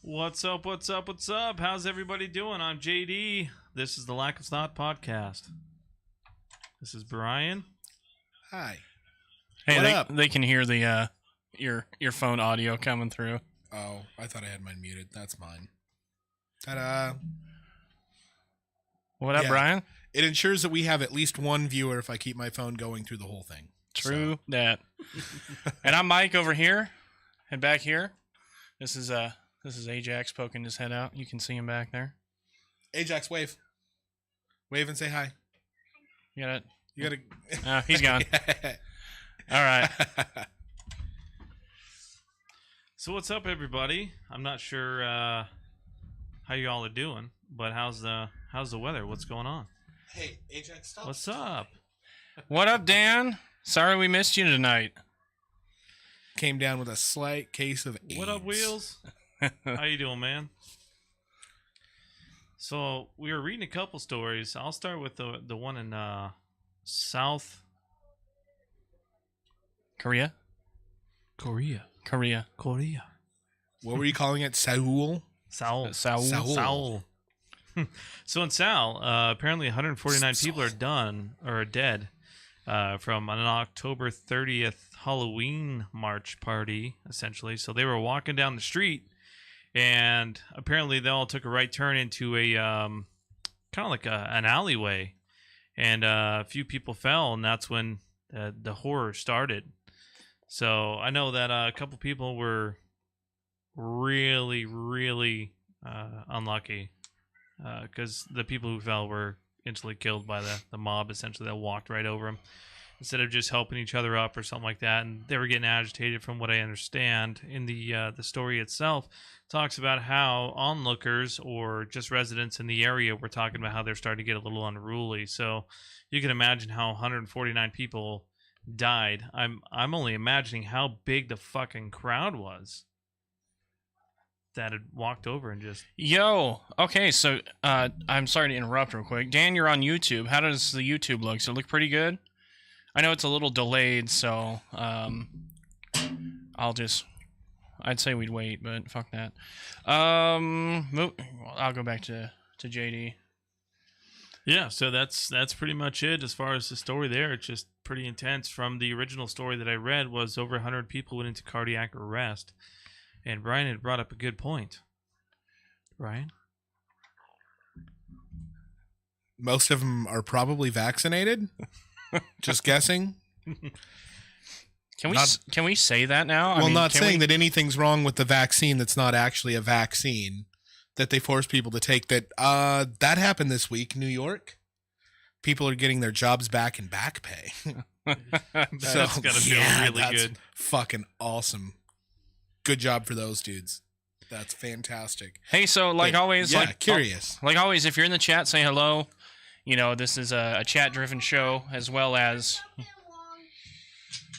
What's up? What's up? What's up? How's everybody doing? I'm JD. This is the Lack of Thought podcast. This is Bryon. Hi. Hey, they can hear the your phone audio coming through. Oh, I thought I had mine muted. That's mine. Ta-da. What up, Bryon? It ensures that we have at least one viewer if I keep my phone going through the whole thing. True that. And I'm Mike over here, and back here, this is Ajax poking his head out. You can see him back there. Ajax, wave. Wave and say hi. You got it? You got to... he's gone. All right. So what's up, everybody? I'm not sure how you all are doing, but how's the weather? What's going on? Hey, Ajax, stop. What's up? What up, Dan? Sorry we missed you tonight. Came down with a slight case of AIDS. What up, Wheels? How you doing, man? So we were reading a couple stories. I'll start with the one in South Korea. Korea. What were you calling it? Seoul? Seoul. So in Seoul, apparently 149 people are dead from an October 30th Halloween march party, essentially. So they were walking down the street, and apparently they all took a right turn into a kind of like an alleyway, and a few people fell, and that's when the horror started. So I know that a couple people were really, really unlucky because the people who fell were instantly killed by the mob, essentially. That walked right over them instead of just helping each other up or something like that. And they were getting agitated, from what I understand. In the story itself, talks about how onlookers or just residents in the area were talking about how they're starting to get a little unruly. So you can imagine how 149 people died. I'm only imagining how big the fucking crowd was that had walked over and just... Yo, okay, so I'm sorry to interrupt real quick. Dan, you're on YouTube. How does the YouTube look? Does it look pretty good? I know it's a little delayed, so I'd say we'd wait, but fuck that. I'll go back to JD. Yeah, so that's pretty much it as far as the story there. It's just pretty intense. From the original story that I read was over 100 people went into cardiac arrest. And Bryon had brought up a good point. Bryon? Most of them are probably vaccinated. Just guessing. Can we say that now? Not saying that anything's wrong with the vaccine that's not actually a vaccine that they force people to take. That happened this week, New York. People are getting their jobs back in back pay. That's gotta feel really good. Fucking awesome. Good job for those dudes. That's fantastic. Hey, so always, curious. Like always, if you're in the chat, say hello. You know, this is a chat-driven show, as well as...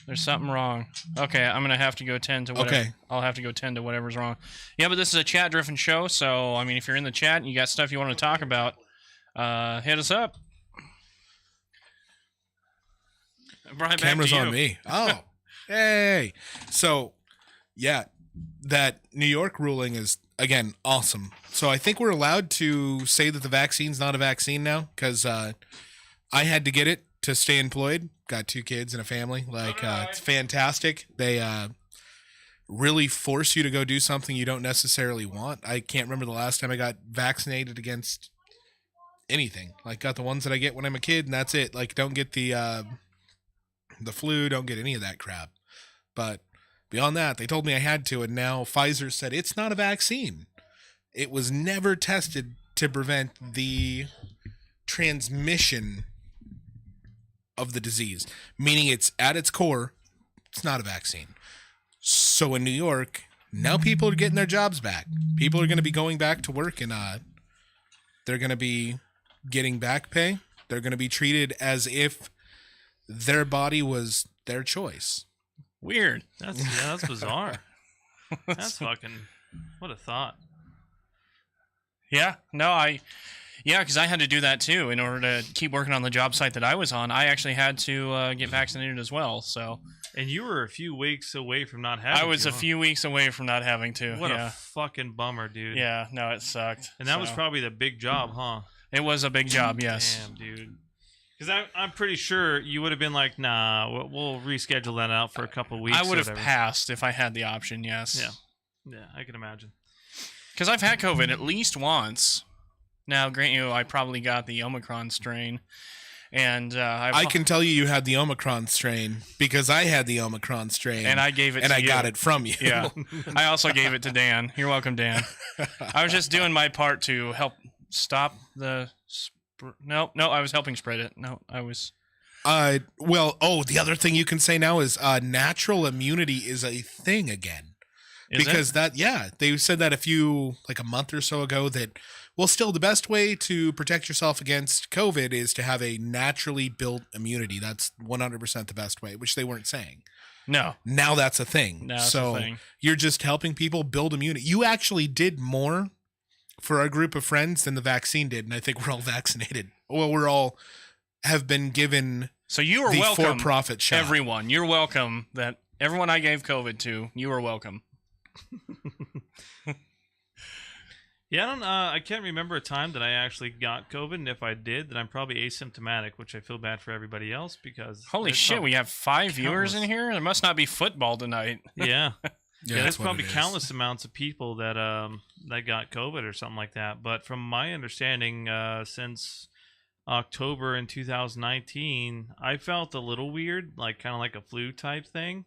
There's something wrong. Okay, I'm going to have to go tend to whatever. Okay. I'll have to go tend to whatever's wrong. Yeah, but this is a chat-driven show, so, I mean, if you're in the chat and you got stuff you want to talk about, hit us up. Bryon, Camera's back to on me. Oh, hey. So, yeah, that New York ruling is, again, awesome. So I think we're allowed to say that the vaccine's not a vaccine now, because I had to get it to stay employed. Got 2 kids and a family. It's fantastic. They really force you to go do something you don't necessarily want. I can't remember the last time I got vaccinated against anything. Got the ones that I get when I'm a kid, and that's it. Don't get the flu, don't get any of that crap. But beyond that, they told me I had to, and now Pfizer said it's not a vaccine. It was never tested to prevent the transmission of the disease, meaning it's at its core, it's not a vaccine. So in New York, now people are getting their jobs back. People are going to be going back to work, and they're going to be getting back pay. They're going to be treated as if their body was their choice. Weird. That's bizarre. That's fucking... What a thought. Yeah. No, Yeah, because I had to do that too in order to keep working on the job site that I was on. I actually had to get vaccinated as well. So, And you were a few weeks away from not having I was to, a few weeks away from not having to. What yeah. a fucking bummer, dude. Yeah, no, it sucked. And that was So, probably the big job, huh? it was a big job, yes. Damn, dude. Because I'm pretty sure you would have been like, nah, we'll reschedule that out for a couple weeks. I would or have whatever. passed if I had the option, yes. Yeah, I can imagine. Because I've had COVID at least once. Now, grant you, I probably got the Omicron strain. And I can tell you had the Omicron strain because I had the Omicron strain. And I gave it and to I you. got it from you. Yeah. I also gave it to Dan. You're welcome, Dan. I was just doing my part to help stop the... No, I was helping spread it. No, I was... the other thing you can say now is natural immunity is a thing again. Is because it? they said that a month or so ago that, well, still the best way to protect yourself against COVID is to have a naturally built immunity. That's 100% the best way, which they weren't saying. No. Now that's a thing. Now it's so a thing. You're just helping people build immunity. You actually did more for our group of friends than the vaccine did, and I think we're all vaccinated. Well, we're all have been given So you are the welcome, for-profit shot. everyone. You're welcome. That everyone I gave COVID to, you are welcome. Yeah, I can't remember a time that I actually got COVID, and if I did, then I'm probably asymptomatic, which I feel bad for everybody else because... Holy there's shit, probably we have 5 viewers in countless- here? There must not be football tonight. Yeah. Yeah, there's that's what probably it is. countless amounts of people that that got COVID or something like that. But from my understanding, since October in 2019, I felt a little weird, like kind of like a flu type thing.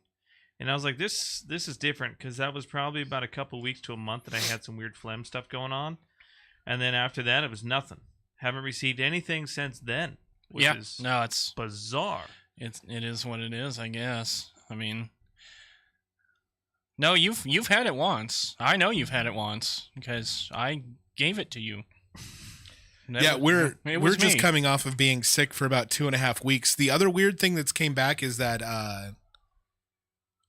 And I was like, this is different because that was probably about a couple weeks to a month that I had some weird phlegm stuff going on. And then after that, it was nothing. Haven't received anything since then, which Yeah, is no, it's bizarre. it is what it is, I guess. I mean, no, you've had it once. I know you've had it once because I gave it to you. Yeah, we're just me. coming off of being sick for about 2.5 weeks. The other weird thing that's came back is that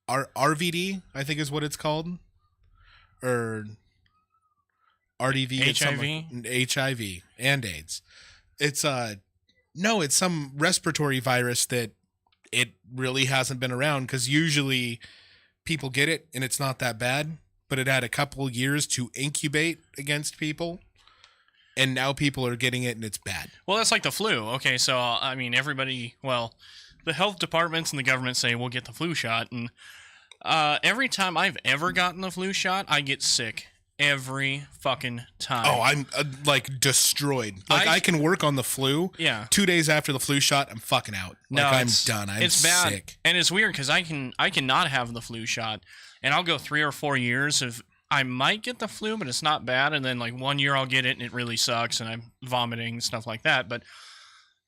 RVD, I think is what it's called, or RDV, it's HIV? HIV and AIDS. It's it's some respiratory virus that it really hasn't been around because usually people get it and it's not that bad, but it had a couple years to incubate against people. And now people are getting it and it's bad. Well, that's like the flu. Okay, so I mean, everybody. Well, the health departments and the government say we'll get the flu shot, and every time I've ever gotten the flu shot, I get sick every fucking time. Oh, I'm destroyed. I can work on the flu. Yeah. 2 days after the flu shot, I'm fucking out. No, I'm it's done. I'm it's bad, sick. and it's weird because I cannot have the flu shot, and I'll go 3 or 4 years of I might get the flu, but it's not bad, and then like 1 year I'll get it and it really sucks, and I'm vomiting and stuff like that. But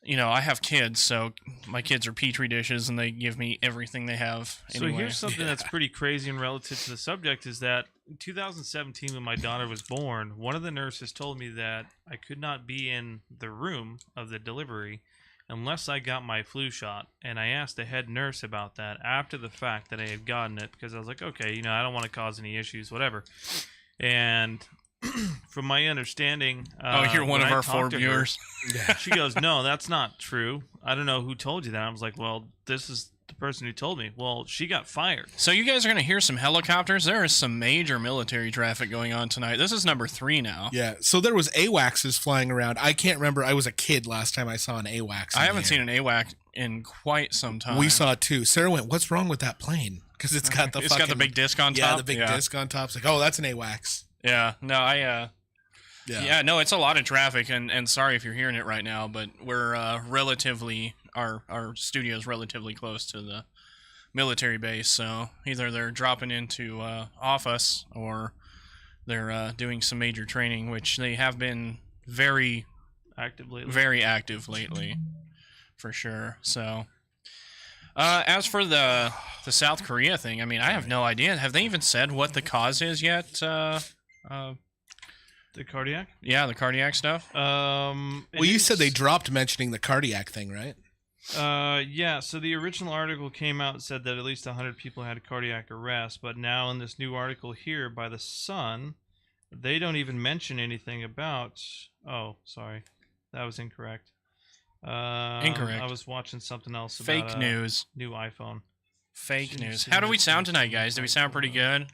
I have kids, so my kids are petri dishes, and they give me everything they have. So anyway. here's something that's pretty crazy and relative to the subject is that in 2017, when my daughter was born, one of the nurses told me that I could not be in the room of the delivery unless I got my flu shot. And I asked the head nurse about that after the fact that I had gotten it because I was like, okay, I don't want to cause any issues, whatever. And from my understanding, you're one when of I our talked 4 to her, viewers. she goes, no, that's not true. I don't know who told you that. I was like, well, this is the person who told me. Well, she got fired. So you guys are going to hear some helicopters. There is some major military traffic going on tonight. This is number 3 now. Yeah. So there was AWACSs flying around. I can't remember. I was a kid last time I saw an AWACS. I haven't seen an AWAC in quite some time. We saw 2. Sarah went, "What's wrong with that plane?" Because it's got the got the big disc on top. Yeah, the big disc on top. It's like, oh, that's an AWACS. Yeah. No, Yeah, no, it's a lot of traffic, and sorry if you're hearing it right now, but we're our studio's relatively close to the military base, so either they're dropping into off us or they're doing some major training, which they have been very Active lately, for sure. So, as for the South Korea thing, I mean, I have no idea. Have they even said what the cause is yet? The cardiac? Yeah, the cardiac stuff. Well, you said they dropped mentioning the cardiac thing, right? Yeah, so the original article came out and said that at least 100 people had cardiac arrest, but now in this new article here by The Sun, they don't even mention anything about Oh, sorry. That was incorrect. Incorrect. I was watching something else about Fake news. new iPhone. Fake news. How do we sound tonight, guys? Do we sound pretty good?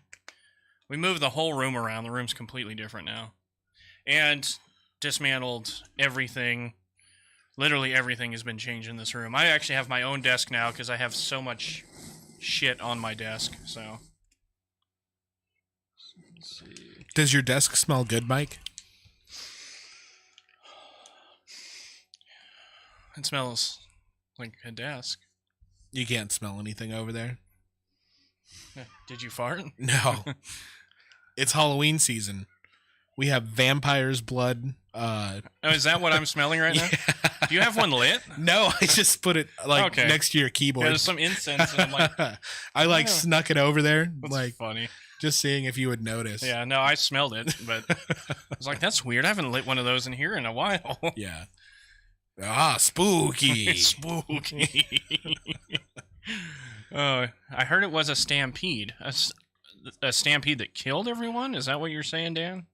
We moved the whole room around. The room's completely different now. And dismantled everything. Literally everything has been changed in this room. I actually have my own desk now because I have so much shit on my desk. So. Let's see. Does your desk smell good, Mike? It smells like a desk. You can't smell anything over there. Did you fart? No. It's Halloween season. We have vampire's blood. Oh, is that what I'm smelling right now? Yeah. Do you have one lit? No, I just put it next to your keyboard. Yeah, there's some incense, and I'm like, I snuck it over there, that's funny. just seeing if you would notice. Yeah, no, I smelled it, but I was like, that's weird. I haven't lit one of those in here in a while. Yeah. Ah, spooky. Spooky. Oh, I heard it was a stampede. A stampede that killed everyone? Is that what you're saying, Dan?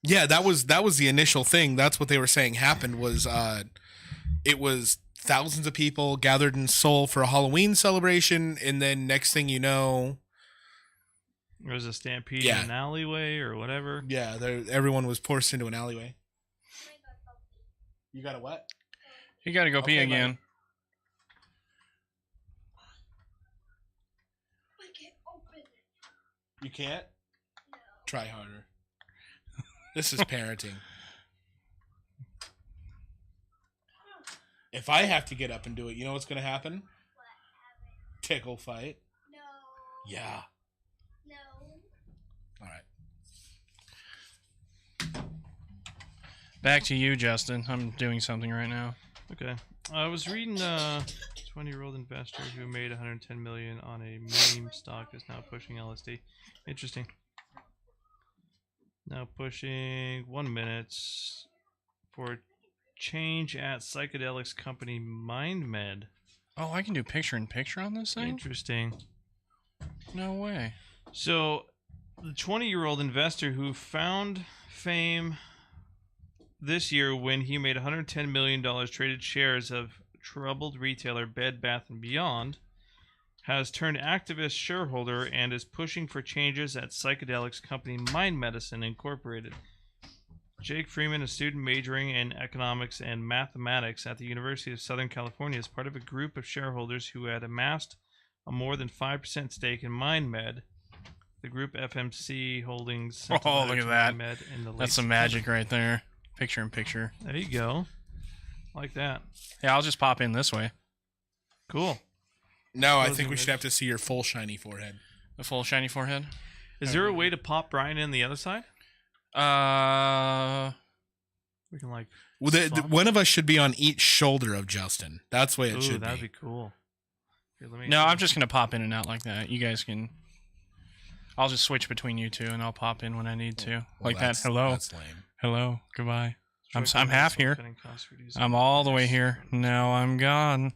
Yeah, that was the initial thing. That's what they were saying happened was it was thousands of people gathered in Seoul for a Halloween celebration, and then next thing you know, There was a stampede in an alleyway or whatever. Yeah, everyone was forced into an alleyway. You got a what? You got to go pee again. You can't? No. Try harder. This is parenting. If I have to get up and do it, you know what's going to happen? Tickle fight. No. Yeah. No. All right. Back to you, Justin. I'm doing something right now. Okay. I was reading 20-year-old investor who made 110 million on a meme stock is now pushing LSD. Interesting. Now pushing 1 minute for change at psychedelics company MindMed. Oh, I can do picture-in-picture on this thing? Interesting. No way. So, the 20-year-old investor who found fame this year when he made $110 million traded shares of troubled retailer Bed Bath & Beyond has turned activist shareholder and is pushing for changes at psychedelics company Mind Medicine Incorporated. Jake Freeman, a student majoring in economics and mathematics at the University of Southern California, is part of a group of shareholders who had amassed a more than 5% stake in MindMed. The group FMC Holdings. Oh, look at that. In the That's some magic right there. Picture in picture. There you go. Like that. Yeah, I'll just pop in this way. Cool. No, I think we should have to see your full shiny forehead. The full shiny forehead? Is there a way to pop Bryon in the other side? We can like. Well, one of us should be on each shoulder of Justin. That's the way it should be. That'd be cool. Here, no, I'm just gonna pop in and out like that. You guys can. I'll just switch between you two, and I'll pop in when I need to, like that. Hello, that's lame. Hello, goodbye. I'm half here. I'm all the way here. Now I'm gone.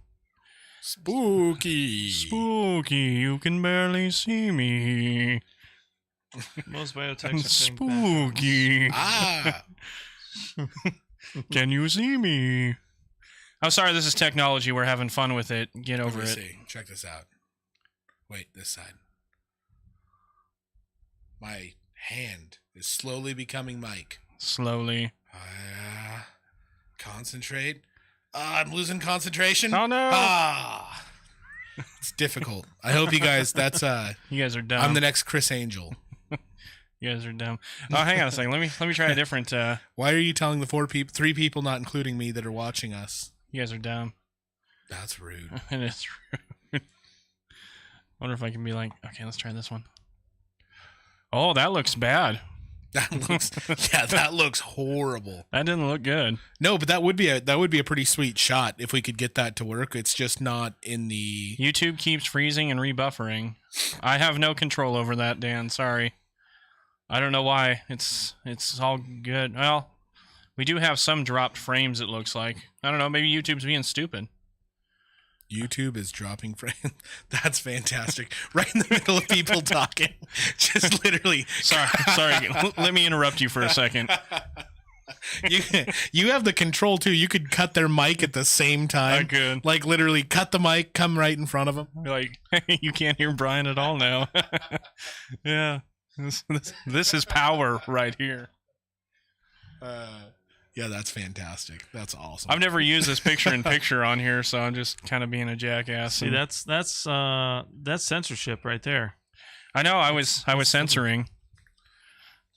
Spooky. Spooky. You can barely see me. Most biotechs are spooky. Ah. Can you see me? I'm sorry, this is technology. We're having fun with it. Get over it. See. Check this out. Wait, this side. My hand is slowly becoming Mike. Slowly. Concentrate. I'm losing concentration. Oh no. It's difficult. I hope you guys. You guys are dumb. I'm the next Chris Angel. You guys are dumb. Oh, hang on a second. Let me try a different. Why are you telling the three people, not including me, that are watching us? You guys are dumb. That's rude. It is rude. I wonder if I can be like, okay, let's try this one. Oh, that looks bad. That looks horrible. That didn't look good. No, but that would be a pretty sweet shot if we could get that to work. It's just not in the. YouTube keeps freezing and rebuffering. I have no control over that, Dan. Sorry. I don't know why. It's all good. Well, we do have some dropped frames, it looks like. I don't know. Maybe YouTube's being stupid. YouTube is dropping frames. That's fantastic. Right in the middle of people talking. Just literally. Sorry. Let me interrupt you for a second. You have the control too. You could cut their mic at the same time. I could. Like literally cut the mic, come right in front of them. Like, you can't hear Bryon at all now. Yeah. This is power right here. Yeah, that's fantastic. That's awesome. I've never used this picture-in-picture on here, so I'm just kind of being a jackass. See, that's censorship right there. I know. I was censoring,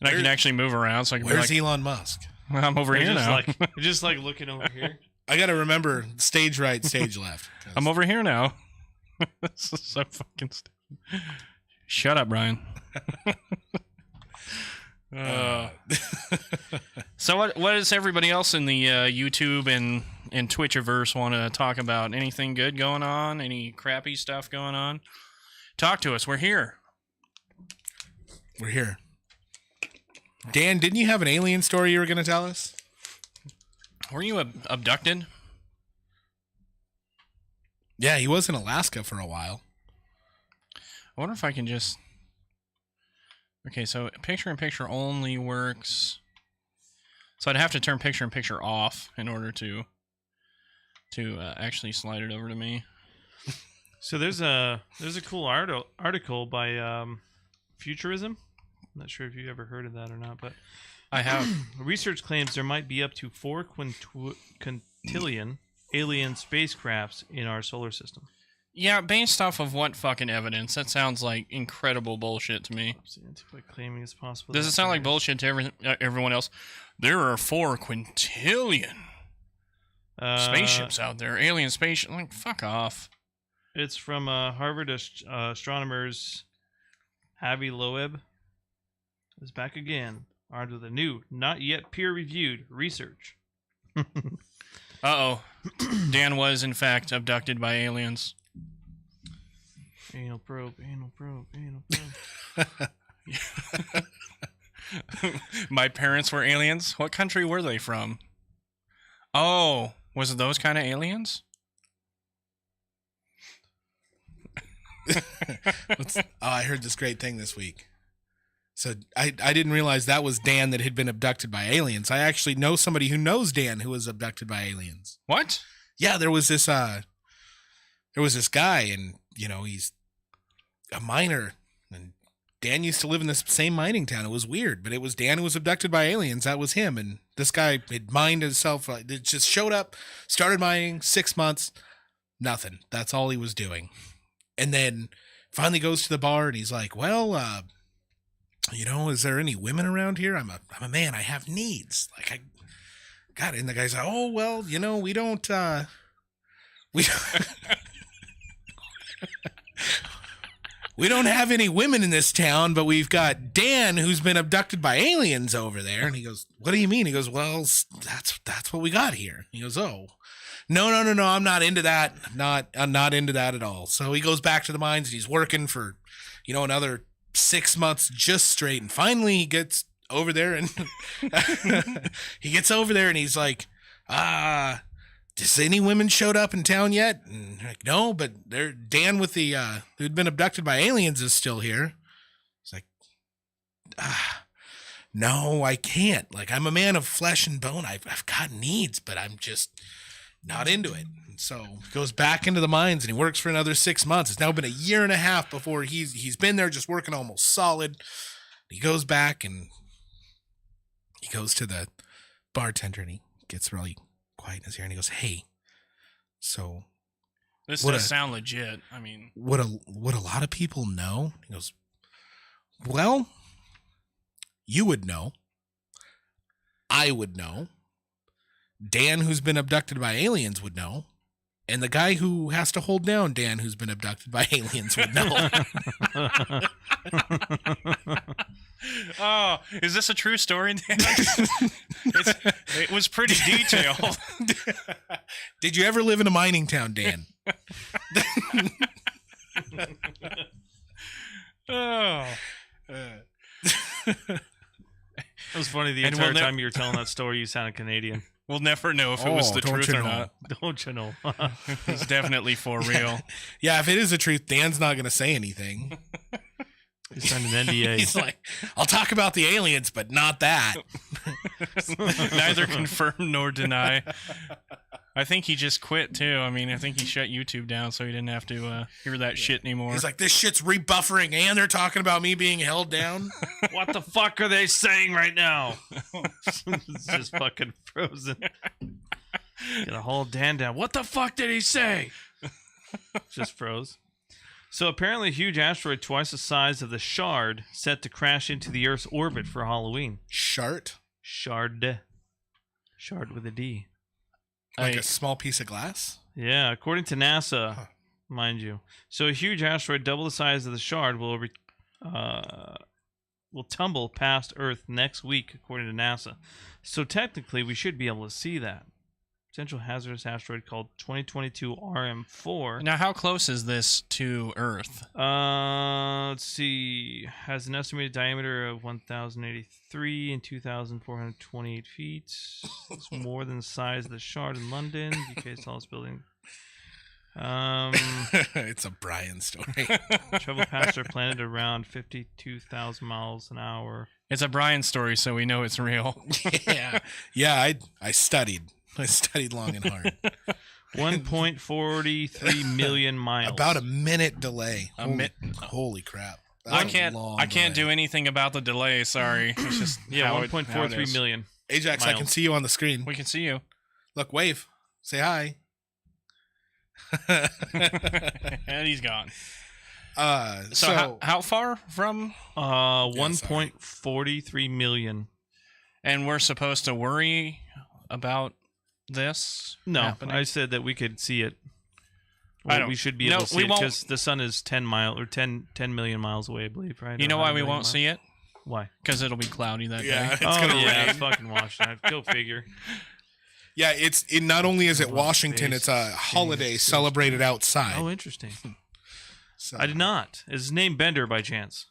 and I can actually move around. So I can. Where's be like, Elon Musk? I'm over here now. You're just like looking over here. I got to remember stage right, stage left. I'm over here now. This is so fucking stupid. Shut up, Bryon. So what does everybody else in the YouTube and Twitchiverse want to talk about? Anything good going on? Any crappy stuff going on? Talk to us. We're here. We're here. Dan, didn't you have an alien story you were going to tell us? Were you abducted? Yeah, he was in Alaska for a while. I wonder if I can just... Okay, so picture-in-picture only works... So I'd have to turn picture-in-picture off in order to actually slide it over to me. So there's a cool article by Futurism. I'm not sure if you ever heard of that or not, but I have. Research claims there might be up to 4 quintillion alien spacecrafts in our solar system. Yeah, based off of what fucking evidence? That sounds like incredible bullshit to me. Claiming it's possible. Does it sound like bullshit to everyone else? There are 4 quintillion spaceships out there. Alien spaceships. Like, fuck off. It's from Harvard astronomers Avi Loeb. Is back again, armed with a new, not yet peer-reviewed research. Uh-oh. Dan was, in fact, abducted by aliens. Anal probe, anal probe, anal probe. My parents were aliens? What country were they from? Oh, was it those kind of aliens? I heard this great thing this week. So I didn't realize that was Dan that had been abducted by aliens. I actually know somebody who knows Dan who was abducted by aliens. What? Yeah, there was this guy, and he's a miner, and Dan used to live in this same mining town. It was weird, but it was Dan who was abducted by aliens. That was him, and this guy had mined himself. It just showed up, started mining, 6 months, nothing. That's all he was doing, and then finally goes to the bar, and he's like, "Well, is there any women around here? I'm a man. I have needs. Like I got it." And the guy's like, "Oh, well, we don't, we don't we don't have any women in this town, but we've got Dan who's been abducted by aliens over there." And he goes, "What do you mean?" He goes, "Well, that's what we got here." He goes, "Oh, no, I'm not into that. I'm not into that at all." So he goes back to the mines, and he's working for, another 6 months just straight. And finally he gets over there, and he's like, "Does any women showed up in town yet?" And like, "No, but Dan with the who'd been abducted by aliens is still here." It's like, "No, I can't. Like, I'm a man of flesh and bone. I've got needs, but I'm just not into it." And so he goes back into the mines, and he works for another 6 months. It's now been a year and a half before he's been there just working almost solid. He goes back, and he goes to the bartender, and he gets really quiet in his ear, and he goes, "Hey, so this does sound legit. I mean, what a lot of people know." He goes, "Well, you would know. I would know. Dan, who's been abducted by aliens, would know. And the guy who has to hold down Dan, who's been abducted by aliens, would know." Oh, is this a true story, Dan? It was pretty detailed. Did you ever live in a mining town, Dan? Oh. It was funny the entire time you were telling that story. You sounded Canadian. We'll never know if it was the truth or not. Don't you know? It's definitely for real. Yeah, if it is the truth, Dan's not going to say anything. He signed an NDA. He's like, I'll talk about the aliens, but not that. Neither confirm nor deny. I think he just quit too. I mean, I think he shut YouTube down so he didn't have to hear that shit anymore. He's like, this shit's rebuffering, and they're talking about me being held down. What the fuck are they saying right now? It's just fucking frozen. Get a whole Dan down. What the fuck did he say? Just froze. So apparently a huge asteroid twice the size of the Shard set to crash into the Earth's orbit for Halloween. Shard? Shard. Shard with a D. Like a small piece of glass? Yeah, according to NASA, mind you. So a huge asteroid double the size of the Shard will tumble past Earth next week, according to NASA. So technically, we should be able to see that. Potential hazardous asteroid called 2022 RM4. Now, how close is this to Earth? Let's see. Has an estimated diameter of 1,083 and 2,428 feet. It's more than the size of the Shard in London, UK's tallest building. It's a Bryon story. Travel past our planet around 52,000 miles an hour. It's a Bryon story, so we know it's real. Yeah. I studied. I studied long and hard. 1.43 million miles. About a minute delay. Holy crap. I can't do anything about the delay, sorry. It's just 1.43 million. Ajax, miles. I can see you on the screen. We can see you. Look, wave. Say hi. And he's gone. So how far from? 1.43 million. And we're supposed to worry about this? No, happening? I said that we could see it. I don't. We should be able to see it because the sun is 10 million miles away, I believe, right? You know why we won't see it? Why? Because it'll be cloudy that day. it's gonna rain. Fucking watch that. Go figure. Yeah, it not only is it Washington, it's a holiday celebrated outside. Oh, interesting. So. I did not. Is his name Bender by chance?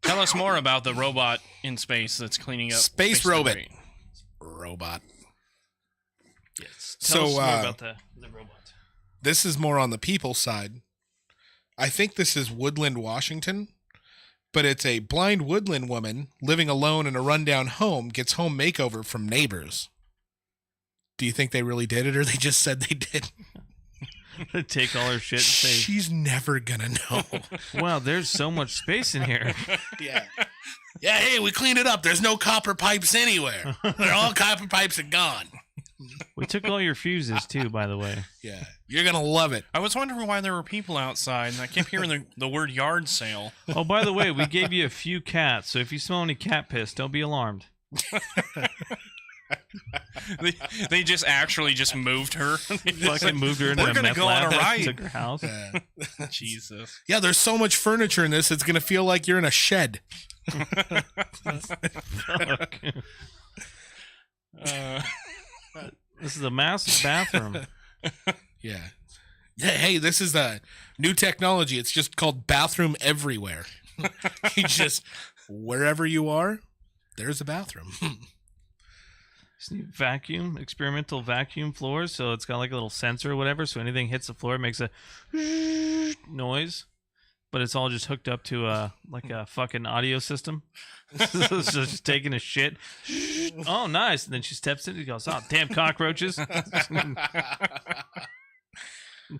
Tell us more about the robot in space that's cleaning up Space robot. Yes. Tell us more about the robot. This is more on the people side. I think this is Woodland, Washington, but it's a blind woodland woman living alone in a rundown home gets home makeover from neighbors. Do you think they really did it, or they just said they did? Take all her shit and say, she's never gonna know. Wow, there's so much space in here. Yeah, hey, we cleaned it up. There's no copper pipes anywhere. All copper pipes are gone. We took all your fuses, too, by the way. Yeah, you're gonna love it. I was wondering why there were people outside, and I kept hearing the word yard sale. Oh, by the way, we gave you a few cats, so if you smell any cat piss, don't be alarmed. They just actually just moved her. Fucking moved her into We're a gonna meth go on lab a and ride. took her house. Jesus. Yeah, there's so much furniture in this, it's gonna feel like you're in a shed. Fuck. This is a massive bathroom. Yeah. Hey, this is the new technology. It's just called bathroom everywhere. You just, wherever you are, there's a bathroom. Experimental vacuum floors. So it's got like a little sensor or whatever. So anything hits the floor, it makes a noise. But it's all just hooked up to a fucking audio system. So she's taking a shit. Oh, nice. And then she steps in and goes, oh, damn cockroaches.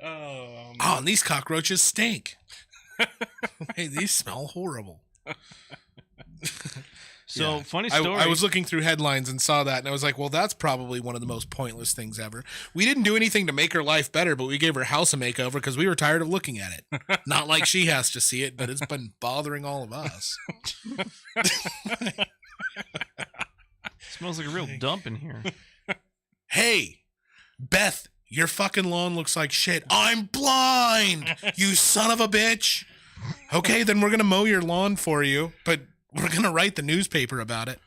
Oh, and these cockroaches stink. Hey, these smell horrible. So, Yeah. funny story. I was looking through headlines and saw that, and I was like, well, that's probably one of the most pointless things ever. We didn't do anything to make her life better, but we gave her house a makeover because we were tired of looking at it. Not like she has to see it, but it's been bothering all of us. Smells like a real dump in here. Hey, Beth, your fucking lawn looks like shit. I'm blind, you son of a bitch. Okay, then we're going to mow your lawn for you, but we're going to write the newspaper about it.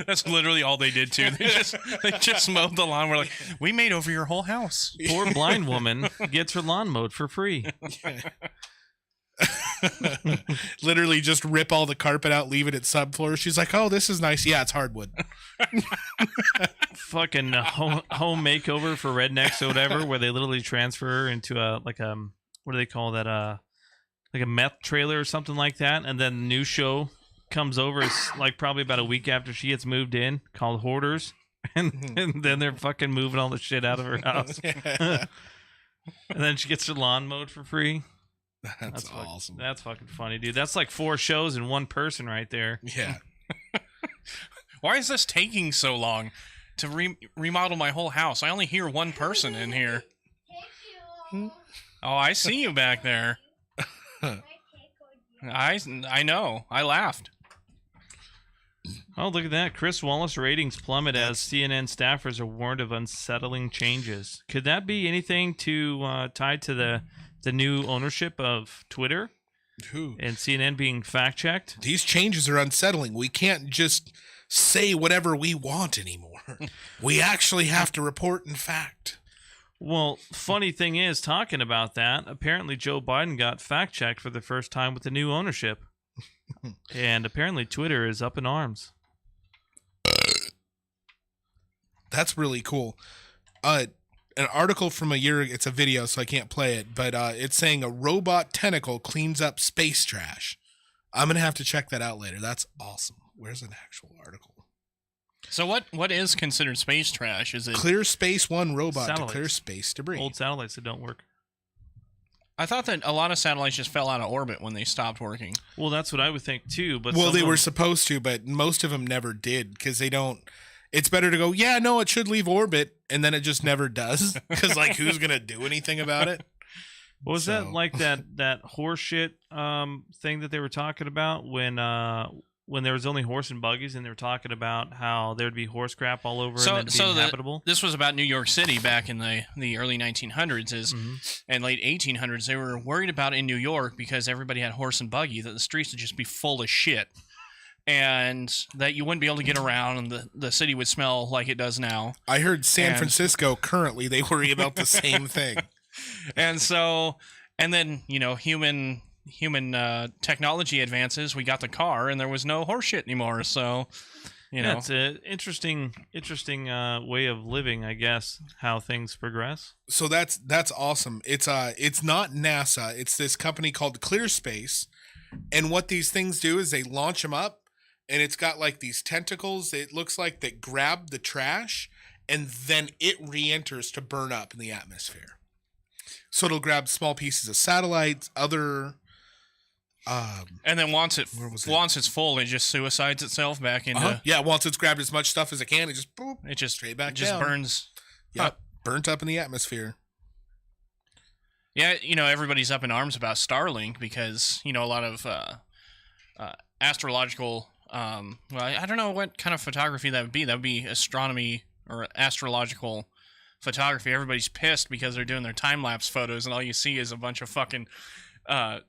That's literally all they did too. They just mowed the lawn. We're like, we made over your whole house. Poor blind woman gets her lawn mowed for free. Literally just rip all the carpet out, leave it at subfloor. She's like, oh, this is nice. Yeah, it's hardwood. Fucking home makeover for rednecks or whatever, where they literally transfer her into a what do they call that? Like a meth trailer or something like that. And then the new show comes over. It's like probably about a week after she gets moved in, called Hoarders. And then they're fucking moving all the shit out of her house. And then she gets her lawn mowed for free. That's awesome. That's fucking funny, dude. That's like 4 shows in one person right there. Yeah. Why is this taking so long to remodel my whole house? I only hear one person in here. Oh, I see you back there. I know. I laughed. Oh, look at that. Chris Wallace ratings plummet as CNN staffers are warned of unsettling changes. Could that be anything tied to the new ownership of Twitter? Who? And CNN being fact-checked? These changes are unsettling. We can't just say whatever we want anymore. We actually have to report in fact. Well, funny thing is, talking about that, apparently Joe Biden got fact-checked for the first time with the new ownership. And apparently Twitter is up in arms. That's really cool. An article from a year, it's a video, so I can't play it, but it's saying a robot tentacle cleans up space trash. I'm going to have to check that out later. That's awesome. Where's an actual article? So what is considered space trash? Is it Clear Space One robot Satellites. to clear space debris. Old satellites that don't work. I thought that a lot of satellites just fell out of orbit when they stopped working. Well, that's what I would think too. But Well, some they of were them- supposed to, but most of them never did because they don't. It's better to go, yeah, no, it should leave orbit, and then it just never does. Because, like, who's going to do anything about it? What was So- that like that horse shit thing that they were talking about when there was only horse and buggies, and they were talking about how there'd be horse crap all over and it'd be inhabitable? This was about New York City back in the early 1900s and late 1800s. They were worried about in New York because everybody had horse and buggy that the streets would just be full of shit. And that you wouldn't be able to get around, and the city would smell like it does now. I heard San And- Francisco currently, they worry about the same thing. And so, and then, you know, human technology advances. We got the car, and there was no horse shit anymore. So, you know, it's an interesting way of living, I guess, how things progress. So that's awesome. It's not NASA. It's this company called Clear Space. And what these things do is they launch them up, and it's got like these tentacles. It looks like that grab the trash, and then it re-enters to burn up in the atmosphere. So it'll grab small pieces of satellites, other. and then once Where was it? it's full, it just suicides itself back into. Yeah, once it's grabbed as much stuff as it can, it just boop, It just straight back just down. burns. Yep, burnt up in the atmosphere. Yeah, you know, everybody's up in arms about Starlink because, you know, a lot of astrological, well, I don't know what kind of photography that would be. That would be astronomy or astrological photography. Everybody's pissed because they're doing their time-lapse photos, and all you see is a bunch of fucking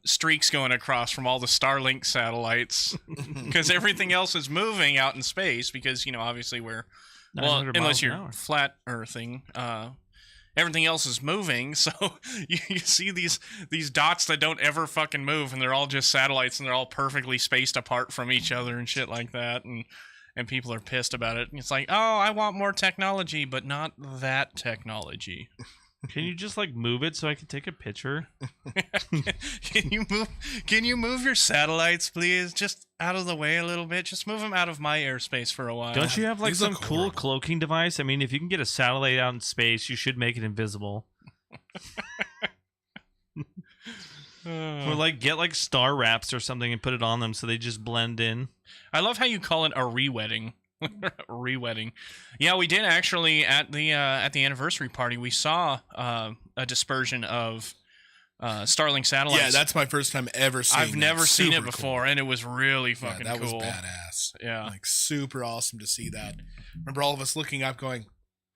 streaks going across from all the Starlink satellites because everything else is moving out in space because, you know, obviously we're, well, 900 unless miles an you're hour. flat earthing, everything else is moving, so you see these dots that don't ever fucking move, and they're all just satellites, and they're all perfectly spaced apart from each other and shit like that, and people are pissed about it. And it's like, oh, I want more technology, but not that technology. Can you just like move it so I can take a picture? Can you move your satellites, please? Just out of the way a little bit. Just move them out of my airspace for a while. Don't you have like These some look cool horrible. cloaking device? I mean, if you can get a satellite out in space, you should make it invisible. Or like get like star wraps or something and put it on them so they just blend in. I love how you call it a re-wedding. Re-wedding. Yeah, we did actually at the anniversary party. We saw a dispersion of Starlink satellites. Yeah, that's my first time ever seeing I've that. never seen it Super before, cool. and it was really Yeah, fucking that cool. was badass. Yeah. Like super awesome to see that. Remember all of us looking up going,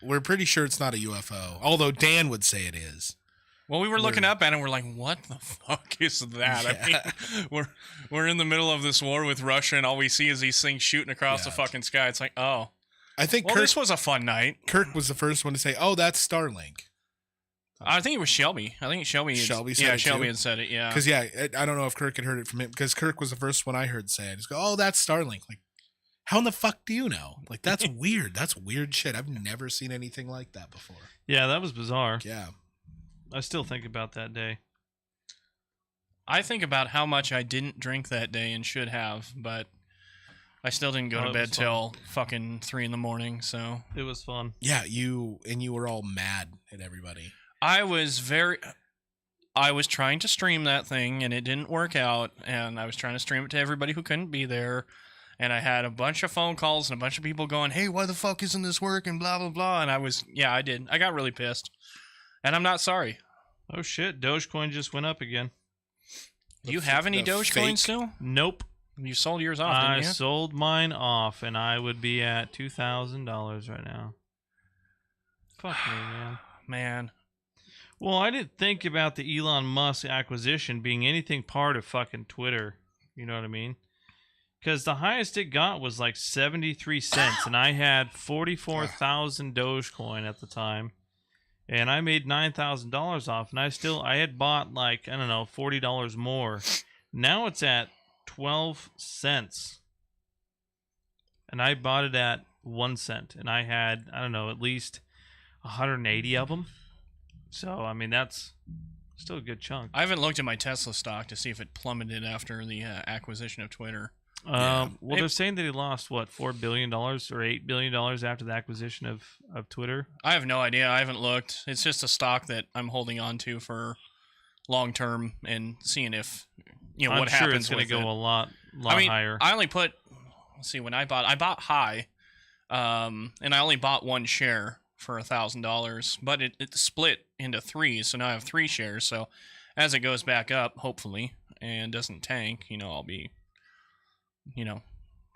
we're pretty sure it's not a UFO. Although Dan would say it is. Well, we were looking up at it, and we're like, what the fuck is that? Yeah. I mean, we're in the middle of this war with Russia, and all we see is these things shooting across the Yeah. fucking sky. It's like, oh. I think Well, Kirk, this was a fun night. Kirk was the first one to say, oh, that's Starlink. I think it was Shelby. I think Shelby Shelby said yeah, it Shelby too? had said it, yeah. Because, yeah, I don't know if Kirk had heard it from him. Because Kirk was the first one I heard say it. Just go, oh, that's Starlink. Like, how in the fuck do you know? Like, that's weird. That's weird shit. I've never seen anything like that before. Yeah, that was bizarre. Yeah. I still think about that day. I think about how much I didn't drink that day and should have, but I still didn't go to bed till fucking 3 a.m. So it was fun. Yeah, you were all mad at everybody. I was trying to stream that thing and it didn't work out, and I was trying to stream it to everybody who couldn't be there, and I had a bunch of phone calls and a bunch of people going, "Hey, why the fuck isn't this working?" Blah blah blah, and I did. I got really pissed, and I'm not sorry. Oh shit, Dogecoin just went up again. Do you have any Dogecoin still? Nope. You sold yours off, didn't you? I sold mine off, and I would be at $2,000 right now. Fuck me, man. Man. Well, I didn't think about the Elon Musk acquisition being anything part of fucking Twitter. You know what I mean? Because the highest it got was like 73 cents, and I had 44,000 Dogecoin at the time. And I made $9,000 off, and I had bought like, I don't know, $40 more. Now it's at 12 cents. And I bought it at 1 cent, and I had, I don't know, at least 180 of them. So, I mean, that's still a good chunk. I haven't looked at my Tesla stock to see if it plummeted after the acquisition of Twitter. Well, they're saying that he lost, what, $4 billion or $8 billion after the acquisition of Twitter? I have no idea. I haven't looked. It's just a stock that I'm holding on to for long term and seeing if, what happens. It's going to go a lot higher. I only put, let's see, when I bought high, and I only bought one share for $1,000, but it split into 3, so now I have 3 shares. So as it goes back up, hopefully, and doesn't tank, I'll be,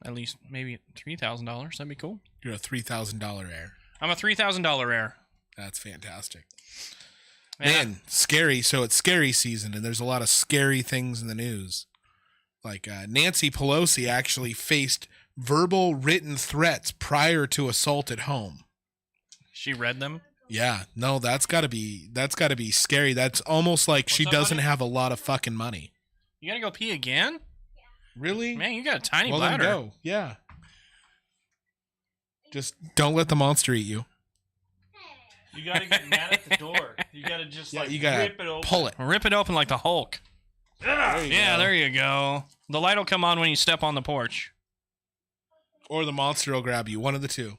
at least maybe $3,000. That'd be cool. You're a $3,000 heir. I'm a $3,000 heir. That's fantastic. Man, scary. So it's scary season, and there's a lot of scary things in the news. Like Nancy Pelosi actually faced verbal written threats prior to assault at home. She read them? Yeah. No, that's gotta be scary. That's almost like she doesn't have a lot of fucking money. You gotta go pee again? Really? Man, you got a tiny well, bladder. Then go. Yeah. Just don't let the monster eat you. You gotta get mad at the door. You gotta just you gotta rip it open. Pull it. Rip it open like the Hulk. There you go. The light will come on when you step on the porch. Or the monster will grab you. One of the two.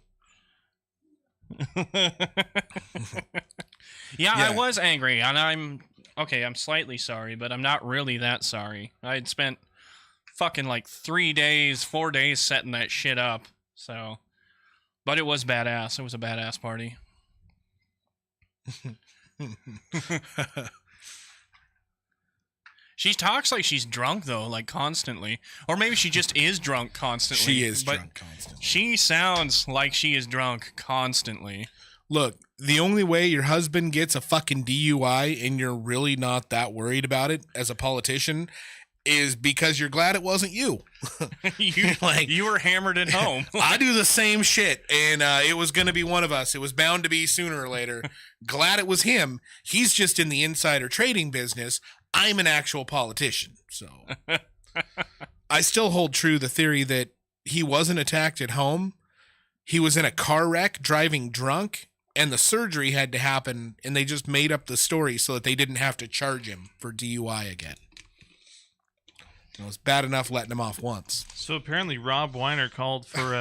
Yeah, I was angry, and I'm slightly sorry, but I'm not really that sorry. I'd spent fucking like 4 days setting that shit up, so. But it was badass. It was a badass party. She talks like she's drunk, though, like constantly. Or maybe she just is drunk constantly. She is drunk constantly. She sounds like she is drunk constantly. Look, the only way your husband gets a fucking DUI and you're really not that worried about it as a politician is because you're glad it wasn't you. You were hammered at home. I do the same shit, and it was going to be one of us. It was bound to be sooner or later. Glad it was him. He's just in the insider trading business. I'm an actual politician, so I still hold true the theory that he wasn't attacked at home. He was in a car wreck driving drunk, and the surgery had to happen, and they just made up the story so that they didn't have to charge him for DUI again. It was bad enough letting him off once. So apparently Rob Weiner called for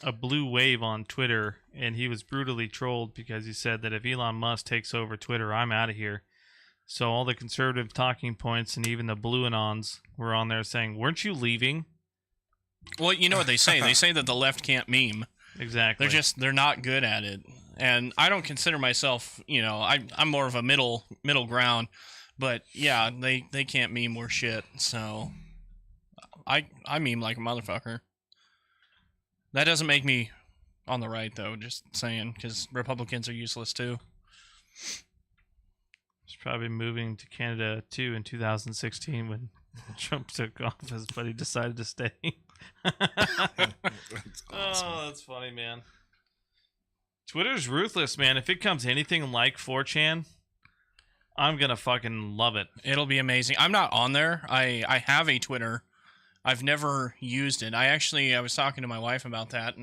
a blue wave on Twitter, and he was brutally trolled because he said that if Elon Musk takes over Twitter, I'm out of here. So all the conservative talking points and even the blue anons were on there saying, weren't you leaving? Well, you know what they say. They say that the left can't meme. Exactly. They're not good at it. And I don't consider myself, I'm more of a middle ground. But yeah, they can't meme worth shit. So I meme like a motherfucker. That doesn't make me on the right, though, just saying, because Republicans are useless too. He's probably moving to Canada too in 2016 when Trump took office, but he decided to stay. That's awesome. Oh, that's funny, man. Twitter's ruthless, man. If it comes anything like 4chan, I'm gonna fucking love it. It'll be amazing. I'm not on there. I have a Twitter. I've never used it. I was talking to my wife about that,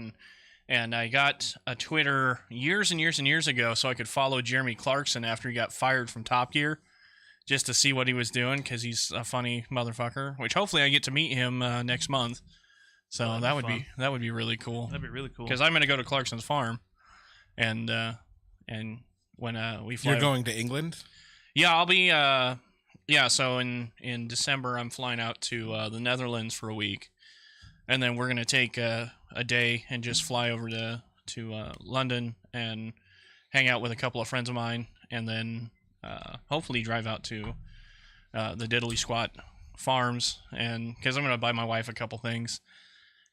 and I got a Twitter years and years and years ago so I could follow Jeremy Clarkson after he got fired from Top Gear. just to see what he was doing because he's a funny motherfucker. Which hopefully I get to meet him next month. So that would be really cool. That'd be really cool. Because I'm going to go to Clarkson's farm, and when we fly, You're going to England? Yeah, I'll be. So in December, I'm flying out to the Netherlands for a week, and then we're gonna take a day and just fly over to London and hang out with a couple of friends of mine, and then hopefully drive out to the Diddly Squat Farms, and because I'm gonna buy my wife a couple things,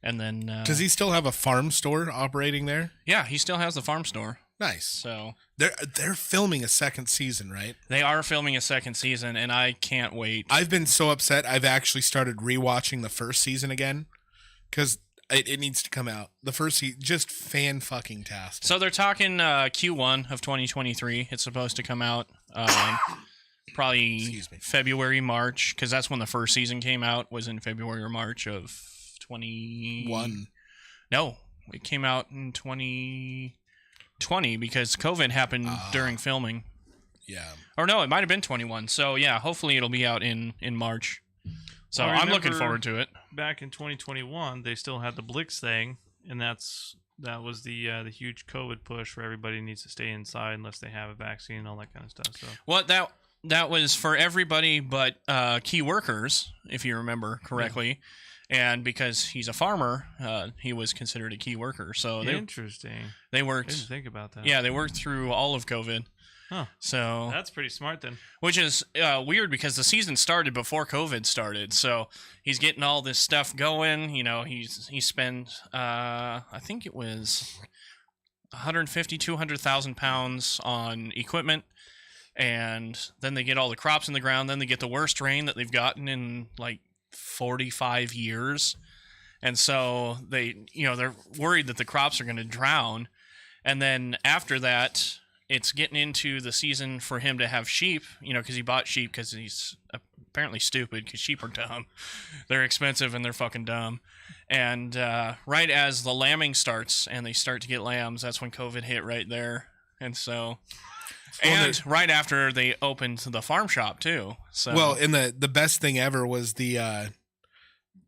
and then does he still have a farm store operating there? Yeah, he still has the farm store. Nice. So they're filming a second season, right? They are filming a second season, and I can't wait. I've been so upset. I've actually started rewatching the first season again because it needs to come out. The first season, just fan-fucking-tastic. So they're talking Q1 of 2023. It's supposed to come out probably February, March, because that's when the first season came out, was in February or March of 21. No, it came out in 2020 because COVID happened during filming. Yeah. Or no, it might have been 21. So yeah, hopefully it'll be out in March. So I'm looking forward to it. Back in 2021, they still had the Blix thing, and that was the huge COVID push where everybody needs to stay inside unless they have a vaccine and all that kind of stuff. So that was for everybody but key workers, if you remember correctly. Yeah. And because he's a farmer, he was considered a key worker. So interesting. They worked. I didn't think about that. Yeah, they worked through all of COVID. Huh. So that's pretty smart then. Which is weird because the season started before COVID started. So he's getting all this stuff going. You know, he spent I think it was 150, 200,000 pounds on equipment, and then they get all the crops in the ground. Then they get the worst rain that they've gotten in like 45 years, and so they're worried that the crops are going to drown. And then after that, it's getting into the season for him to have sheep, because he bought sheep because he's apparently stupid, because sheep are dumb. They're expensive and they're fucking dumb. And right as the lambing starts and they start to get lambs, that's when COVID hit right there. And so right after they opened the farm shop too. So and the best thing ever was the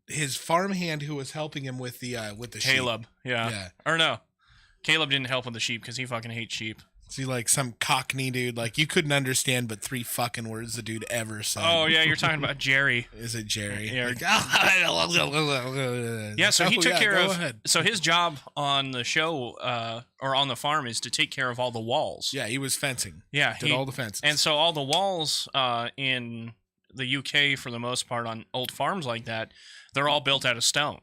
his farmhand who was helping him with the Caleb. Sheep. Yeah. Or no, Caleb didn't help with the sheep because he fucking hates sheep. See, like some Cockney dude, like you couldn't understand but 3 fucking words the dude ever said. Oh yeah, you're talking about Jerry. Is it Jerry? Yeah. Like, yeah. So he took care of. Ahead. So his job on the show or on the farm is to take care of all the walls. Yeah, he was fencing. Yeah, did all the fences. And so all the walls in the UK, for the most part, on old farms like that, they're all built out of stone.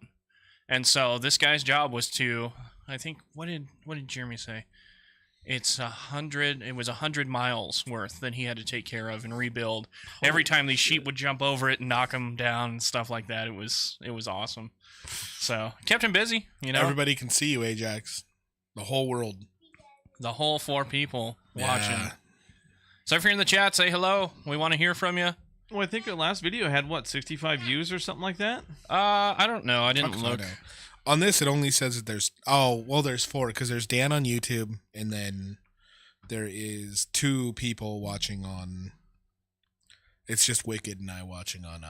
And so this guy's job was to, I think, what did Jeremy say? It was 100 miles worth that he had to take care of and rebuild. Every time these sheep would jump over it and knock him down and stuff like that. It was awesome. So kept him busy, Everybody can see you, Ajax. The whole world. The whole 4 people watching. So if you're in the chat, say hello. We want to hear from you. Well, I think the last video had 65 views or something like that. I don't know. I didn't look. On this, it only says that there's there's 4 because there's Dan on YouTube, and then there is 2 people watching on. It's just Wicked and I watching on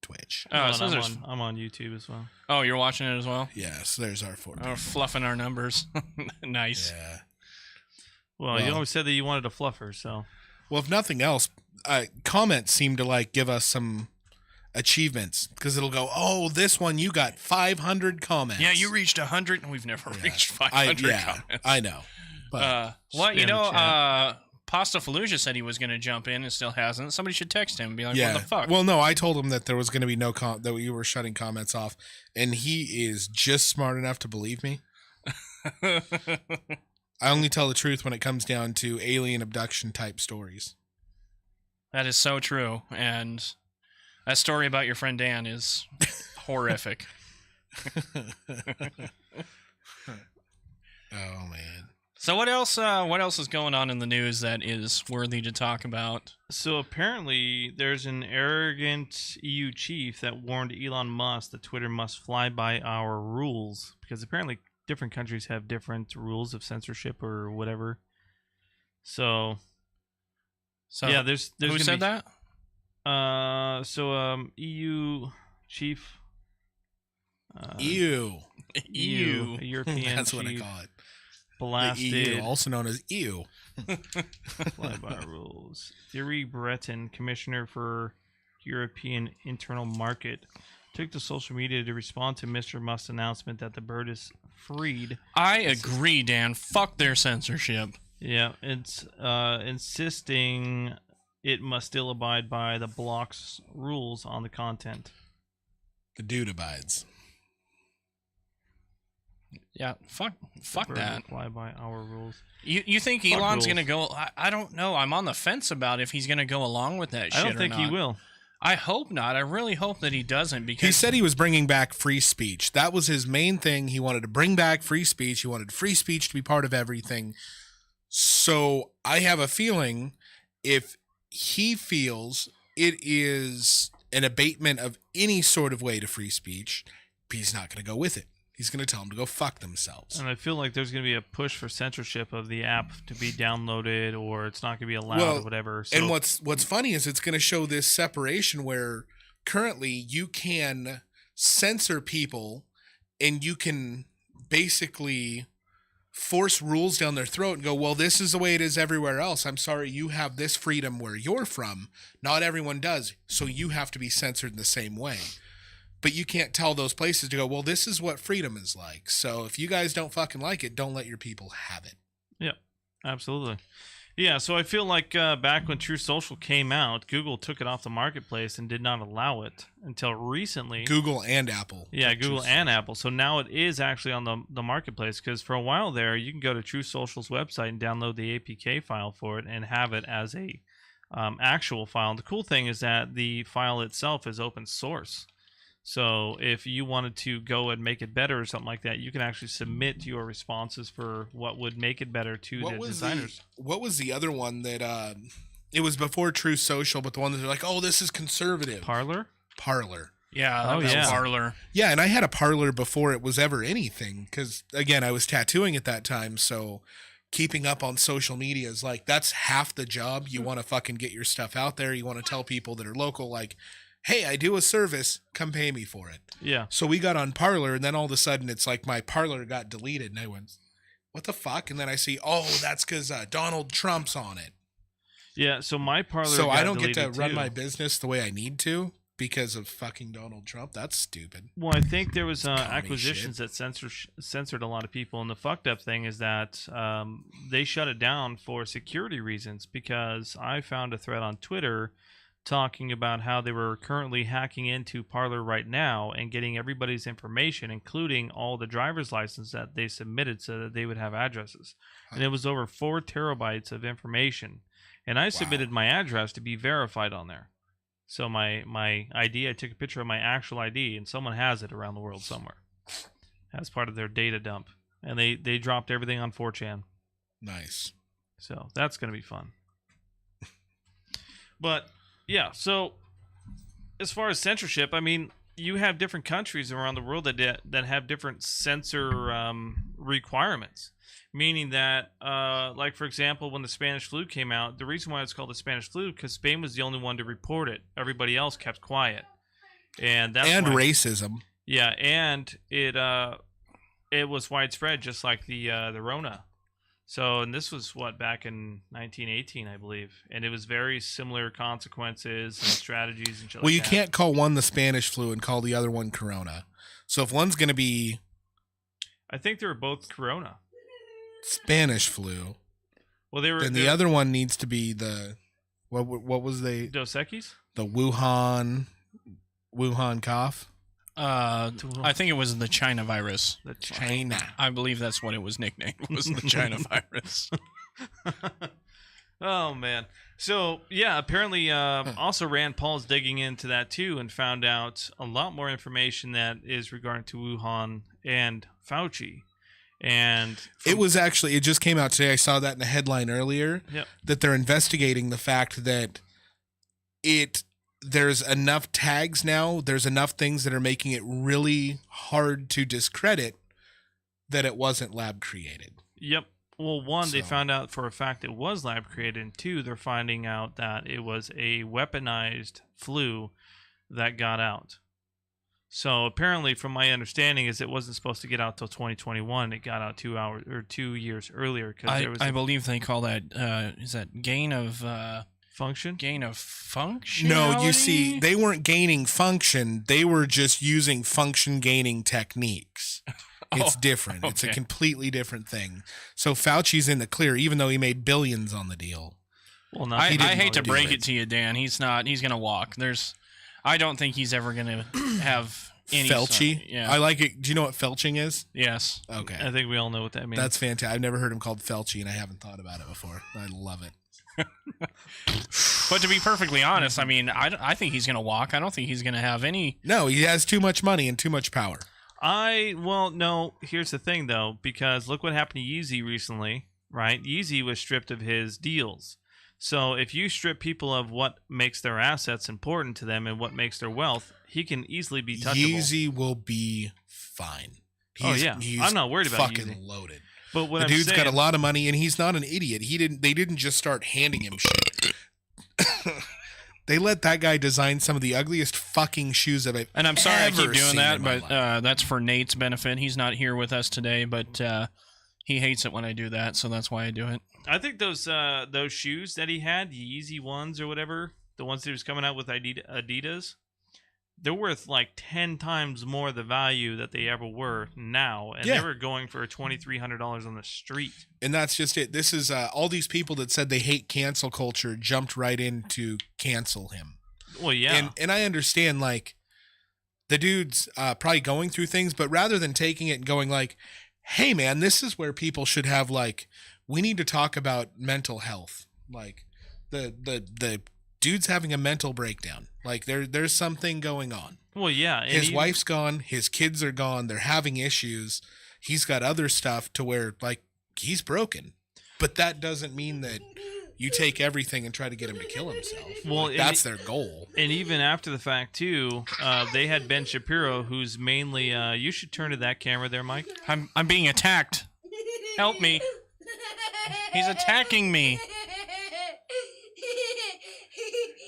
Twitch. Oh, so I'm on YouTube as well. Oh, you're watching it as well? Yeah, so there's our 4 people. Oh, fluffing our numbers. Nice. Yeah. Well, you always said that you wanted a fluffer, so. Well, if nothing else, comments seem to give us some achievements, because it'll go, this one you got 500 comments. Yeah, you reached 100 and we've never reached 500 comments. I know. But Pasta Fallujah said he was going to jump in and still hasn't. Somebody should text him and be like, what the fuck? Well, no, I told him that there was going to be that you were shutting comments off, and he is just smart enough to believe me. I only tell the truth when it comes down to alien abduction type stories. That is so true, and that story about your friend Dan is horrific. Oh man. So what else is going on in the news that is worthy to talk about? So apparently there's an arrogant EU chief that warned Elon Musk that Twitter must fly by our rules, because apparently different countries have different rules of censorship or whatever. So yeah, there's who said that? EU chief. EU. EU. A European That's chief what I call it. blasted The EU, also known as EU. flyby rules. Thierry Breton, Commissioner for European Internal Market, took to social media to respond to Mr. Musk's announcement that the bird is freed. I agree, Dan. Fuck their censorship. Yeah, it's insisting it must still abide by the block's rules on the content. The dude abides. Yeah, fuck Bird that. will fly by our rules. You think Fuck Elon's rules. gonna go? I don't know. I'm on the fence about if he's gonna go along with that shit. I don't think or he not. will. I hope not. I really hope that he doesn't because He said he was bringing back free speech. That was his main thing. He wanted to bring back free speech. He wanted free speech to be part of everything. So I have a feeling if he feels it is an abatement of any sort of way to free speech, he's not going to go with it. He's going to tell them to go fuck themselves. And I feel like there's going to be a push for censorship of the app to be downloaded, or it's not going to be allowed, or whatever. So, And what's funny is it's going to show this separation where currently you can censor people and you can basically force rules down their throat and go, well, this is the way it is everywhere else. I'm sorry, you have this freedom where you're from. Not everyone does. So you have to be censored in the same way. But you can't tell those places to go, well, this is what freedom is like. So if you guys don't fucking like it, don't let your people have it. yeah, absolutely. Yeah, so I feel like back when True Social came out, Google took it off the marketplace and did not allow it until recently. Google and Apple. Yeah, Google and Apple. So now it is actually on the marketplace, because for a while there, you can go to True Social's website and download the APK file for it and have it as a actual file. And the cool thing is that the file itself is open source. So if you wanted to go and make it better or something like that, you can actually submit your responses for what would make it better to the designers. What was the other one that it was before True Social, but the one that they're like, oh, this is conservative. Parler? Parler. yeah, Oh, that was yeah. Parler. Yeah, and I had a Parler before it was ever anything because, again, I was tattooing at that time, so keeping up on social media is like, that's half the job. You want to fucking get your stuff out there. You want to tell people that are local, like, hey, I do a service, come pay me for it. Yeah. So we got on Parler, and then all of a sudden it's like my Parler got deleted, and I went, what the fuck? And then I see, oh, that's because Donald Trump's on it. Yeah, so my Parler So got I don't get to deleted run too. my business the way I need to because of fucking Donald Trump. That's stupid. Well, I think there was Commie acquisitions that censored a lot of people, and the fucked up thing is that they shut it down for security reasons, because I found a thread on Twitter talking about how they were currently hacking into Parler right now and getting everybody's information, including all the driver's license that they submitted so that they would have addresses. And it was over 4 terabytes of information. And I submitted my address to be verified on there. So my ID, I took a picture of my actual ID, and someone has it around the world somewhere as part of their data dump. And they dropped everything on 4chan. Nice. So that's going to be fun. But yeah, so as far as censorship, I mean, you have different countries around the world that have different censor requirements. Meaning that, like, for example, when the Spanish flu came out, the reason why it's called the Spanish flu, because Spain was the only one to report it. Everybody else kept quiet. And that's And why, racism. yeah, and it was widespread, just like the Rona. So, and this was back in 1918, I believe, and it was very similar consequences and strategies and shit. Well, like you that. can't call one the Spanish flu and call the other one Corona. So if one's going to be I think they were both Corona. Spanish flu, Well, they were. then the other one needs to be the what was the Dos Equis? Wuhan cough. I think it was the China virus. The China. I believe that's what it was nicknamed. Was the China virus. Oh man. So yeah, apparently also Rand Paul's digging into that too and found out a lot more information that is regarding to Wuhan and Fauci. And It just came out today. I saw that in the headline earlier. Yep. That they're investigating the fact that there's enough tags now, there's enough things that are making it really hard to discredit that it wasn't lab created. Yep. Well, one, they So- found out for a fact it was lab created, and two, they're finding out that it was a weaponized flu that got out. So apparently, from my understanding, is it wasn't supposed to get out till 2021. It got out 2 years earlier because there was I believe they call that is that gain of function. function. No, you see, they weren't gaining function. They were just using function gaining techniques. It's different. It's a okay. completely different thing. So Fauci's in the clear, even though he made billions on the deal. Well, I didn't hate want to to do break it. it to you, Dan. He's not. He's gonna walk. I don't think he's ever gonna have any. Felchie? Yeah. I like it. Do you know what felching is? Yes. Okay. I think we all know what that means. That's fantastic. I've never heard him called Felchie, and I haven't thought about it before. I love it. But to be perfectly honest, I mean, I think he's gonna walk. I don't think he's gonna have any. No, he has too much money and too much power. No. Here's the thing, though, because look what happened to Yeezy recently, right? Yeezy was stripped of his deals. So if you strip people of what makes their assets important to them and what makes their wealth, he can easily be touchable. Yeezy will be fine. He's I'm not worried about fucking Yeezy. loaded. But what The I'm dude's saying, got a lot of money, and he's not an idiot. They didn't just start handing him shit. They let that guy design some of the ugliest fucking shoes I've And I'm sorry I ever keep doing seen that, in my but life. that's for Nate's benefit. He's not here with us today, but he hates it when I do that, so that's why I do it. I think those shoes that he had, the Yeezy ones or whatever, the ones that he was coming out with Adidas, they're worth like 10 times more the value that they ever were now, and Yeah. they were going for $2,300 on the street. And that's just it. This is all these people that said they hate cancel culture jumped right in to cancel him. Well, yeah. And I understand, like, the dude's probably going through things, but rather than taking it and going like, hey man, this is where people should have, like, we need to talk about mental health. Like the dude's having a mental breakdown. Like there's something going on. Well, yeah. And His wife's gone, his kids are gone, they're having issues. He's got other stuff to where, like, he's broken. But that doesn't mean that you take everything and try to get him to kill himself. Well, Like, that's their goal. And even after the fact, too, they had Ben Shapiro, who's mainly... you should turn to that camera there, Mike. I'm being attacked. Help me. He's attacking me.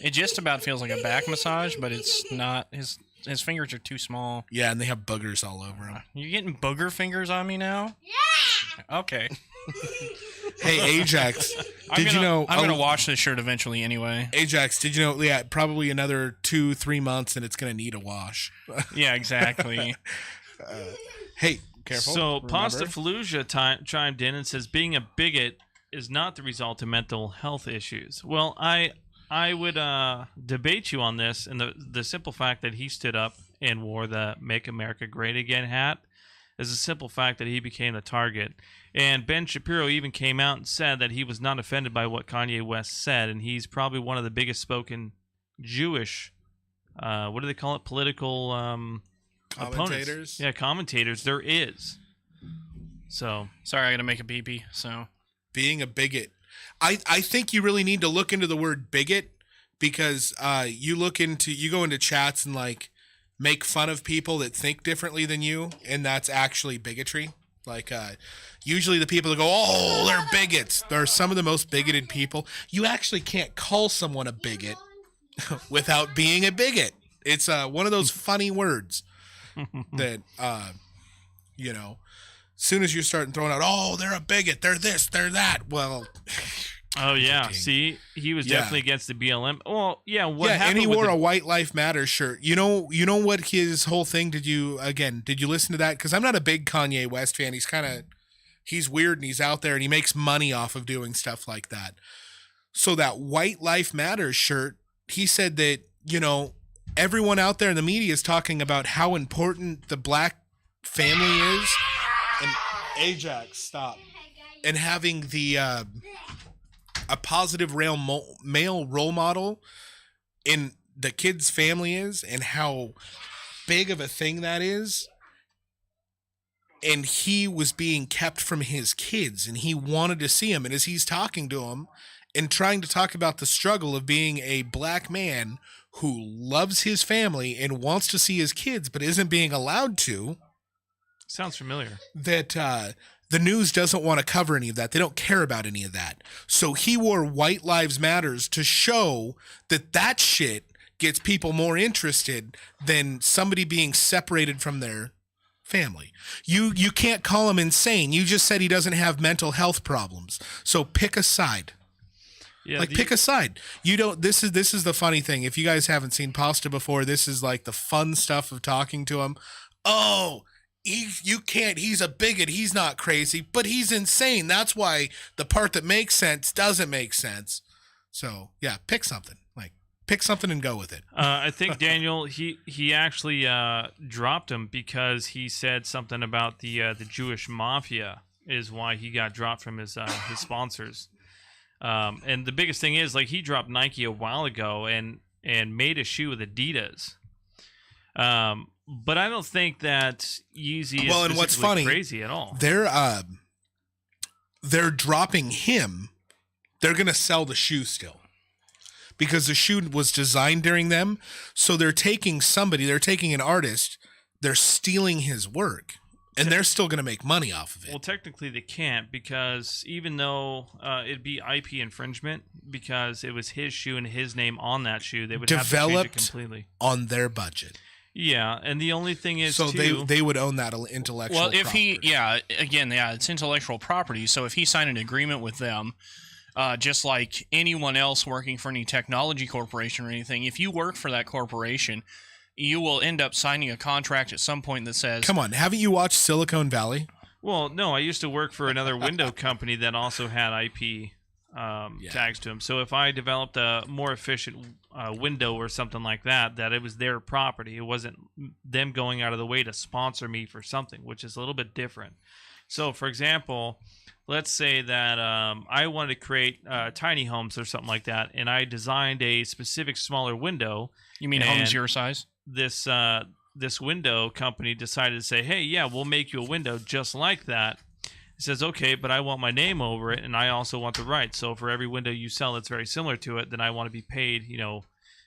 It just about feels like a back massage, but it's not. His fingers are too small. Yeah, and they have boogers all over him. You getting booger fingers on me now? Yeah. Okay. Hey, Ajax, did you know... I'm gonna wash this shirt eventually anyway. Ajax, did you know, yeah, probably another 2-3 months and it's going to need a wash. Yeah, exactly. Hey, careful. So remember. Pasta Fallujah chimed in and says, being a bigot is not the result of mental health issues. Well, I would debate you on this, and the simple fact that he stood up and wore the Make America Great Again hat is a simple fact that he became the target. And Ben Shapiro even came out and said that he was not offended by what Kanye West said, and he's probably one of the biggest spoken Jewish, what do they call it, political Commentators? opponents. Yeah, commentators there is. So Sorry, I gotta make a pee-pee, so... Being a bigot. I think you really need to look into the word bigot, because you go into chats and, like, make fun of people that think differently than you, and that's actually bigotry. Like, usually the people that go, oh, they're bigots. They're some of the most bigoted people. You actually can't call someone a bigot without being a bigot. It's one of those funny words that, you know, as soon as you start throwing out, oh, they're a bigot, they're this, they're that. Well, oh yeah, Dang. see, he was Yeah. definitely against the BLM. Well, yeah, what yeah, happened and he with wore the- a White Life Matter shirt. You know what his whole thing? Did you listen to that? Because I'm not a big Kanye West fan. He's weird and he's out there and he makes money off of doing stuff like that. So that White Life Matter shirt, he said that, you know, everyone out there in the media is talking about how important the black family is. And Ajax, stop. And having the a positive male role model in the kid's family is, and how big of a thing that is. And he was being kept from his kids, and he wanted to see him. And as he's talking to him and trying to talk about the struggle of being a black man who loves his family and wants to see his kids but isn't being allowed to, Sounds familiar. that The news doesn't want to cover any of that. They don't care about any of that. So he wore White Lives Matters to show that shit gets people more interested than somebody being separated from their family. You can't call him insane. You just said he doesn't have mental health problems. So pick a side. Yeah, pick a side. You don't. This is the funny thing. If you guys haven't seen Pasta before, this is like the fun stuff of talking to him. Oh, you can't. He's a bigot. He's not crazy, but he's insane. That's why the part that makes sense doesn't make sense. So yeah, pick something. Pick something and go with it. I think Daniel he actually dropped him because he said something about the Jewish mafia is why he got dropped from his sponsors. And the biggest thing is he dropped Nike a while ago and made a shoe with Adidas. But I don't think that Yeezy is and what's funny, crazy at all. They're dropping him. They're gonna sell the shoe still. Because the shoe was designed during them. So they're taking an artist, they're stealing his work, and they're still going to make money off of it. Well, technically they can't, because even though it'd be IP infringement, because it was his shoe and his name on that shoe, they would have to change it completely. On their budget. Yeah, and the only thing is, so they would own that intellectual property. Well, it's intellectual property, so if he signed an agreement with them, just like anyone else working for any technology corporation or anything, if you work for that corporation, you will end up signing a contract at some point that says... Come on, haven't you watched Silicon Valley? Well, no, I used to work for another window company that also had IP tags to them. So if I developed a more efficient window or something like that it was their property. It wasn't them going out of the way to sponsor me for something, which is a little bit different. So, for example... Let's say that I wanted to create tiny homes or something like that, and I designed a specific smaller window. You mean homes your size? This window company decided to say, hey, yeah, we'll make you a window just like that. It says, okay, but I want my name over it, and I also want the rights. So for every window you sell that's very similar to it, then I want to be paid,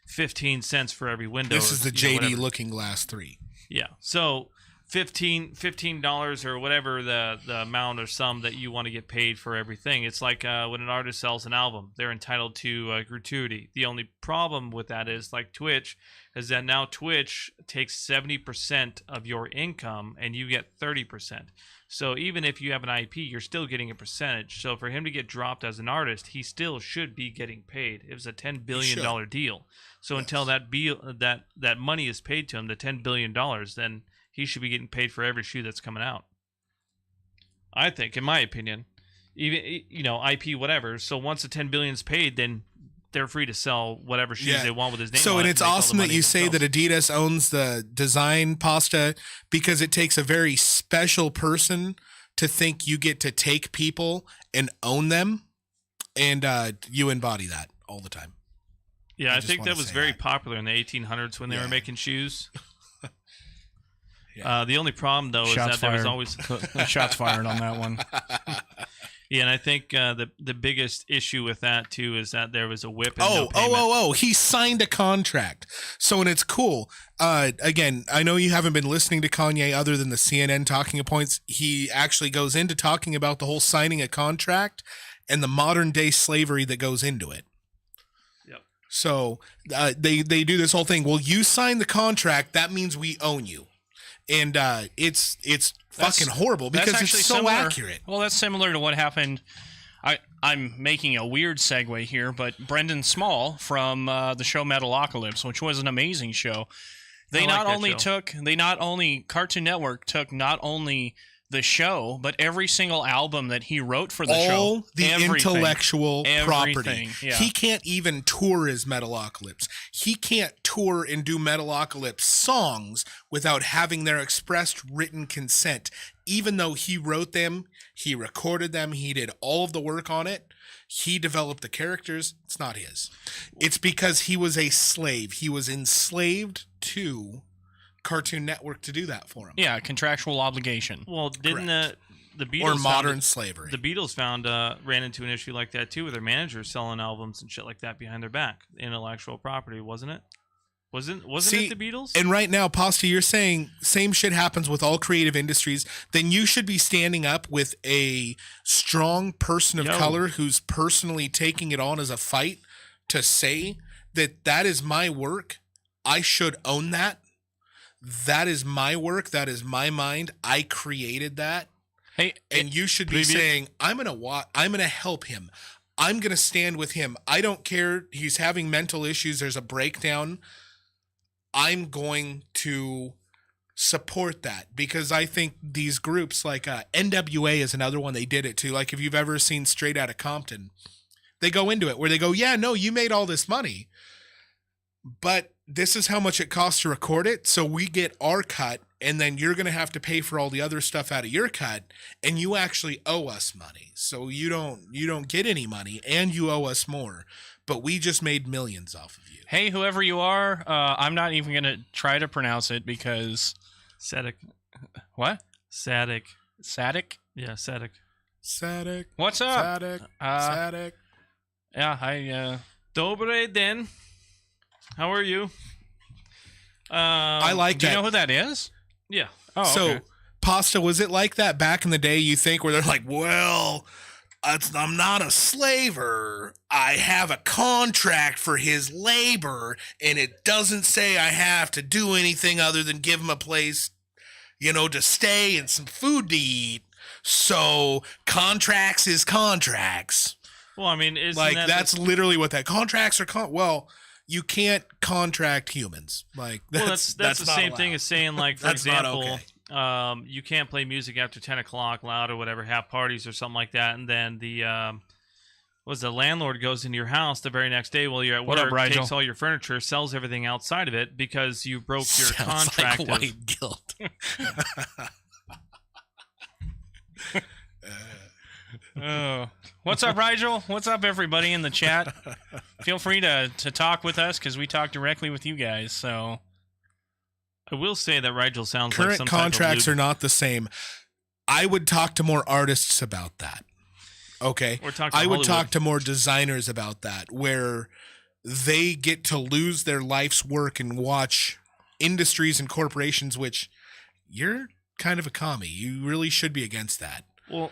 15 cents for every window. This is the JD Looking Glass 3. Yeah. So... $15 or whatever the amount or sum that you want to get paid for everything. It's like when an artist sells an album, they're entitled to gratuity. The only problem with that is, like Twitch, is that now Twitch takes 70% of your income and you get 30%. So even if you have an IP, you're still getting a percentage. So for him to get dropped as an artist, he still should be getting paid. It was a $10 billion deal. So until that money is paid to him, the $10 billion, then he should be getting paid for every shoe that's coming out. I think, in my opinion, even IP, whatever. So once the $10 billion is paid, then they're free to sell whatever shoes they want with his name. So, and it's awesome that you say that Adidas owns the design, Pasta, because it takes a very special person to think you get to take people and own them, and you embody that all the time. Yeah, I think that was very popular in the 1800s when they were making shoes. The only problem, though, is that there was always shots fired on that one. Yeah, and I think the biggest issue with that too is that there was a whip. He signed a contract. So, and it's cool. Again, I know you haven't been listening to Kanye other than the CNN talking points. He actually goes into talking about the whole signing a contract and the modern day slavery that goes into it. Yep. So they do this whole thing. Well, you sign the contract, that means we own you. And it's fucking horrible because it's so accurate. Well, that's similar to what happened. I'm making a weird segue here, but Brendan Small from the show Metalocalypse, which was an amazing show. Cartoon Network took not only the show, but every single album that he wrote for the show. All the intellectual property. Yeah. He can't even tour his Metalocalypse. He can't tour and do Metalocalypse songs without having their expressed written consent. Even though he wrote them, he recorded them, he did all of the work on it, he developed the characters, it's not his. It's because he was a slave. He was enslaved to Cartoon Network to do that for him. Yeah, contractual obligation. Well, didn't the Beatles or modern slavery? The Beatles ran into an issue like that too, with their managers selling albums and shit like that behind their back. Intellectual property, wasn't it? Wasn't See, it the Beatles? And right now, Pasta, you're saying same shit happens with all creative industries. Then you should be standing up with a strong person of color who's personally taking it on as a fight to say that is my work. I should own that. That is my work. That is my mind. I created that. Hey, and you should be saying, I'm gonna help him. I'm gonna stand with him. I don't care. He's having mental issues. There's a breakdown. I'm going to support that because I think these groups like NWA is another one they did it to. Like if you've ever seen Straight Outta Compton, they go into it where they go, yeah, no, you made all this money, but this is how much it costs to record it. So we get our cut and then you're going to have to pay for all the other stuff out of your cut and you actually owe us money. So you don't get any money and you owe us more, but we just made millions off of you. Hey, whoever you are, I'm not even going to try to pronounce it because... Sadik. What? Sadik. Sadik? Yeah, Sadik. Sadik. What's up? Sadik. Sadik. Yeah, Dobre den. How are you? I like do that. You know who that is? Yeah. Oh, so, okay. Pasta, was it like that back in the day, you think, where they're like, well... I'm not a slaver. I have a contract for his labor, and it doesn't say I have to do anything other than give him a place, to stay and some food to eat. So contracts is contracts. Well, I mean, isn't like that's literally what that contracts are. Well, you can't contract humans. Like that's the same allowed. thing as saying, like, for That's not example. okay. You can't play music after 10 o'clock loud or whatever, have parties or something like that, and then the landlord goes into your house the very next day while you're at What work, up, Rigel? takes all your furniture, sells everything outside of it because you broke your Sounds contract. like white guilt. What's up, Rigel? What's up, everybody in the chat? Feel free to talk with us because we talk directly with you guys, so... I will say that Rigel sounds like Current some contracts type of are not the same. I would talk to more artists about that. Okay. Or talk to I would Hollywood. talk to more designers about that, where they get to lose their life's work and watch industries and corporations, which you're kind of a commie. You really should be against that. Well,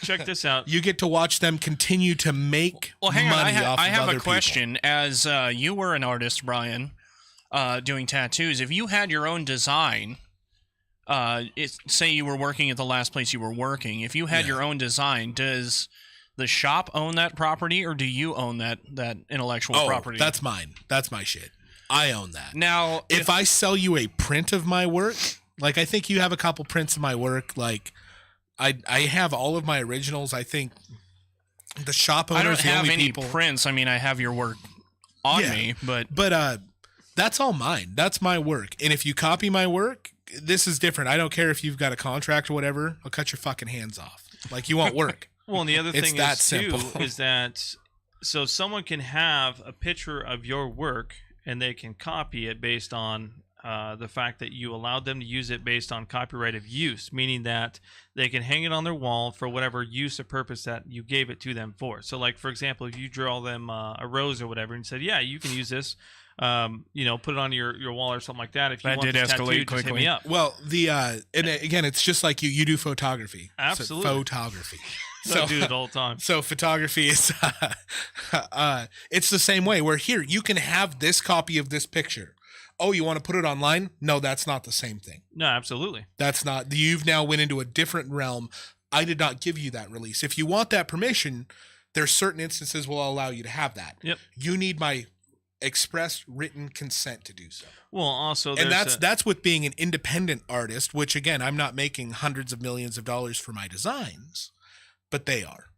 check this out. You get to watch them continue to make hang on. money off I of have other a question. people. As you were an artist, Bryon, doing tattoos, if you had your own design, say you were working at the last place you were working, if you had your own design, does the shop own that property or do you own that intellectual property? That's mine. That's my shit. I own that. Now, if I sell you a print of my work, like I think you have a couple prints of my work, like I have all of my originals. I think the shop owners, I don't the have only any people, prints. I mean, I have your work on me, but that's all mine. That's my work. And if you copy my work, this is different. I don't care if you've got a contract or whatever. I'll cut your fucking hands off. Like you won't work. Well, and the other It's thing that is simple. too is that so someone can have a picture of your work and they can copy it based on the fact that you allowed them to use it based on copyright of use, meaning that they can hang it on their wall for whatever use or purpose that you gave it to them for. So, like for example, if you draw them a rose or whatever and said, "Yeah, you can use this," put it on your wall or something like that. If you That want did this escalate tattoo, just hit quickly. me up. Well, and again, it's just like you do photography. Absolutely. So, photography. So, I do it all the time. So photography is, it's the same way. Where here you can have this copy of this picture. Oh, you want to put it online? No, that's not the same thing. No, absolutely. That's not. You've now went into a different realm. I did not give you that release. If you want that permission, there's certain instances will allow you to have that. Yep. You need my express written consent to do so. Well, also, And that's with being an independent artist, which again, I'm not making hundreds of millions of dollars for my designs, but they are.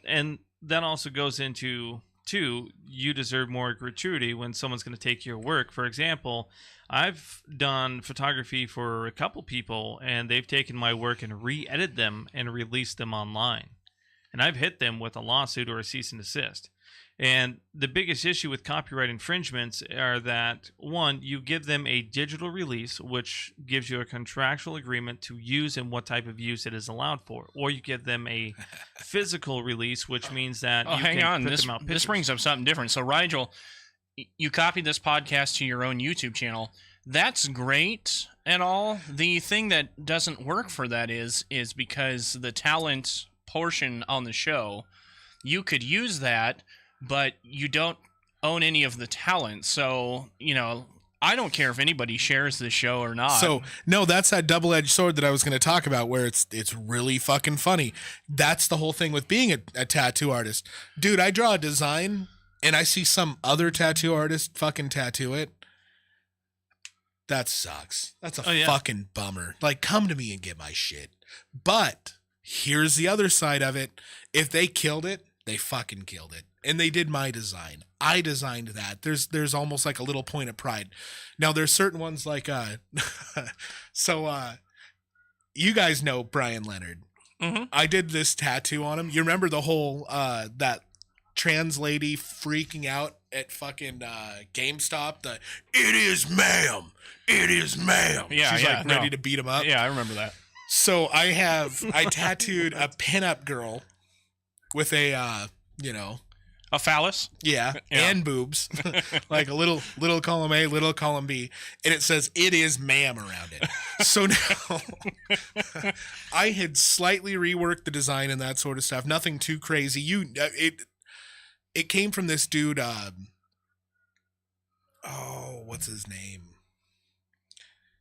And that also goes into you deserve more gratuity when someone's going to take your work. For example, I've done photography for a couple people and they've taken my work and re-edited them and released them online. And I've hit them with a lawsuit or a cease and desist. And the biggest issue with copyright infringements are that, one, you give them a digital release, which gives you a contractual agreement to use and what type of use it is allowed for. Or you give them a physical release, which means that you hang can on. put This them out this pictures. brings up something different. So, Rigel, you copy this podcast to your own YouTube channel. That's great and all. The thing that doesn't work for that is because the talent portion on the show, you could use that, but you don't own any of the talent. So, I don't care if anybody shares the show or not. So, no, that's that double-edged sword that I was going to talk about where it's really fucking funny. That's the whole thing with being a tattoo artist. Dude, I draw a design and I see some other tattoo artist fucking tattoo it. That sucks. That's a fucking bummer. Like, come to me and get my shit. But here's the other side of it. If they killed it, they fucking killed it. And they did my design. I designed that. There's almost like a little point of pride. Now there's certain ones like you guys know Bryon Leonard. Mm-hmm. I did this tattoo on him. You remember the whole that trans lady freaking out at fucking GameStop? It is ma'am. Yeah, she's like ready to beat him up. Yeah, I remember that. So I tattooed a pinup girl with a a phallus. Yeah, and boobs, like a little column A, little column B, and it says "It is ma'am" around it. So now I had slightly reworked the design and that sort of stuff. Nothing too crazy. It came from this dude. What's his name?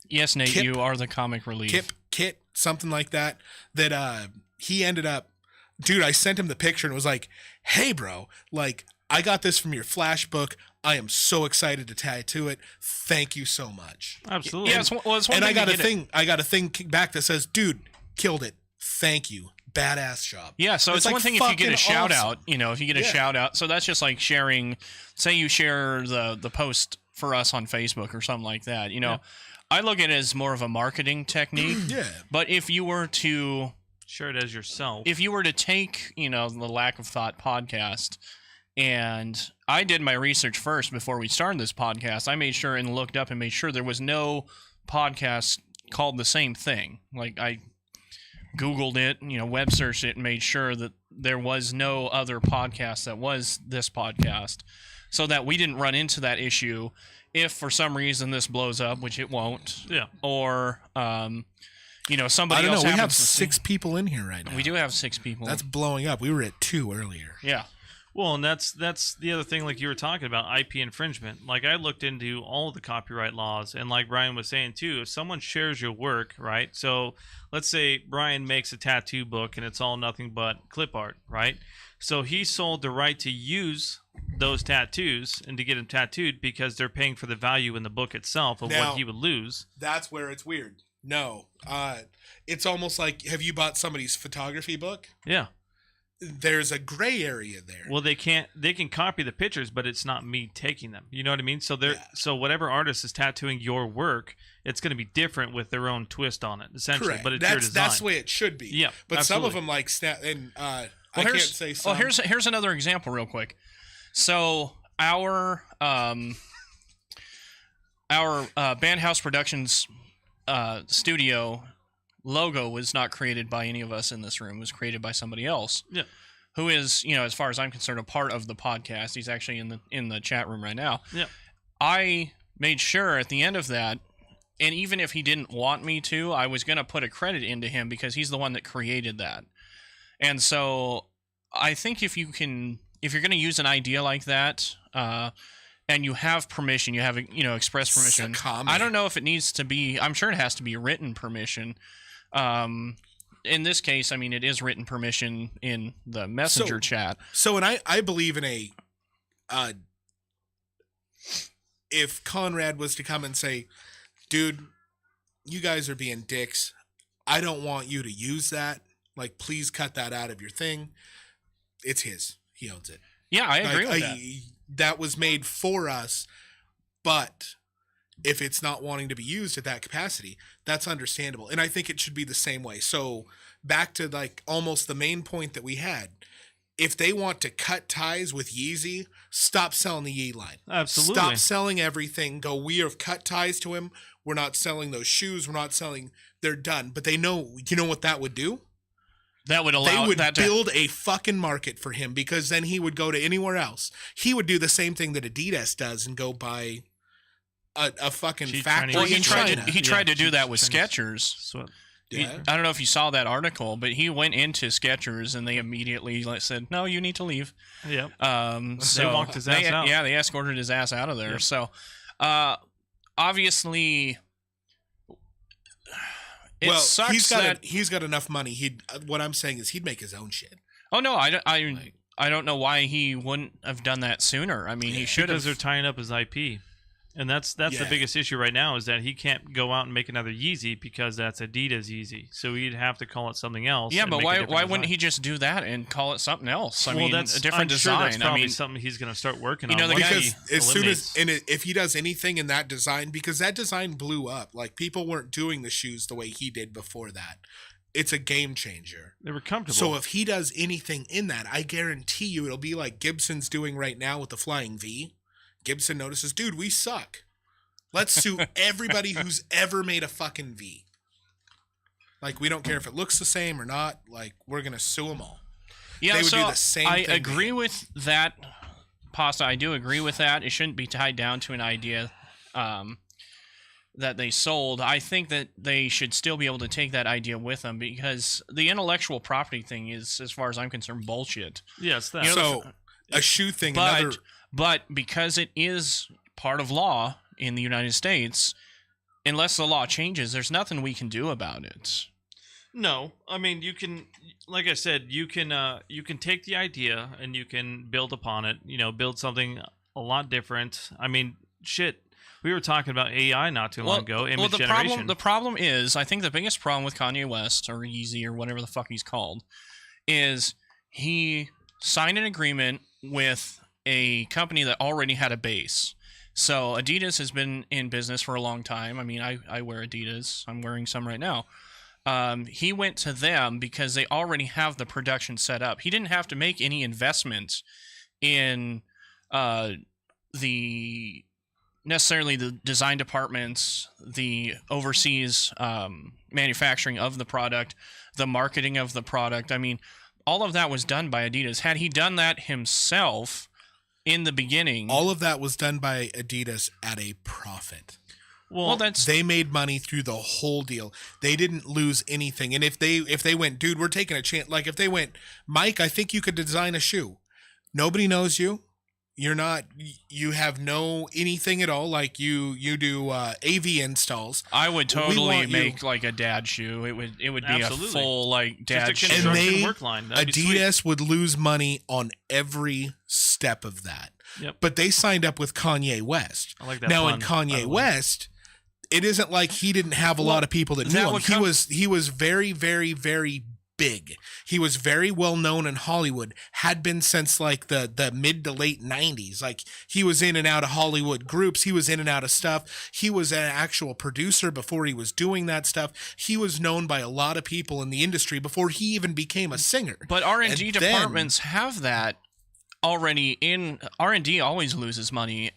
Yes, Nate, Kip, you are the comic relief. Kit, something like that. That he ended up. Dude, I sent him the picture and was like, "Hey, bro, like I got this from your flash book. I am so excited to tattoo it. Thank you so much." Absolutely. Yeah, it's one and I got a thing. I got a thing back that says, "Dude, killed it. Thank you. Badass job." Yeah, so it's like one thing if you get a shout awesome. out, if you get a shout out. So that's just like sharing. Say you share the post for us on Facebook or something like that. I look at it as more of a marketing technique. Yeah. But if you were to share it as yourself. If you were to take, the Lack of Thought podcast, and I did my research first before we started this podcast, I made sure and looked up and made sure there was no podcast called the same thing. Like I Googled it, web searched it and made sure that there was no other podcast that was this podcast so that we didn't run into that issue if for some reason this blows up, which it won't. Yeah. Or, somebody I don't else know. We have happens to 6 people in here right now. We do have 6 people. That's blowing up. We were at 2 earlier. Yeah. Well, and that's the other thing, like you were talking about, IP infringement. Like I looked into all of the copyright laws, and like Bryon was saying too, if someone shares your work, right? So let's say Bryon makes a tattoo book, and it's all nothing but clip art, right? So he sold the right to use those tattoos and to get them tattooed because they're paying for the value in the book itself of Now, what he would lose. That's where it's weird. No. It's almost like, have you bought somebody's photography book? Yeah. There's a gray area there. Well, they can copy the pictures, but it's not me taking them. You know what I mean? So so whatever artist is tattooing your work, it's going to be different with their own twist on it, essentially. Correct. But it's your design. That's the way it should be. Yeah, but absolutely. some of them like snap and I can't say some. Well, here's another example, real quick. So our Bandhouse Productions studio logo was not created by any of us in this room. It was created by somebody else. Yeah. Who is, as far as I'm concerned, a part of the podcast. He's actually in the chat room right now. Yeah. I made sure at the end of that, and even if he didn't want me to, I was going to put a credit into him because he's the one that created that. And so I think if you're going to use an idea like that, and you have permission, you have, express permission. I don't know if it needs to be, I'm sure it has to be written permission. In this case, I mean, it is written permission in the messenger chat. So, and I believe in a, if Conrad was to come and say, "Dude, you guys are being dicks. I don't want you to use that. Like, please cut that out of your thing." It's his. He owns it. Yeah, I agree with that. That was made for us, but if it's not wanting to be used at that capacity, that's understandable. And I think it should be the same way. So back to like almost the main point that we had. If they want to cut ties with Yeezy, stop selling the Yee line. Absolutely. Stop selling everything. Go, we have cut ties to him. We're not selling those shoes. We're not selling. They're done. But they know, you know what that would do? That would They allow would that to build a fucking market for him, because then he would go to anywhere else. He would do the same thing that Adidas does and go buy a fucking Cheap factory Chinese- in China. He tried to do cheap that with Chinese Skechers. sweat. Yeah. I don't know if you saw that article, but he went into Skechers and they immediately said, "No, you need to leave." Yep. So walked his ass out. Yeah, they escorted his ass out of there. Yep. So, obviously, it sucks he's got enough money. What I'm saying is he'd make his own shit. Oh no, I don't know why he wouldn't have done that sooner. I mean, he should Because they're have. tying up his IP. And that's the Yeah. biggest issue right now, is that he can't go out and make another Yeezy because that's Adidas Yeezy. So he'd have to call it something else. Yeah, and but make a why different wouldn't he design. just do that and call it something else? I Well, mean, that's a different I'm design. Sure that's probably I mean, something he's going to start working You on. know, the once guy- he Because as soon as eliminates- if he does anything in that design, because that design blew up. Like, people weren't doing the shoes the way he did before that. It's a game changer. they were comfortable. So if he does anything in that, I guarantee you it'll be like Gibson's doing right now with the Flying V. Gibson notices, dude, we suck. Let's sue everybody who's ever made a fucking V. Like, we don't care if it looks the same or not. Like, we're going to sue them all. yeah, they would so do the same I thing. agree with that, Pasta. I do agree with that. It shouldn't be tied down to an idea that they sold. I think that they should still be able to take that idea with them, because the intellectual property thing is, as far as I'm concerned, bullshit. yes, that. So, a shoe thing, another... But because it is part of law in the United States, unless the law changes, there's nothing we can do about it. No, I mean, you can, like I said, you can take the idea and you can build upon it. You know, build something a lot different. I mean, shit. We were talking about AI not too long ago. Image generation. The problem is, I think the biggest problem with Kanye West, or Yeezy, or whatever the fuck he's called, is he signed an agreement with a company that already had a base. So Adidas has been in business for a long time. I mean, I wear Adidas. I'm wearing some right now. He went to them because they already have the production set up. He didn't have to make any investment in necessarily the design departments, the overseas manufacturing of the product, the marketing of the product. I mean, all of that was done by Adidas. Had he done that himself in the beginning, All of that was done by Adidas at a profit. well, that's They made money through the whole deal. They didn't lose anything. And if they went, dude, we're taking a chance. Like, if they went, Mike, I think you could design a shoe. Nobody knows you. You have no anything at all. Like, you do AV installs. I would We totally want you- make like a dad shoe. It would be Absolutely. a full like dad Just a shoe. And construction they- work line. That'd be sweet. Adidas would lose money on every step of that. Yep. But they signed up with Kanye West. I like that. Now, pun, in by Kanye the way. West, it isn't like he didn't have a Well, lot of people that knew that him. would come- He was very, very, very big. He was very well known in Hollywood. Had been since like the mid to late 90s. Like, he was in and out of Hollywood groups. He was in and out of stuff. He was an actual producer before he was doing that stuff. He was known by a lot of people in the industry before he even became a singer. But R&D And then- departments have that already in. R&D always loses money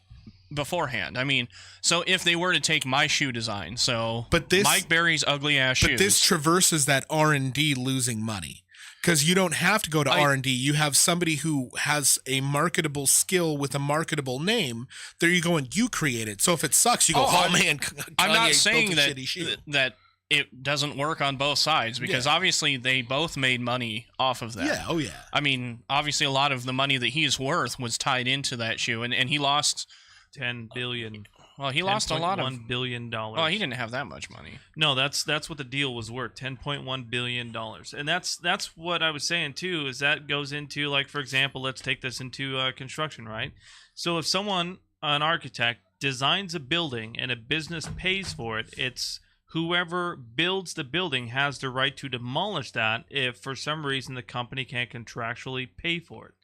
beforehand. I mean, so if they were to take my shoe design, so But this- Mike Berry's ugly ass shoes. But this traverses that R&D losing money, because you don't have to go to R&D. You have somebody who has a marketable skill with a marketable name. There you go, and you create it. So if it sucks, you go, Oh, oh man, I'm not Kanye saying built a that shitty shoe. that it doesn't work on both sides, because Yeah. obviously they both made money off of that. Yeah, oh yeah. I mean, obviously a lot of the money that he's worth was tied into that shoe, and he lost. $10 billion. Well, he lost a lot of. $1 billion. Oh, he didn't have that much money. No, that's what the deal was worth, $10.1 billion. And that's what I was saying too, is that goes into, like, for example, let's take this into construction, right? So if someone, an architect, designs a building and a business pays for it, it's whoever builds the building has the right to demolish that if for some reason the company can't contractually pay for it.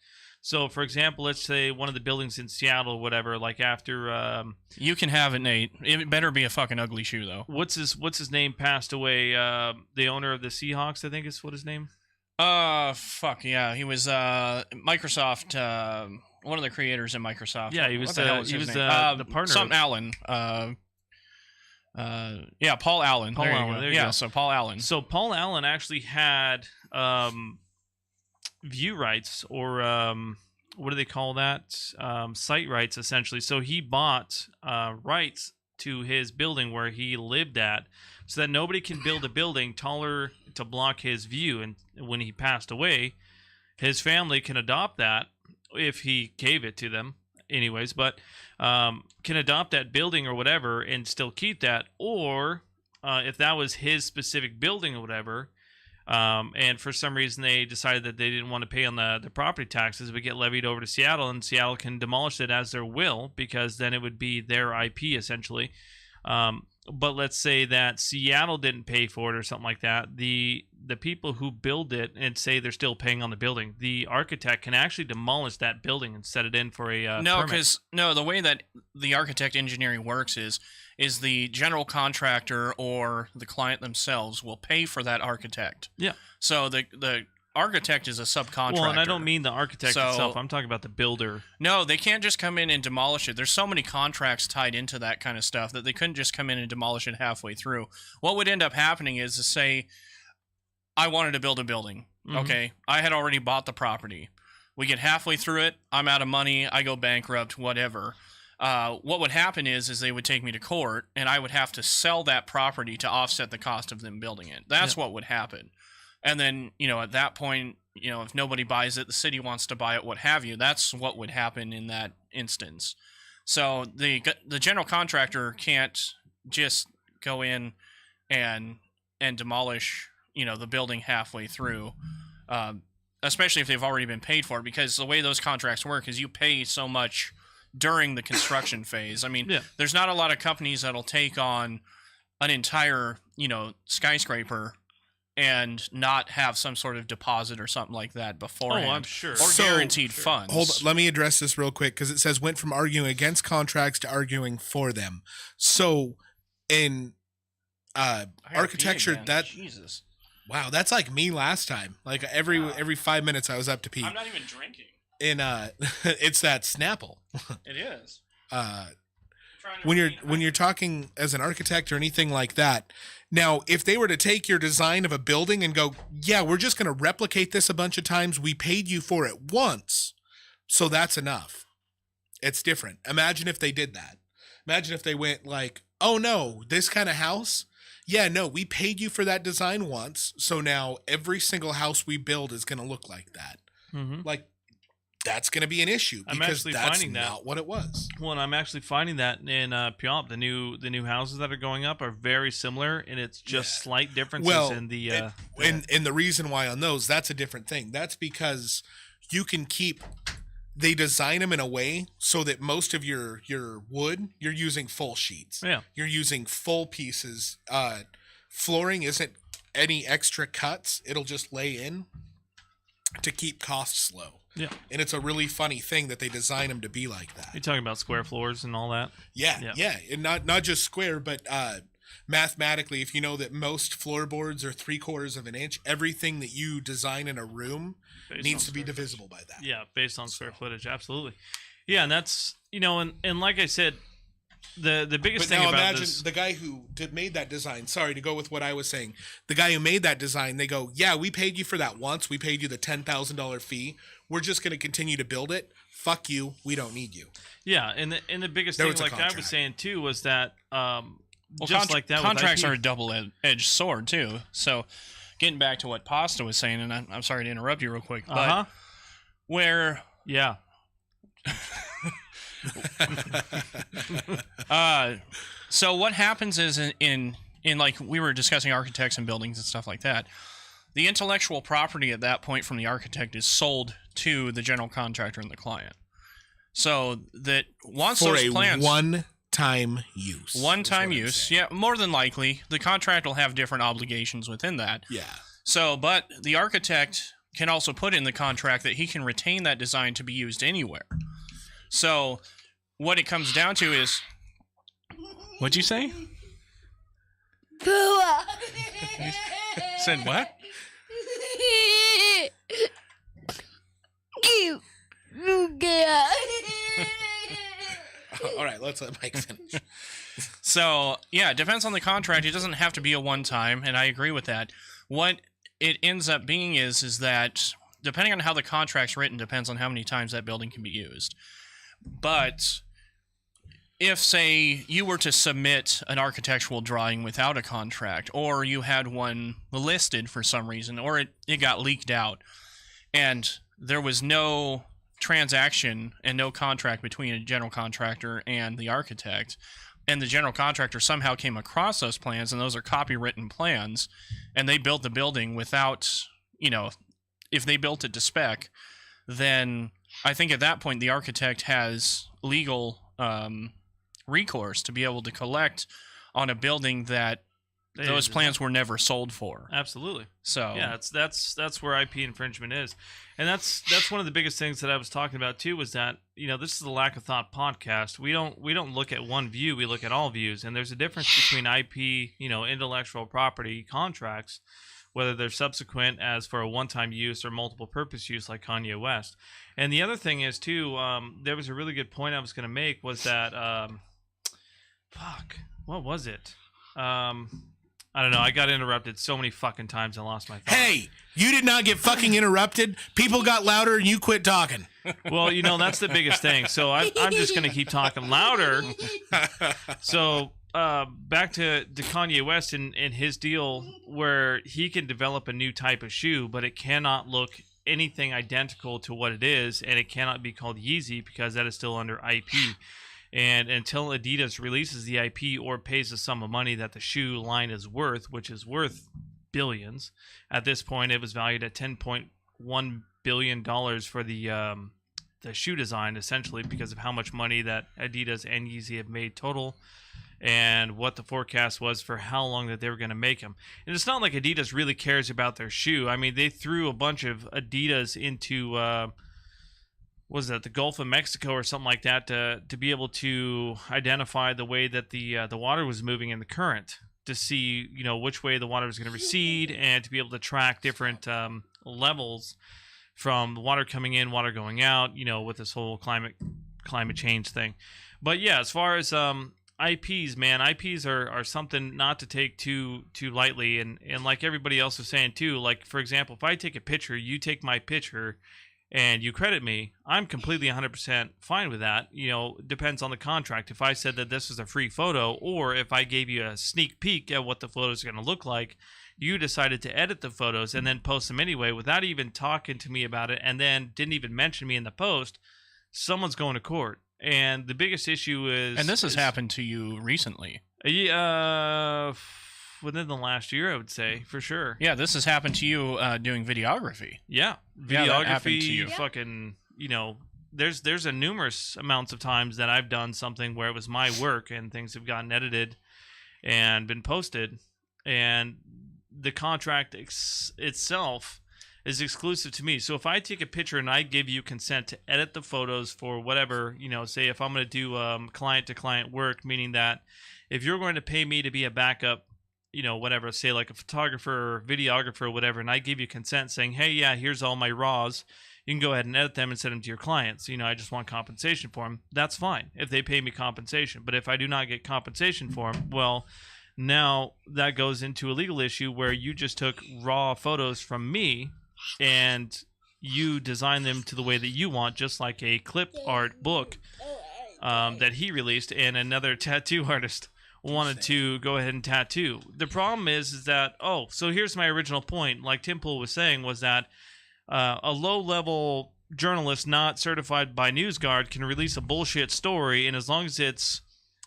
So, for example, let's say one of the buildings in Seattle or whatever, like after You can have it, Nate. It better be a fucking ugly shoe, though. what's his name passed away, the owner of the Seahawks, I think is what his name. Fuck yeah, he was Microsoft. One of the creators in Microsoft. Yeah, he was What the hell he his was name? the partner. Something Allen. Paul Allen. Paul there Allen, you go. there you yeah, go. so Paul Allen. So Paul Allen actually had view rights, or what do they call that? Site rights, essentially. So he bought rights to his building where he lived at, so that nobody can build a building taller to block his view. And when he passed away, his family can adopt that if he gave it to them anyways, but can adopt that building or whatever and still keep that. Or if that was his specific building or whatever, and for some reason they decided that they didn't want to pay on the property taxes, would get levied over to Seattle, and Seattle can demolish it as their will, because then it would be their IP essentially. But let's say that Seattle didn't pay for it or something like that. The people who build it and say they're still paying on the building, the architect can actually demolish that building and set it in for a permit. The way that the architect engineering works is the general contractor or the client themselves will pay for that architect. Yeah. So the architect is a subcontractor. Well, and I don't mean the architect itself. I'm talking about the builder. No, they can't just come in and demolish it. There's so many contracts tied into that kind of stuff that they couldn't just come in and demolish it halfway through. What would end up happening is to say, I wanted to build a building. Mm-hmm. Okay, I had already bought the property. We get halfway through it. I'm out of money. I go bankrupt, whatever. What would happen is they would take me to court, and I would have to sell that property to offset the cost of them building it. That's what would happen. And then, at that point, if nobody buys it, the city wants to buy it, what have you. That's what would happen in that instance. So the general contractor can't just go in and demolish, the building halfway through, especially if they've already been paid for it, because the way those contracts work is you pay so much during the construction phase. I mean, there's not a lot of companies that'll take on an entire, skyscraper and not have some sort of deposit or something like that beforehand. Oh, I'm sure. Or guaranteed funds. Hold on, let me address this real quick, because it says went from arguing against contracts to arguing for them. So in architecture, Jesus. Wow, that's like me last time. Like every 5 minutes I was up to pee. I'm not even drinking. In it's that Snapple. It is. When you're talking as an architect or anything like that. Now, if they were to take your design of a building and go, yeah, we're just going to replicate this a bunch of times. We paid you for it once, so that's enough. It's different. Imagine if they did that. Imagine if they went like, oh no, this kind of house? Yeah, no, we paid you for that design once, so now every single house we build is going to look like that. Mm-hmm. Like, that's going to be an issue, because that's not what it was. Well, and I'm actually finding that in Puyallup, the new houses that are going up are very similar, and it's just slight differences in the. And the reason why on those, that's a different thing. That's because you can keep. They design them in a way so that most of your wood, you're using full sheets. Yeah. You're using full pieces. Flooring isn't any extra cuts. It'll just lay in to keep costs low. Yeah. And it's a really funny thing that they design them to be like that. You're talking about square floors and all that? Yeah. And not just square, but mathematically, if you know that most floorboards are 3/4 of an inch, everything that you design in a room needs to be divisible by that. Yeah, based on square footage, absolutely. Yeah, and that's, and like I said, the biggest thing about this... the guy who made that design, sorry to go with what I was saying, the guy who made that design, they go, yeah, we paid you for that once, we paid you the $10,000 fee, we're just going to continue to build it, fuck you, we don't need you. Yeah, and the biggest thing, like I was saying too, was that like that, contracts are a double-edged sword too. So getting back to what Pasta was saying, and I'm sorry to interrupt you real quick, but where so what happens is in like we were discussing architects and buildings and stuff like that, the intellectual property at that point from the architect is sold to the general contractor and the client. So that once for those plans one-time use. Yeah, more than likely the contract will have different obligations within that. Yeah. So, but the architect can also put in the contract that he can retain that design to be used anywhere. So what it comes down to is, what'd you say? Said what? All right, let's let Mike finish. So, yeah, it depends on the contract. It doesn't have to be a one-time, and I agree with that. What it ends up being is that, depending on how the contract's written, depends on how many times that building can be used. But if, say, you were to submit an architectural drawing without a contract, or you had one listed for some reason, or it got leaked out, and there was no transaction and no contract between a general contractor and the architect, and the general contractor somehow came across those plans, and those are copywritten plans, and they built the building without, if they built it to spec, then I think at that point the architect has legal recourse to be able to collect on a building that those plans were never sold for. Absolutely. So yeah, that's where IP infringement is, and that's one of the biggest things that I was talking about too. Was that this is the Lack of Thought podcast. We don't look at one view. We look at all views, and there's a difference between IP, intellectual property contracts, whether they're subsequent as for a one-time use or multiple purpose use like Kanye West. And the other thing is too, there was a really good point I was going to make was that what was it? I don't know. I got interrupted so many fucking times I lost my thought. Hey, you did not get fucking interrupted. People got louder and you quit talking. Well, that's the biggest thing. So I'm just going to keep talking louder. So back to Kanye West and his deal where he can develop a new type of shoe, but it cannot look anything identical to what it is, and it cannot be called Yeezy because that is still under IP. And until Adidas releases the IP or pays the sum of money that the shoe line is worth, which is worth billions, at this point it was valued at $10.1 billion for the shoe design, essentially because of how much money that Adidas and Yeezy have made total, and what the forecast was for how long that they were going to make them. And it's not like Adidas really cares about their shoe. I mean, they threw a bunch of Adidas into was that the Gulf of Mexico or something like that to be able to identify the way that the water was moving in the current, to see which way the water was going to recede, and to be able to track different levels from the water coming in, water going out, with this whole climate change thing. But yeah, as far as IPs, man, IPs are something not to take too lightly, and like everybody else is saying too. Like, for example, if I take a picture, you take my picture, and you credit me, I'm completely 100% fine with that. Depends on the contract. If I said that this is a free photo, or if I gave you a sneak peek at what the photos are going to look like, you decided to edit the photos and then post them anyway without even talking to me about it, and then didn't even mention me in the post, someone's going to court. And the biggest issue is... And this has happened to you recently. Within the last year, I would say, for sure. Yeah, this has happened to you doing videography. Yeah, videography, to you. Fucking, there's a numerous amounts of times that I've done something where it was my work and things have gotten edited and been posted, and the contract itself is exclusive to me. So if I take a picture and I give you consent to edit the photos for whatever, say if I'm going to do client-to-client work, meaning that if you're going to pay me to be a backup, whatever, say like a photographer or videographer or whatever, and I give you consent saying, hey, yeah, here's all my RAWs. You can go ahead and edit them and send them to your clients. I just want compensation for them. That's fine if they pay me compensation. But if I do not get compensation for them, well, now that goes into a legal issue where you just took raw photos from me and you design them to the way that you want, just like a clip art book that he released, and another tattoo artist wanted to go ahead and tattoo. The problem is that, so here's my original point, like Tim Pool was saying, was that a low-level journalist not certified by NewsGuard can release a bullshit story, and as long as it's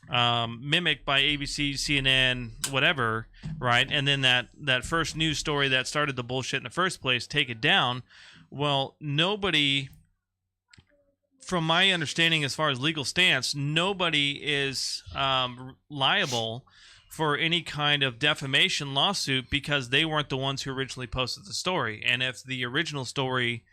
mimicked by ABC, CNN, whatever, right, and then that first news story that started the bullshit in the first place, take it down, well, nobody... From my understanding, as far as legal stance, nobody is liable for any kind of defamation lawsuit because they weren't the ones who originally posted the story. And if the original story,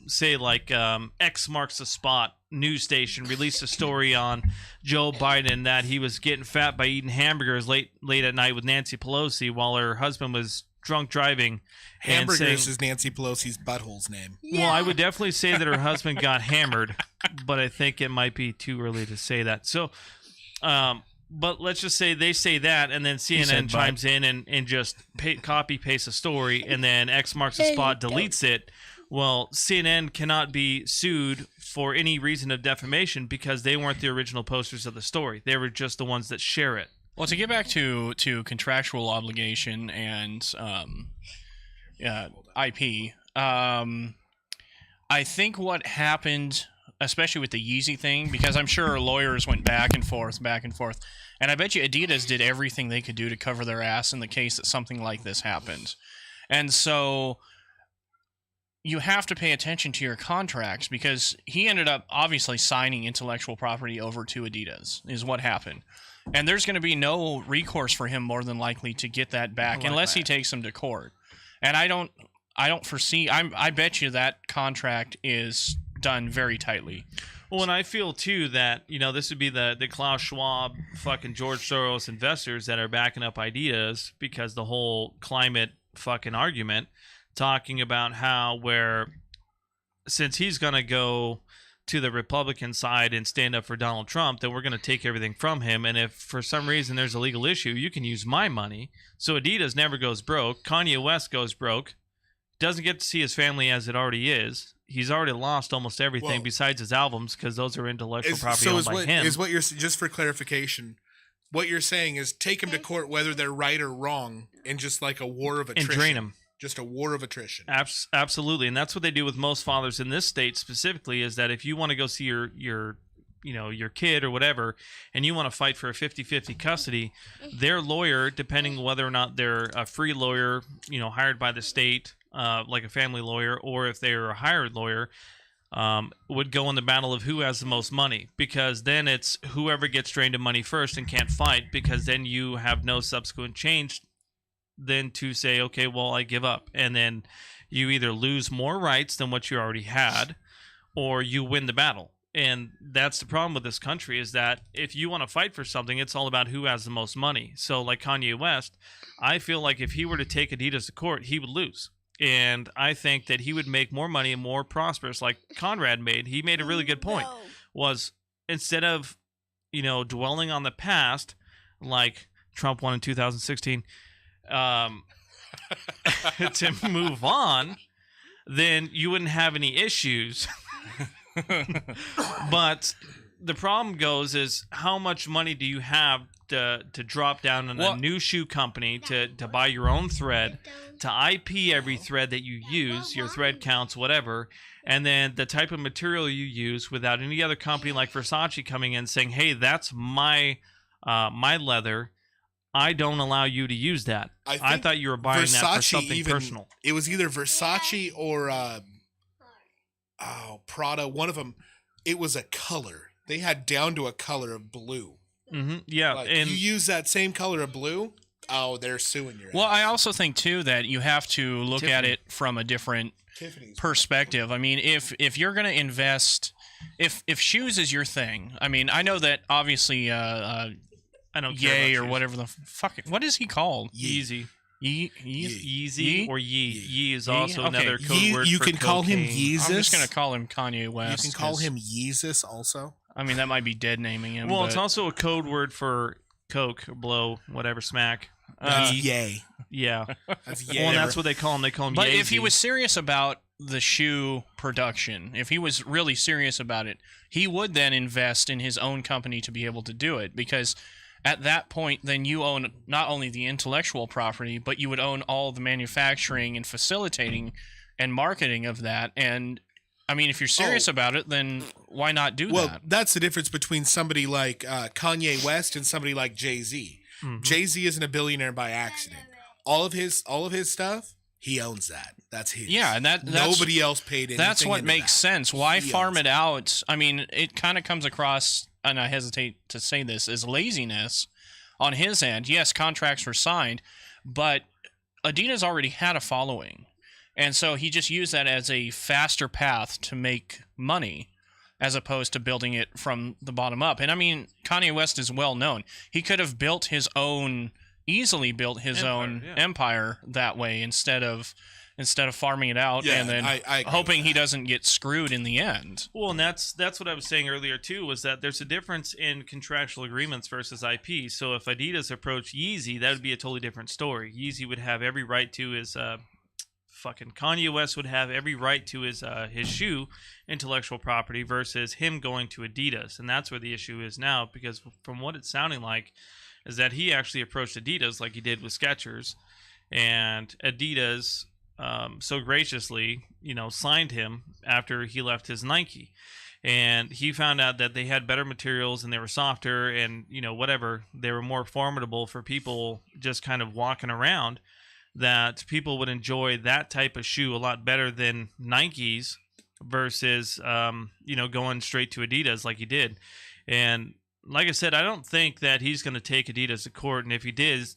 say like X Marks the Spot news station released a story on Joe Biden that he was getting fat by eating hamburgers late at night with Nancy Pelosi while her husband was drunk driving. And Hamburgers saying, is Nancy Pelosi's butthole's name. well, I would definitely say that her husband got hammered, but I think it might be too early to say that. So, but let's just say they say that, and then CNN chimes in and just copy paste a story, and then X marks the spot, deletes it. Well, CNN cannot be sued for any reason of defamation because they weren't the original posters of the story. They were just the ones that share it. Well, to get back to contractual obligation and IP, I think what happened, especially with the Yeezy thing, because I'm sure lawyers went back and forth, and I bet you Adidas did everything they could do to cover their ass in the case that something like this happened. And so you have to pay attention to your contracts, because he ended up obviously signing intellectual property over to Adidas is what happened. And there's going to be no recourse for him more than likely to get that back unless he takes them to court. And I don't foresee, I bet you that contract is done very tightly. Well, and I feel too that, this would be the Klaus Schwab, fucking George Soros investors that are backing up Adidas, because the whole climate fucking argument, talking about how since he's going to go to the Republican side and stand up for Donald Trump, then we're going to take everything from him. And if for some reason there's a legal issue, you can use my money. So Adidas never goes broke. Kanye West goes broke. Doesn't get to see his family as it already is. He's already lost almost everything besides his albums, because those are intellectual property owned by him. Is what you're, just for clarification, what you're saying is take him to court whether they're right or wrong, in just like a war of attrition. And drain him. Just a war of attrition. Absolutely. And that's what they do with most fathers in this state specifically, is that if you want to go see your kid or whatever, and you want to fight for a 50-50 custody, their lawyer, depending whether or not they're a free lawyer, hired by the state, like a family lawyer, or if they're a hired lawyer, would go in the battle of who has the most money, because then it's whoever gets drained of money first and can't fight, because then you have no subsequent change than to say, okay, well, I give up. And then you either lose more rights than what you already had, or you win the battle. And that's the problem with this country, is that if you want to fight for something, it's all about who has the most money. So like Kanye West, I feel like if he were to take Adidas to court, he would lose. And I think that he would make more money and more prosperous, like Conrad made. He made a really good point, was instead of, dwelling on the past, like Trump won in 2016, to move on, then you wouldn't have any issues. But the problem goes is, how much money do you have to drop down on a new shoe company to buy your own thread, to IP every thread that you use, your thread counts, whatever, and then the type of material you use, without any other company like Versace coming in saying, hey, that's my leather, I don't allow you to use that. I thought you were buying that for something personal. It was either Versace or Prada, one of them. It was a color. They had down to a color of blue. Mm-hmm. Yeah, like, and you use that same color of blue, they're suing your ass. Well, I also think too that you have to look at it from a different perspective. I mean, if you're going to invest, if shoes is your thing, I mean, I know that obviously I don't care Ye or whatever the fuck. What is he called? Yeezy. Yeezy or Yee. Yee is also Okay. another code word you for can call him cocaine. Yeezus. I'm just going to call him Kanye West. You can call him Yeezus also. I mean, that might be dead naming him. Well, it's also a code word for coke, blow, whatever, smack. That's yay. Yeah. That's Well, and that's what they call him. They call him But Yeezy. if he was serious about the shoe production, if he was really serious about it, he would then invest in his own company to be able to do it, because at that point, then you own not only the intellectual property, but you would own all the manufacturing and facilitating and marketing of that. And I mean, if you're serious about it, then why not do that? Well, that's the difference between somebody like Kanye West and somebody like Jay-Z. Mm-hmm. Jay-Z isn't a billionaire by accident. All of his stuff, he owns that. That's his. Yeah, and that's nobody else paid anything. That's what into makes that. sense. Why He farm owns it out? I mean, it kind of comes across, and I hesitate to say this, as laziness on his end. Yes, contracts were signed, but Adidas already had a following. And so he just used that as a faster path to make money, as opposed to building it from the bottom up. And I mean, Kanye West is well known. He could have built his own easily built his own empire that way instead of farming it out and then I hoping he doesn't get screwed in the end. Well, and that's what I was saying earlier too, was that there's a difference in contractual agreements versus IP. So if Adidas approached Yeezy, that would be a totally different story. Yeezy would have every right to his fucking Kanye West would have every right to his shoe intellectual property versus him going to Adidas, and that's where the issue is now, because from what it's sounding like is that he actually approached Adidas like he did with Skechers, and Adidas so graciously, signed him after he left his Nike. And he found out that they had better materials and they were softer and, whatever. They were more formidable for people just kind of walking around, that people would enjoy that type of shoe a lot better than Nikes versus, going straight to Adidas like he did. And like I said, I don't think that he's going to take Adidas to court, and if he does,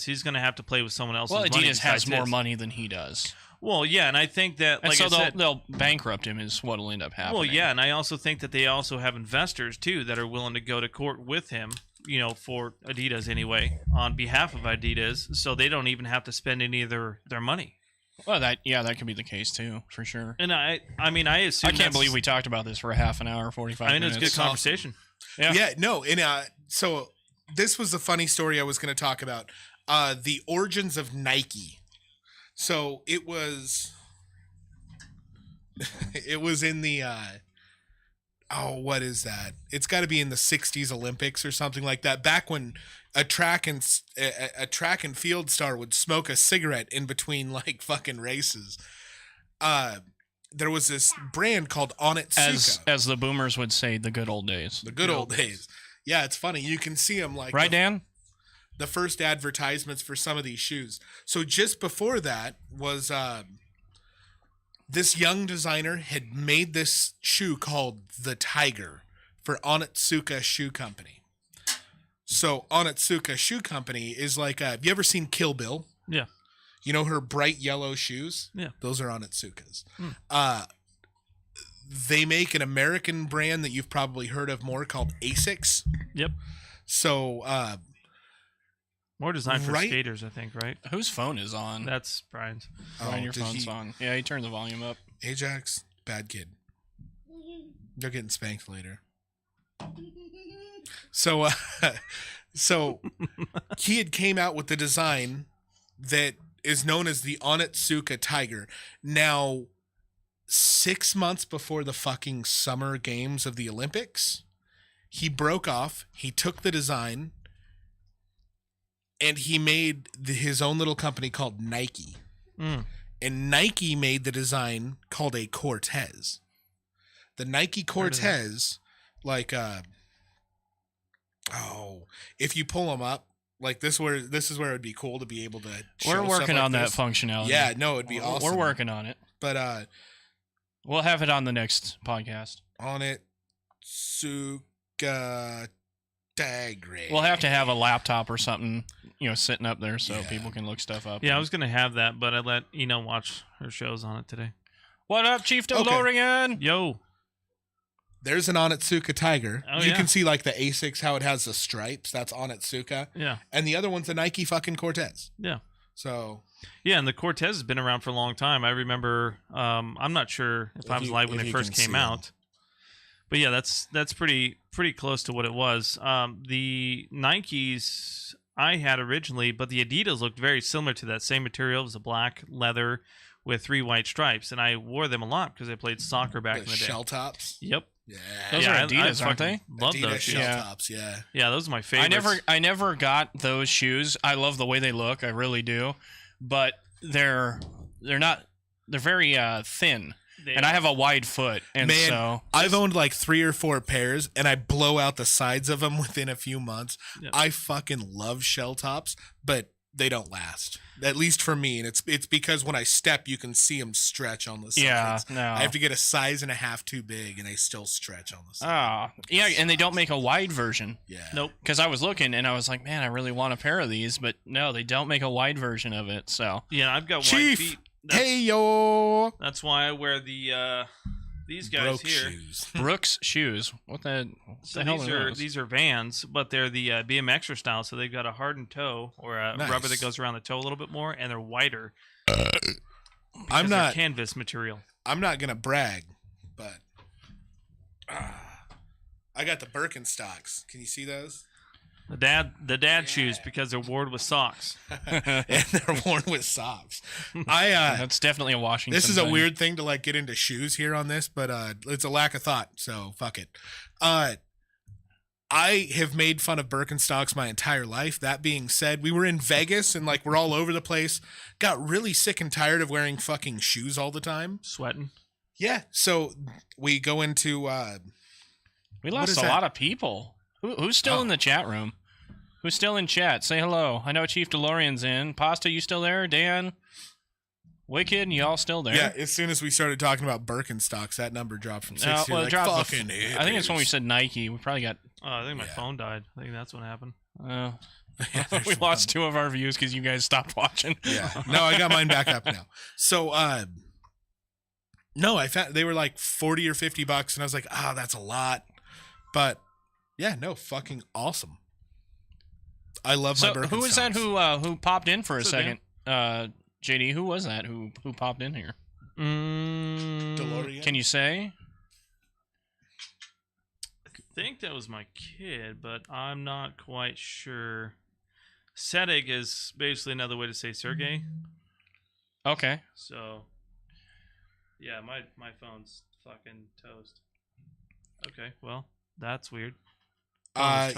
he's going to have to play with someone else's money. Well, Adidas has more money than he does. Well, yeah, and I think that, like and so I said, they'll bankrupt him is what'll end up happening. Well, yeah, and I also think that they also have investors too that are willing to go to court with him, for Adidas anyway, on behalf of Adidas, so they don't even have to spend any of their money. Well, that could be the case too, for sure. And I assume I can't believe we talked about this for a half an hour, 45 minutes. It was a good conversation. Yeah, no, and so this was the funny story I was going to talk about. The origins of Nike. So it was in the what is that? It's got to be in the 60s Olympics or something like that. Back when a track and field star would smoke a cigarette in between like fucking races. There was this brand called Onitsuka. As the boomers would say, the good old days. The good old days. Yeah, it's funny. You can see them like right, Dan? The first advertisements for some of these shoes. So just before that was this young designer had made this shoe called the Tiger for Onitsuka Shoe Company. So Onitsuka Shoe Company is like, have you ever seen Kill Bill? Yeah. You know her bright yellow shoes? Yeah. Those are Onitsukas. They make an American brand that you've probably heard of more called Asics. Yep. So, more designed for skaters, I think, right? Whose phone is on? That's Bryan's. Bryon, your phone's on. Yeah, he turned the volume up. Ajax, bad kid. They're getting spanked later. So, so he had came out with the design that is known as the Onitsuka Tiger. Now, 6 months before the fucking summer games of the Olympics, he broke off. He took the design and he made his own little company called Nike. And Nike made the design called a Cortez. The Nike Cortez, like, if you pull them up, like this is where it'd be cool to be able to show We're working like on this. that functionality. Yeah, no, it'd be awesome. We're working on it. But we'll have it on the next podcast. Onitsuka Tiger. We'll have to have a laptop or something, sitting up there so people can look stuff up. Yeah, I was gonna have that, but I let Eno watch her shows on it today. What up, Chief DeLorean? Yo. There's an Onitsuka Tiger. Oh, you can see like the Asics, how it has the stripes. That's Onitsuka. Yeah. And the other one's a Nike fucking Cortez. Yeah. So. Yeah, and the Cortez has been around for a long time. I remember. I'm not sure if I was alive when they first came out. But yeah, that's pretty close to what it was. The Nikes I had originally, but the Adidas looked very similar to that same material. It was a black leather with 3 white stripes, and I wore them a lot because I played soccer back in the day. Shell tops. Yep. Yeah. Those are Adidas, aren't they? Love Adidas those shoes. shell tops. Yeah. Yeah, those are my favorites. I never got those shoes. I love the way they look. I really do, but they're very thin. And I have a wide foot, and Man, so I've owned like 3 or 4 pairs, and I blow out the sides of them within a few months. Yep. I fucking love shell tops, but they don't last. At least for me, and it's because when I step, you can see them stretch on the sides. yeah, no. I have to get a size and a half too big, and they still stretch on the sides. Yeah, and they don't make a wide version. Yeah. Nope. Because I was looking, and I was like, man, I really want a pair of these, but no, they don't make a wide version of it. So Yeah, I've got Chief! wide feet. Hey yo! That's why I wear the these guys Broke here. shoes. Brooks shoes. What the hell are those? These are Vans, but they're the BMXer style. So they've got a hardened toe or a Nice. rubber that goes around the toe a little bit more, and they're wider. I'm they're not canvas material. I'm not gonna brag, but I got the Birkenstocks. Can you see those? The dad shoes because they're worn with socks. And they're worn with socks. That's definitely a Washington. This is a thing. weird thing to like get into shoes here on this, but it's a lack of thought, so fuck it. I have made fun of Birkenstocks my entire life. That being said, we were in Vegas and like we're all over the place. Got really sick and tired of wearing fucking shoes all the time. Sweating. Yeah, so we go into We lost a lot of people. Who's still in the chat room? Who's still in chat? Say hello. I know Chief DeLorean's in. Pasta, you still there? Dan? Wicked, you all still there? Yeah, as soon as we started talking about Birkenstocks, that number dropped from 60 well, it like, dropped fucking I think it's when we said Nike. We probably got... Oh, I think my phone died. I think that's what happened. We lost 2 of our views because you guys stopped watching. Yeah. No, I got mine back up now. So, no, I found they were like 40 or $50, and I was like, that's a lot. But yeah, no, fucking awesome. I love my Birkenstocks. Who was that who popped in for a So, second? JD, who was that who popped in here? DeLorean? Can you say? I think that was my kid, but I'm not quite sure. Sedig is basically another way to say Sergey. Okay. So, yeah, my phone's fucking toast. Okay, well, that's weird.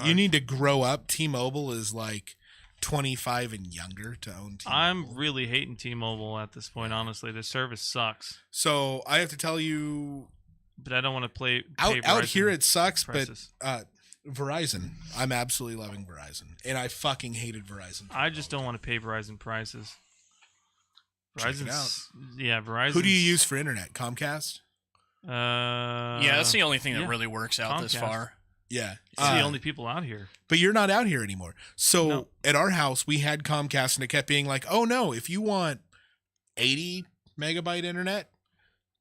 You need to grow up. T-Mobile is like 25 and younger to own T-Mobile. I'm really hating T-Mobile at this point, honestly. The service sucks. So I have to tell you, But I don't want to pay out Verizon here it sucks, prices. but Verizon, I'm absolutely loving Verizon, and I fucking hated Verizon. I just don't want to pay Verizon prices. Check it Verizon. Who do you use for internet? Comcast? Yeah, that's the only thing that yeah. really works out this Comcast. far. Yeah. It's the only people out here. But you're not out here anymore. So No. at our house, we had Comcast, and it kept being like, oh no, if you want 80 megabyte internet,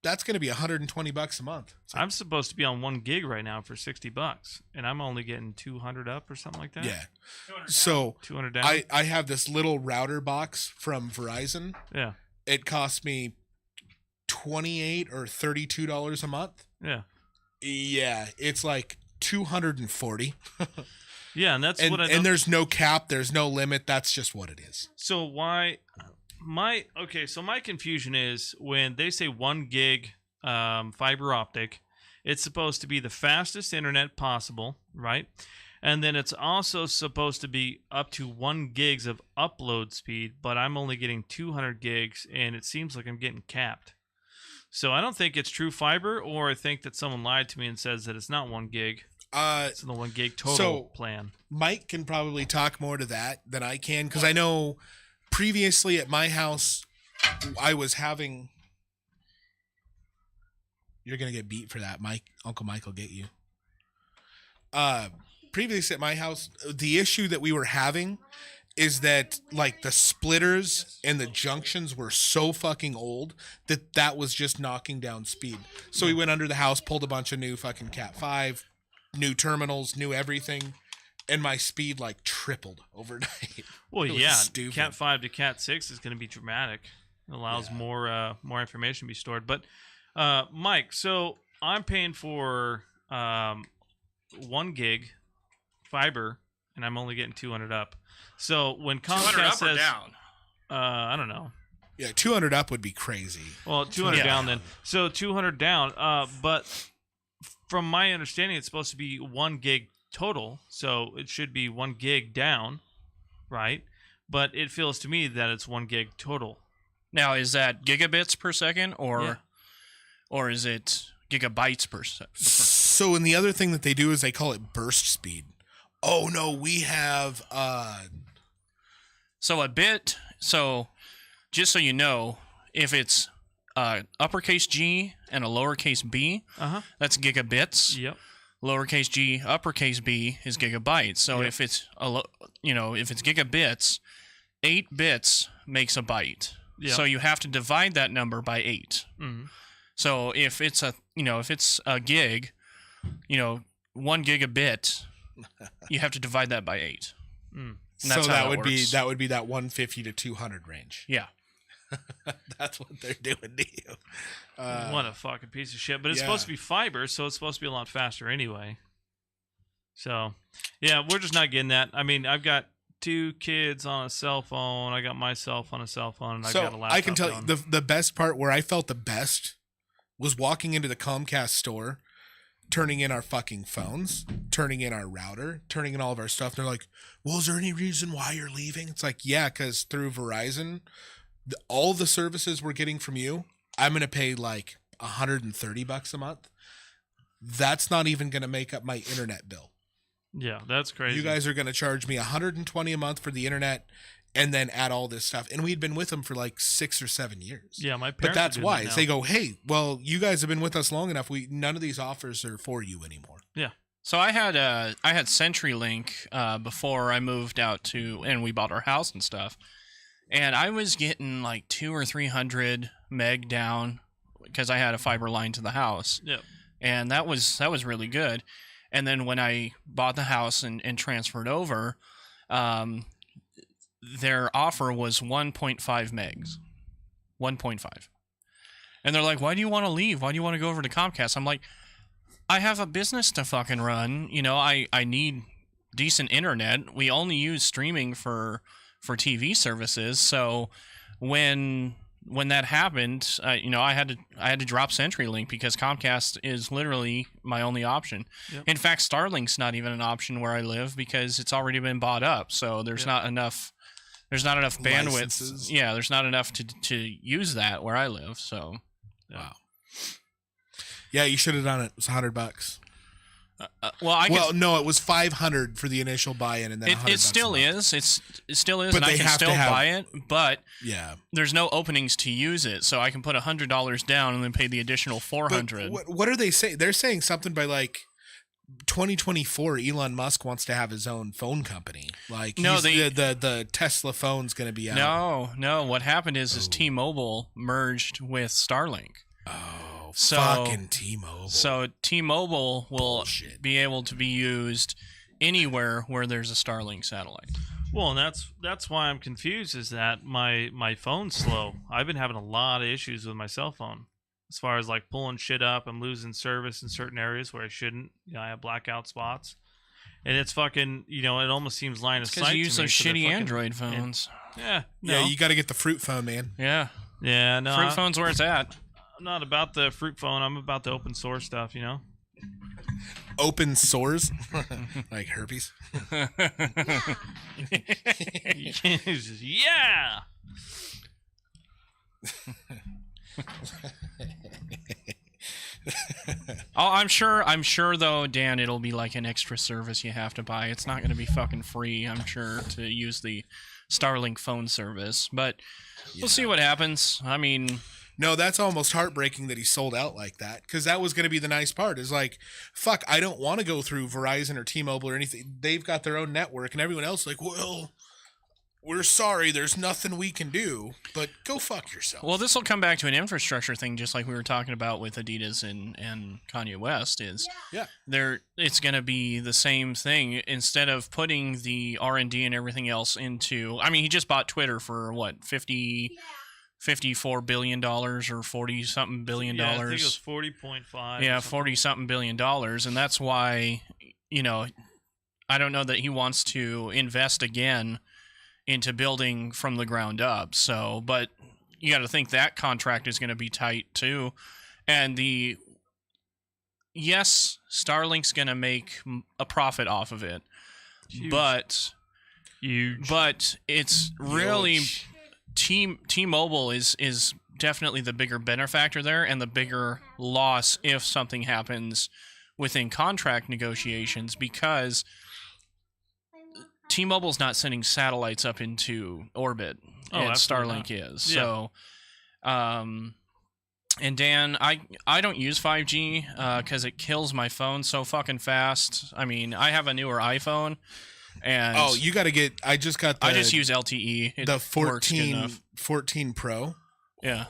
that's going to be $120 a month. It's like, I'm supposed to be on 1 gig right now for $60, and I'm only getting 200 up or something like that. yeah. So 200 down. I have this little router box from Verizon. Yeah. It costs me $28 or $32 a month. Yeah. Yeah, it's like 240. Yeah, and that's what I don't. And there's no cap, there's no limit. That's just what it is. So why my confusion is when they say 1 gig fiber optic, it's supposed to be the fastest internet possible, right? And then it's also supposed to be up to 1 gigs of upload speed, but I'm only getting 200 gigs, and it seems like I'm getting capped. So I don't think it's true fiber, or I think that someone lied to me and says that it's not 1 gig. It's the 1 gig total plan. Mike can probably talk more to that than I can, because I know previously at my house, I was having... You're going to get beat for that, Mike. Uncle Mike will get you. Previously at my house, the issue that we were having is that like the splitters and the junctions were so fucking old that was just knocking down speed. So we went under the house, pulled a bunch of new fucking Cat 5, new terminals, new everything, and my speed like tripled overnight. Well, It was yeah, stupid. Cat 5 to Cat 6 is going to be dramatic. It allows more information to be stored. But Mike, so I'm paying for 1 gig fiber, and I'm only getting 200 up. So when 200 Comcast up says, or down? I don't know. Yeah, 200 up would be crazy. Well, 200 Yeah. down then. So 200 down. But from my understanding, it's supposed to be 1 gig total. So it should be 1 gig down, right? But it feels to me that it's 1 gig total. Now, is that gigabits per second, Yeah. or is it gigabytes per second? So, and the other thing that they do is they call it burst speed. Oh no, we have So a bit. So, just so you know, if it's uppercase G and a lowercase b, that's gigabits. Yep. Lowercase g, uppercase b is gigabytes. So Yep. if it's if it's gigabits, 8 bits makes a byte. Yep. So you have to divide that number by 8. Mm-hmm. So if it's a gig, 1 gigabit, you have to divide that by 8. Mm. So that would be that 150 to 200 range. Yeah. That's what they're doing to you. What a fucking piece of shit. But it's supposed to be fiber, so it's supposed to be a lot faster anyway. So, yeah, we're just not getting that. I mean, I've got 2 kids on a cell phone. I got myself on a cell phone, and I've got a laptop. I can tell you the best part where I felt the best was walking into the Comcast store, turning in our fucking phones, turning in our router, turning in all of our stuff. They're like, well, is there any reason why you're leaving? It's like, yeah, because through Verizon, all the services we're getting from you, I'm going to pay like $130 a month. That's not even going to make up my internet bill. Yeah, that's crazy. You guys are going to charge me $120 a month for the internet and then add all this stuff. And we'd been with them for like 6 or 7 years. Yeah, my parents. But that's why. That They go, hey, well, you guys have been with us long enough. None of these offers are for you anymore. Yeah. So I had CenturyLink before I moved out and we bought our house and stuff. And I was getting like 200 or 300 meg down because I had a fiber line to the house. Yep. And that was really good. And then when I bought the house and transferred over, their offer was 1.5 megs. 1.5. And they're like, why do you want to leave? Why do you want to go over to Comcast? I'm like, I have a business to fucking run. I need decent internet. We only use streaming for TV services. So when that happened, I had to drop CenturyLink because Comcast is literally my only option. Yep. In fact, Starlink's not even an option where I live because it's already been bought up. So there's not enough. There's not enough bandwidth. Licenses. Yeah, there's not enough to use that where I live. So wow. Yeah, you should have done it. It was $100. No, it was $500 for the initial buy-in, and then it still is. It still is, but and they I can have still to have, buy it. But yeah, there's no openings to use it, so I can put $100 down and then pay the additional $400. What are they saying? They're saying something by like 2024. Elon Musk wants to have his own phone company. Like, no, the Tesla phone's going to be out. No. What happened is T-Mobile merged with Starlink. Oh, fucking T-Mobile. So T-Mobile will be able to be used anywhere where there's a Starlink satellite. Well, and that's why I'm confused is that my phone's slow. I've been having a lot of issues with my cell phone. As far as like pulling shit up and losing service in certain areas where I shouldn't. I have blackout spots. And it's fucking, it almost seems line of sight. Because you use those shitty Android phones. Yeah. No. Yeah, you got to get the fruit phone, man. Yeah. Yeah, no. Fruit phone's where it's at. I'm not about the fruit phone. I'm about the open source stuff, Open source? Like herpes? Yeah! I'm sure though, Dan, it'll be like an extra service you have to buy. It's not going to be fucking free, I'm sure, to use the Starlink phone service. But we'll see what happens. I mean, no, that's almost heartbreaking that he sold out like that, because that was going to be the nice part. Is like, fuck, I don't want to go through Verizon or T-Mobile or anything. They've got their own network, and everyone else like, well, we're sorry, there's nothing we can do, but go fuck yourself. Well, this will come back to an infrastructure thing, just like we were talking about with Adidas and Kanye West. It's going to be the same thing. Instead of putting the R&D and everything else into, I mean, he just bought Twitter for what, $54 billion or 40-something billion dollars. I think it was 40.5. Yeah, 40-something billion dollars, and that's why, I don't know that he wants to invest again into building from the ground up. So, but you got to think that contract is going to be tight too, and Starlink's going to make a profit off of it, huge. But it's really. T-Mobile is definitely the bigger benefactor there, and the bigger loss if something happens within contract negotiations, because T-Mobile's not sending satellites up into orbit, and Starlink is. Yeah. So, and Dan, I don't use 5G because it kills my phone so fucking fast. I mean, I have a newer iPhone. And you got to get. I just use LTE. The 14 Pro. Yeah.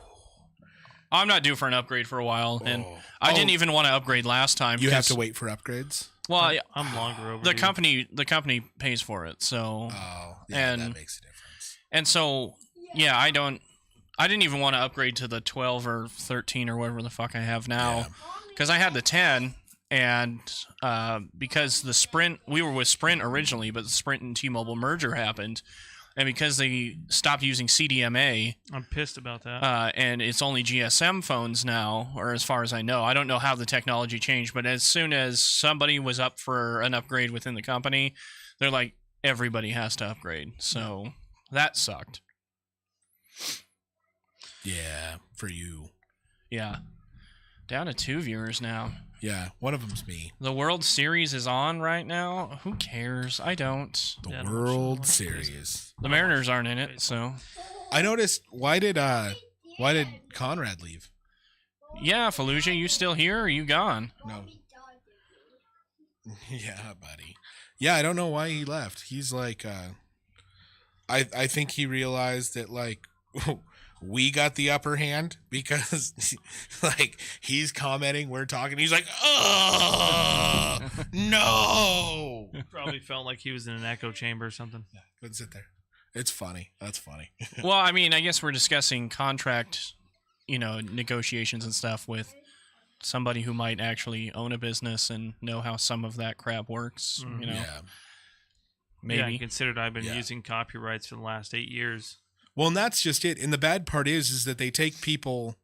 I'm not due for an upgrade for a while, and Oh. I didn't even want to upgrade last time. You have because- to wait for upgrades. Well, I'm longer overdue. the company pays for it, so Oh, yeah, And- that makes a difference. and so yeah, I didn't even want to upgrade to the 12 or 13 or whatever the fuck I have now, because I had the 10, and because the Sprint, we were with Sprint originally, but the Sprint and T-Mobile merger happened, and because they stopped using CDMA, I'm pissed about that. and it's only GSM phones now, or as far as I know. I don't know how the technology changed, but as soon as somebody was up for an upgrade within the company, they're like, everybody has to upgrade. So that sucked. Yeah, for you. Yeah. Down to 2 viewers now. Yeah, one of them's me. The World Series is on right now. Who cares? I don't. The Yeah, World no, Series. The Mariners aren't in it, so. I noticed. Why did Conrad leave? Yeah, Fallujah, you still here or are you gone? No. Yeah, buddy. Yeah, I don't know why he left. He's like, I think he realized that like we got the upper hand because like he's commenting, we're talking, he's like, oh no. Probably felt like he was in an echo chamber or something. Yeah, go sit there. It's funny. That's funny. Well, I mean, I guess we're discussing contract, negotiations and stuff with somebody who might actually own a business and know how some of that crap works. Mhm. Yeah. Maybe. Yeah, considered I've been Yeah. using copyrights for the last 8 years. Well, and that's just it. And the bad part is that they take people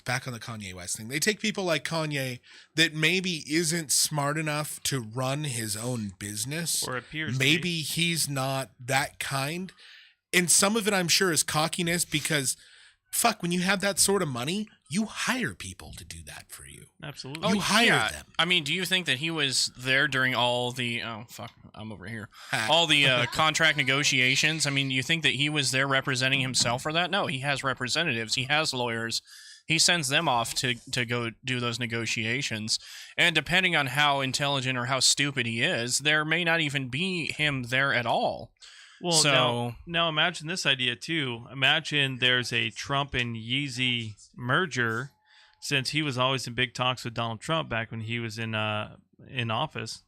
back on the Kanye West thing. They take people like Kanye that maybe isn't smart enough to run his own business. Or appears Maybe he's not that kind. And some of it, I'm sure, is cockiness because, fuck, when you have that sort of money, you hire people to do that for you. Absolutely. You hire them. I mean, do you think that he was there during all the I'm over here. Ha- All the contract negotiations? I mean, you think that he was there representing himself for that? No, he has representatives. He has lawyers. He sends them off to go do those negotiations. And depending on how intelligent or how stupid he is, there may not even be him there at all. Well, So- now imagine this idea too. Imagine there's a Trump and Yeezy merger, since he was always in big talks with Donald Trump back when he was in office,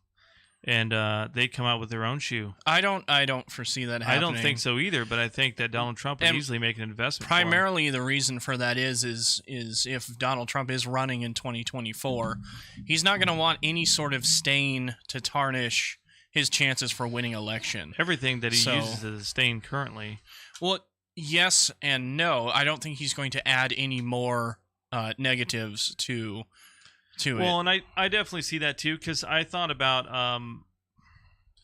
and they come out with their own shoe. I don't foresee that happening. I don't think so either, but I think that Donald Trump would And easily make an investment. for him. Primarily, the reason for that is if Donald Trump is running in 2024, he's not going to want any sort of stain to tarnish his chances for winning election. Everything that he So- uses as a stain currently. Well, yes and no. I don't think he's going to add any more negatives to Well, it. and I definitely see that too, because I thought about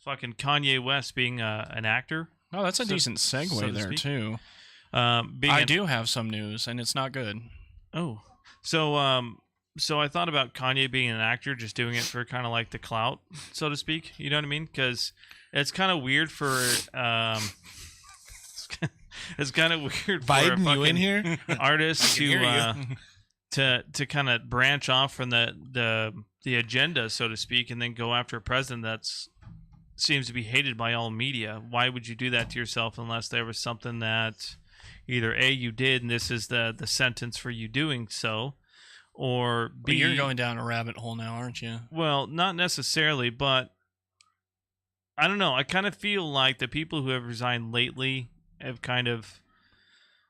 fucking Kanye West being an actor. Oh, that's a so- decent segue so to there speak. too. Being I an- do have some news, and it's not good. Oh, so I thought about Kanye being an actor, just doing it for kind of like the clout, so to speak. You know what I mean? Because it's kind of weird for it's kind of weird for a Biden, you in fucking here? artist I can hear to kind of branch off from the agenda, so to speak, and then go after a president that's seems to be hated by all media. Why would you do that to yourself unless there was something that either A, you did and this is the sentence for you doing so, or B, But you're going down a rabbit hole now, aren't you? well, not necessarily, but I don't know. I kind of feel like the people who have resigned lately have kind of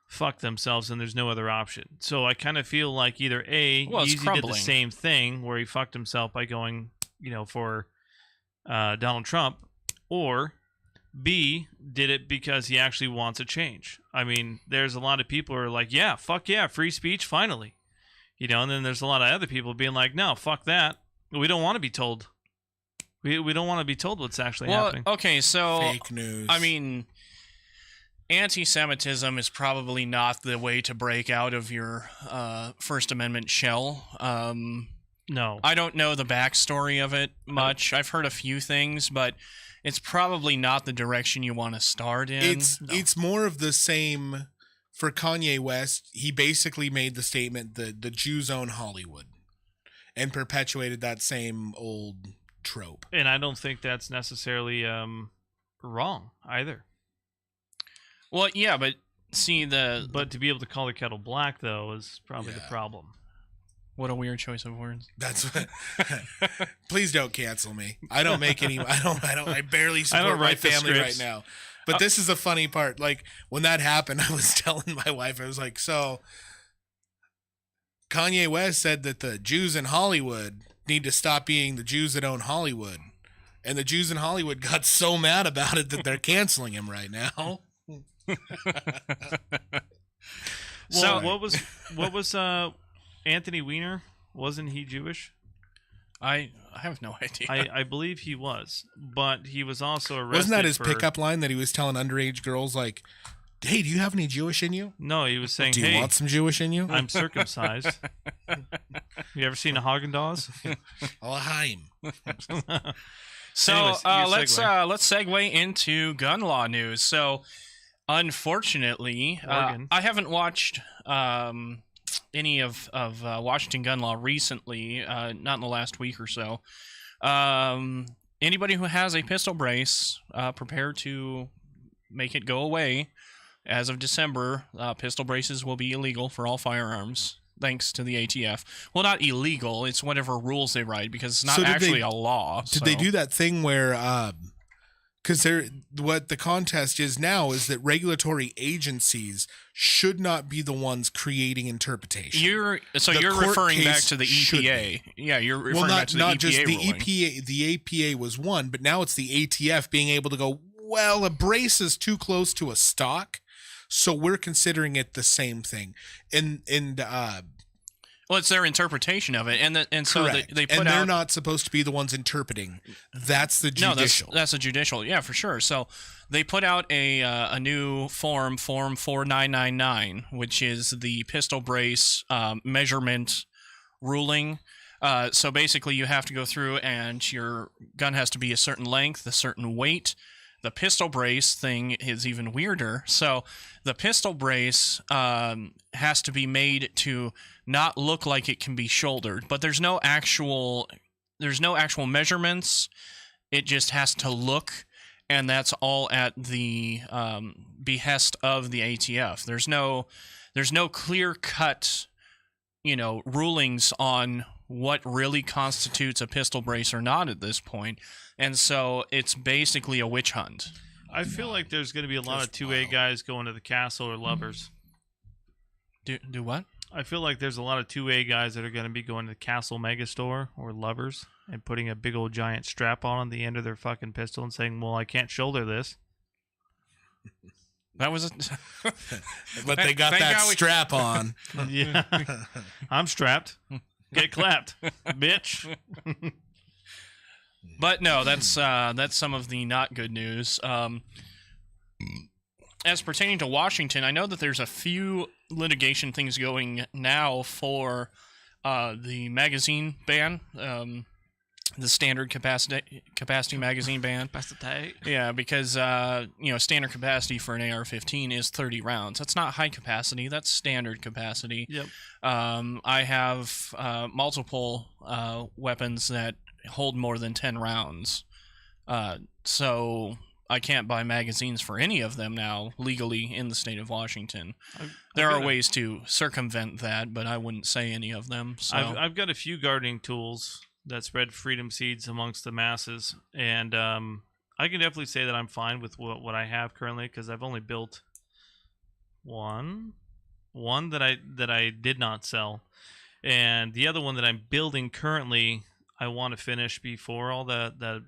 fucked themselves and there's no other option. So I kind of feel like either A, Well, it's Yeezy did the crumbling. same thing where he fucked himself by going, for Donald Trump, or B, did it because he actually wants a change. I mean, there's a lot of people who are like, yeah, fuck yeah, free speech, finally. And then there's a lot of other people being like, no, fuck that. We don't want to be told. We don't want to be told what's actually happening. Okay, so Fake news. I mean, anti-Semitism is probably not the way to break out of your First Amendment shell. No. I don't know the backstory of it much. I've heard a few things, but it's probably not the direction you want to start in. it's more of the same for Kanye West. He basically made the statement that the Jews own Hollywood and perpetuated that same old trope. And I don't think that's necessarily wrong either. Well, yeah, but See, But to be able to call the kettle black, though, is probably the problem. What a weird choice of words. That's what. Please don't cancel me. I don't make any. I barely support my family right now. But this is the funny part. Like when that happened, I was telling my wife, I was like, so Kanye West said that the Jews in Hollywood need to stop being the Jews that own Hollywood. And the Jews in Hollywood got so mad about it that they're canceling him right now. So what was Anthony Weiner? Wasn't he Jewish? I have no idea. I believe he was, but he was also arrested. Wasn't that his pickup line that he was telling underage girls, like, hey, do you have any Jewish in you? No, he was saying, do you want some Jewish in you? I'm circumcised. You ever seen a Haagen-Dazs? L'chaim. So Anyways, let's segue into gun law news. So unfortunately, I haven't watched any of Washington gun law recently, not in the last week or so. Anybody who has a pistol brace, prepare to make it go away. As of December, pistol braces will be illegal for all firearms, thanks to the ATF. Well, not illegal. It's whatever rules they write, because it's not actually a law. Did they do that thing where... Because what the contest is now is that regulatory agencies should not be the ones creating interpretation. You're referring back to the EPA. Yeah, you're referring back to the EPA just the ruling. EPA. The APA was one, but now it's the ATF being able to go, well, a brace is too close to a stock, so we're considering it the same thing. Well, it's their interpretation of it, and so they put and they're out, not supposed to be the ones interpreting. That's the judicial. No, that's a judicial. Yeah, for sure. So they put out a new form 4999, which is the pistol brace measurement ruling. So basically, you have to go through, and your gun has to be a certain length, a certain weight. The pistol brace thing is even weirder. So the pistol brace has to be made to not look like it can be shouldered, but there's no actual measurements. It just has to look, and that's all at the behest of the ATF. There's no clear cut, rulings on what really constitutes a pistol brace or not at this point. And so it's basically a witch hunt. I feel like there's going to be a lot of 2A guys going to the castle or lovers. Do what? I feel like there's a lot of 2A guys that are going to be going to the Castle Megastore or lovers and putting a big old giant strap on the end of their fucking pistol and saying, well, I can't shoulder this. That was but they got that strap on. Yeah. I'm strapped. Get clapped, bitch. But no, that's some of the not good news. As pertaining to Washington, I know that there's a few litigation things going now for the magazine ban, the standard capacity magazine ban. Yeah, because standard capacity for an AR-15 is 30 rounds. That's not high capacity. That's standard capacity. Yep. I have multiple weapons that hold more than 10 rounds. So I can't buy magazines for any of them now legally in the state of Washington. There are ways to circumvent that, but I wouldn't say any of them. So I've got a few gardening tools that spread freedom seeds amongst the masses, and I can definitely say that I'm fine with what I have currently, because I've only built one that I did not sell, and the other one that I'm building currently I want to finish before all the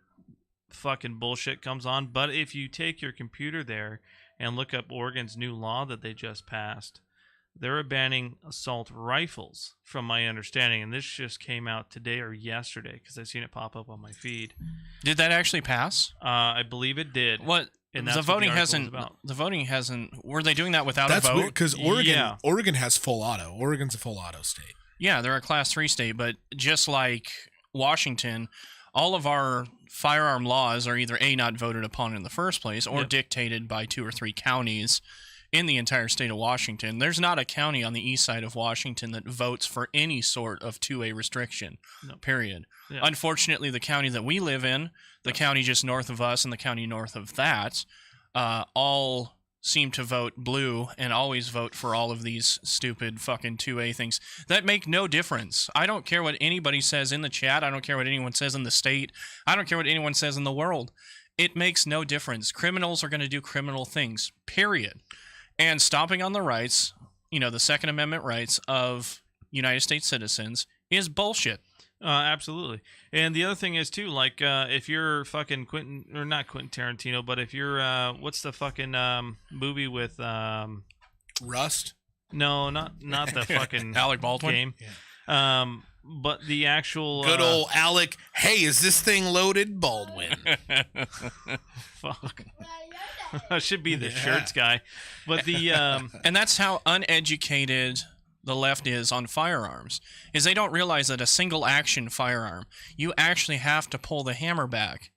fucking bullshit comes on. But if you take your computer there and look up Oregon's new law that they just passed, they're banning assault rifles, from my understanding, and this just came out today or yesterday because I've seen it pop up on my feed. Did that actually pass? I believe it did. What? And the voting hasn't. The voting hasn't. Were they doing that without a vote? That's weird because Oregon has full auto. Oregon's a full auto state. Yeah, they're a Class 3 state, but just like Washington, all of our firearm laws are either A, not voted upon in the first place, or dictated by 2 or 3 counties in the entire state of Washington. There's not a county on the east side of Washington that votes for any sort of 2A restriction, period. Yeah. Unfortunately, the county that we live in, the county just north of us and the county north of that, all seem to vote blue and always vote for all of these stupid fucking 2A things that make no difference. I don't care what anybody says in the chat. I don't care what anyone says in the state. I don't care what anyone says in the world. It makes no difference. Criminals are going to do criminal things, period. And stomping on the rights, the Second Amendment rights of United States citizens is bullshit. Absolutely. And the other thing is too, like, if you're fucking Quentin, or not Quentin Tarantino, but if you're what's the fucking movie with Rust? No, not the fucking Alec Baldwin game. Yeah. But the actual good old Alec. Hey, is this thing loaded? Baldwin. Fuck. I should be the shirts guy. But the and that's how uneducated the left is on firearms, is they don't realize that a single action firearm, you actually have to pull the hammer back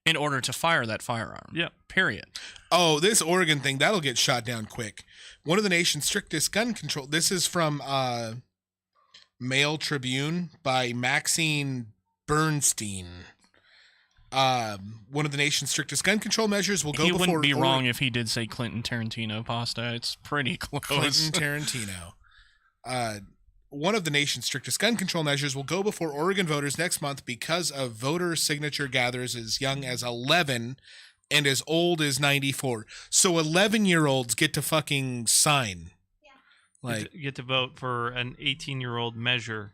in order to fire that firearm. Yep. Period. Oh, this Oregon thing, that'll get shot down quick. One of the nation's strictest gun control. This is from Mail Tribune by Maxine Bernstein. One of the nation's strictest gun control measures will go he before... wouldn't be wrong if he did say Clinton Tarantino, Pasta. It's pretty close. Clinton Tarantino. One of the nation's strictest gun control measures will go before Oregon voters next month because of voter signature gatherers as young as 11 and as old as 94. So 11-year-olds get to fucking sign. Like, get to vote for an 18-year-old measure.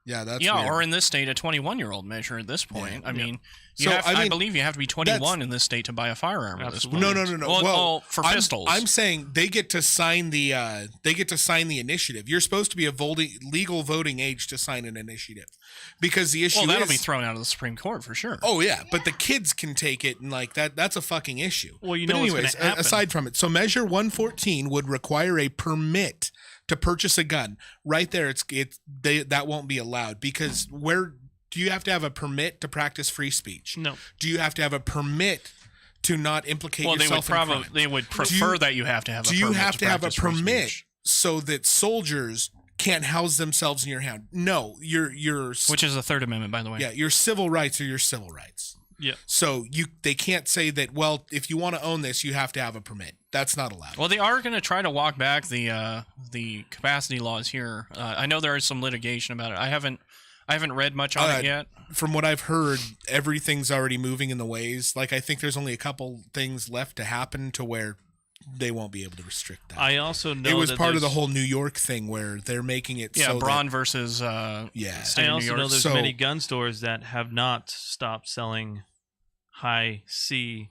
Yeah, that's weird. Or in this state, a 21-year-old measure at this point. Yeah. I mean, so, I believe you have to be 21 in this state to buy a firearm at this point. No. Well, for pistols. I'm saying they get to sign the initiative. You're supposed to be a legal voting age to sign an initiative, because the issue that'll be thrown out of the Supreme Court for sure. Oh yeah, but the kids can take it, and like that's a fucking issue. Well, but anyways, aside from it, so Measure 114 would require a permit to purchase a gun. Right there, that won't be allowed, because where do you have to have a permit to practice free speech? No. Do you have to have a permit to not implicate yourself in crime? They would prefer that you have to have a permit. Do you have to have a permit speech? So that soldiers can't house themselves in your house? No, which is the Third Amendment, by the way. Yeah, your civil rights are your civil rights. Yeah. So they can't say that, well, if you want to own this, you have to have a permit. That's not allowed. Well, they are going to try to walk back the capacity laws here. I know there is some litigation about it. I haven't read much on it yet. From what I've heard, everything's already moving in the ways. Like, I think there's only a couple things left to happen to where they won't be able to restrict that. I also know it was part of the whole New York thing where they're making it Bryon versus State I of New also York. know there's many gun stores that have not stopped selling high C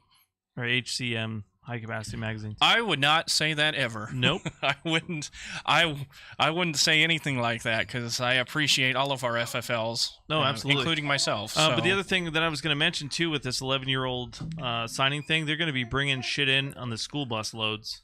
or HCM, high capacity magazines. I would not say that ever. Nope. I wouldn't. I wouldn't say anything like that, because I appreciate all of our FFLs. No, absolutely, including myself. But the other thing that I was going to mention too, with this 11-year-old signing thing, they're going to be bringing shit in on the school bus loads.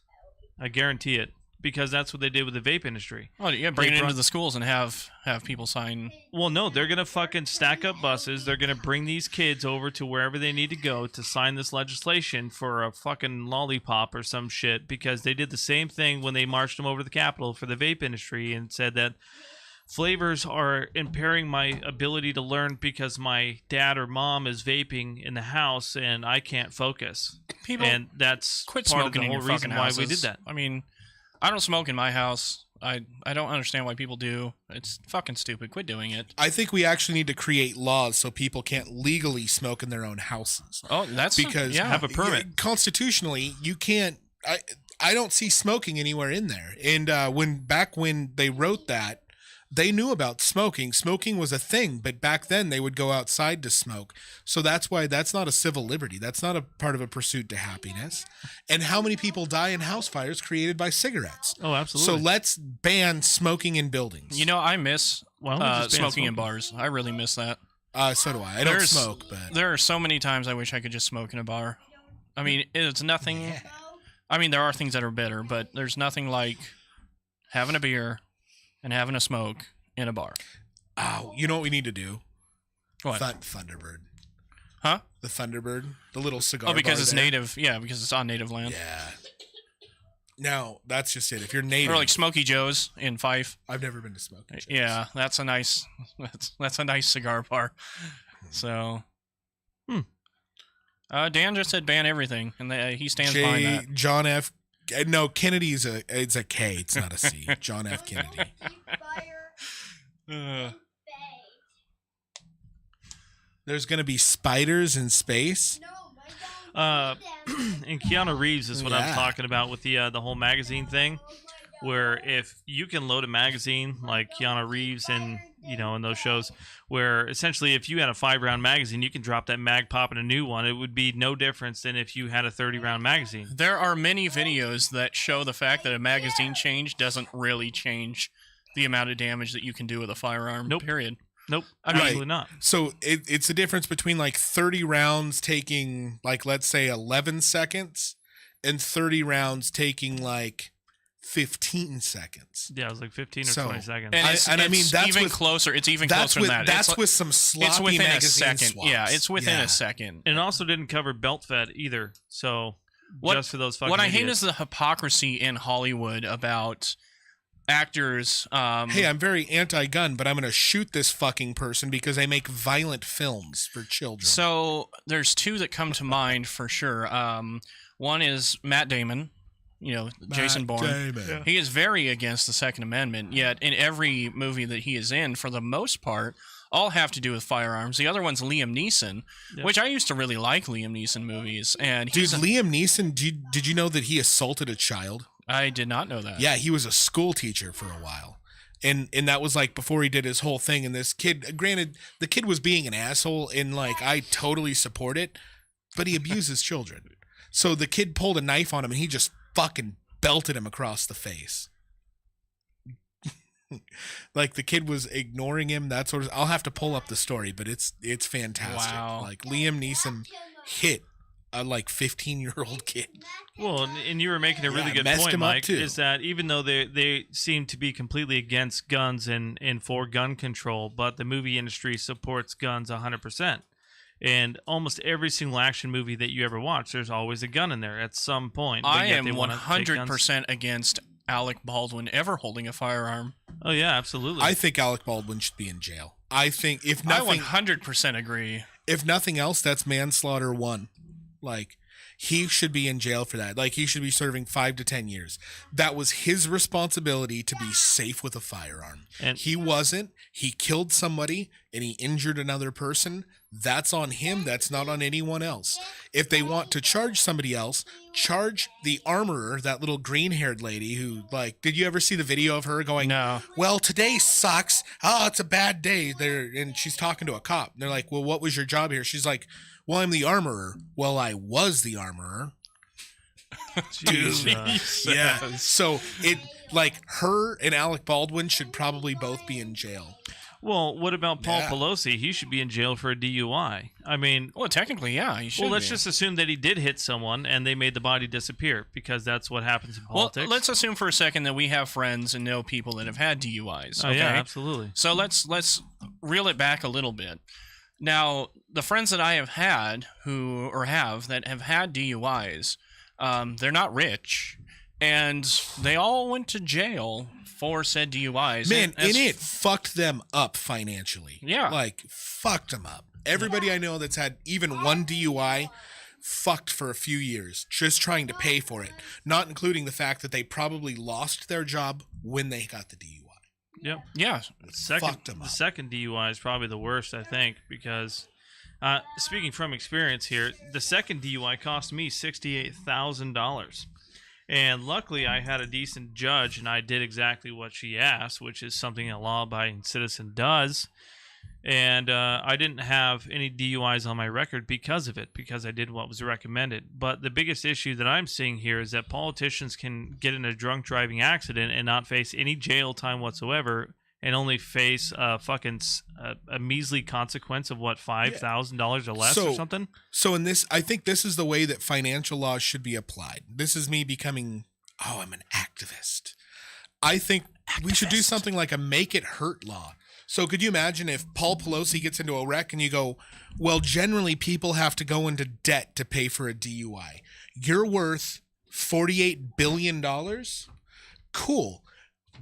I guarantee it, because that's what they did with the vape industry. Oh yeah, bring it into the schools and have people sign. Well, no, they're gonna fucking stack up buses. They're gonna bring these kids over to wherever they need to go to sign this legislation for a fucking lollipop or some shit, because they did the same thing when they marched them over to the Capitol for the vape industry and said that flavors are impairing my ability to learn because my dad or mom is vaping in the house and I can't focus. And that's quit part smoking of the whole reason why we did that. I mean, I don't smoke in my house. I don't understand why people do. It's fucking stupid. Quit doing it. I think we actually need to create laws so people can't legally smoke in their own houses. Oh, that's because have a permit. Constitutionally, you can't. I don't see smoking anywhere in there. And when they wrote that, they knew about smoking. Smoking was a thing, but back then they would go outside to smoke. So that's why that's not a civil liberty. That's not a part of a pursuit to happiness. And how many people die in house fires created by cigarettes? Oh, absolutely. So let's ban smoking in buildings. I miss smoking in bars. I really miss that. So do I. I don't smoke, but there are so many times I wish I could just smoke in a bar. I mean, it's nothing. Yeah. I mean, there are things that are better, but there's nothing like having a beer and having a smoke in a bar. Oh, you know what we need to do? What? Thunderbird. Huh? The Thunderbird. The little cigar Oh, because bar it's there. native. Yeah, because it's on native land. Yeah. No, that's just it. If you're native. Or like Smokey Joe's in Fife. I've never been to Smokey Joe's. Yeah, that's a nice cigar bar. So. Dan just said ban everything, and he stands behind that. John F. No, Kennedy's it's a K. It's not a C. John F. Kennedy. There's gonna be spiders in space. And Keanu Reeves is what I'm talking about with the whole magazine thing, where if you can load a magazine like Keanu Reeves and in those shows, where essentially if you had a 5-round magazine, you can drop that mag, pop in a new one. It would be no difference than if you had a 30-round magazine. There are many videos that show the fact that a magazine change doesn't really change the amount of damage that you can do with a firearm. Nope. Period. Nope, absolutely not. So it's the difference between like 30 rounds taking like, let's say 11 seconds and 30 rounds taking like 15 seconds. Yeah, it was like 15 or 20 seconds. And I mean, that's even closer. It's even closer than that. That's with some sloppy it's within magazine a second. swaps. Yeah, it's within a second. And it also didn't cover belt fed either. So just for those fucking What I hate idiots. is the hypocrisy in Hollywood about actors. Hey, I'm very anti-gun, but I'm going to shoot this fucking person because they make violent films for children. So there's two that come to mind for sure. One is Matt Damon. Jason Bourne. Yeah. He is very against the Second Amendment, yet in every movie that he is in, for the most part, all have to do with firearms. The other one's Liam Neeson, which I used to really like Liam Neeson movies. And Liam Neeson, did you know that he assaulted a child? I did not know that. Yeah, he was a school teacher for a while. And that was like before he did his whole thing. And this kid, granted, the kid was being an asshole, and like I totally support it, but he abuses children. So the kid pulled a knife on him, and he just fucking belted him across the face. Like the kid was ignoring him, that sort of. I'll have to pull up the story, but it's fantastic. Wow. Like Liam Neeson hit a like 15-year-old kid. Well, and you were making a really good point, Mike, is that even though they seem to be completely against guns and for gun control, but the movie industry supports guns 100%. And almost every single action movie that you ever watch, there's always a gun in there at some point. I am 100% against Alec Baldwin ever holding a firearm. Oh, yeah, absolutely. I think Alec Baldwin should be in jail. I think if nothing... I 100% agree. If nothing else, that's manslaughter 1. Like, he should be in jail for that. Like, he should be serving 5 to 10 years. That was his responsibility to be safe with a firearm. And he wasn't. He killed somebody and he injured another person. That's on him. That's not on anyone else. If they want to charge somebody else, charge the armorer, that little green-haired lady who, like, did you ever see the video of her going, no, well, today sucks. Oh, it's a bad day. And she's talking to a cop. And they're like, well, what was your job here? She's like, well, I'm the armorer. Well, I was the armorer. Dude. Yeah. So it, like, her and Alec Baldwin should probably both be in jail. Well, what about Paul Pelosi? He should be in jail for a DUI. I mean... Well, technically, yeah, he should. Well, let's just assume that he did hit someone and they made the body disappear, because that's what happens in politics. Well, let's assume for a second that we have friends and know people that have had DUIs. Oh, okay? yeah, absolutely. So let's reel it back a little bit. Now, the friends that I have had that have had DUIs, they're not rich, and they all went to jail for said DUIs. Man, and it fucked them up financially. Yeah. Like, fucked them up. Everybody I know that's had even one DUI fucked for a few years just trying to pay for it, not including the fact that they probably lost their job when they got the DUI. Yep. Yeah. The second DUI is probably the worst, I think, because speaking from experience here, the second DUI cost me $68,000. And luckily, I had a decent judge, and I did exactly what she asked, which is something a law-abiding citizen does. And I didn't have any DUIs on my record because of it, because I did what was recommended. But the biggest issue that I'm seeing here is that politicians can get in a drunk driving accident and not face any jail time whatsoever, and only face a measly consequence of what, $5,000 or less or something. So in this, I think this is the way that financial laws should be applied. This is me becoming, I'm an activist. I think we should do something like a make it hurt law. So could you imagine if Paul Pelosi gets into a wreck and you go, well, generally people have to go into debt to pay for a DUI. You're worth $48 billion? Cool.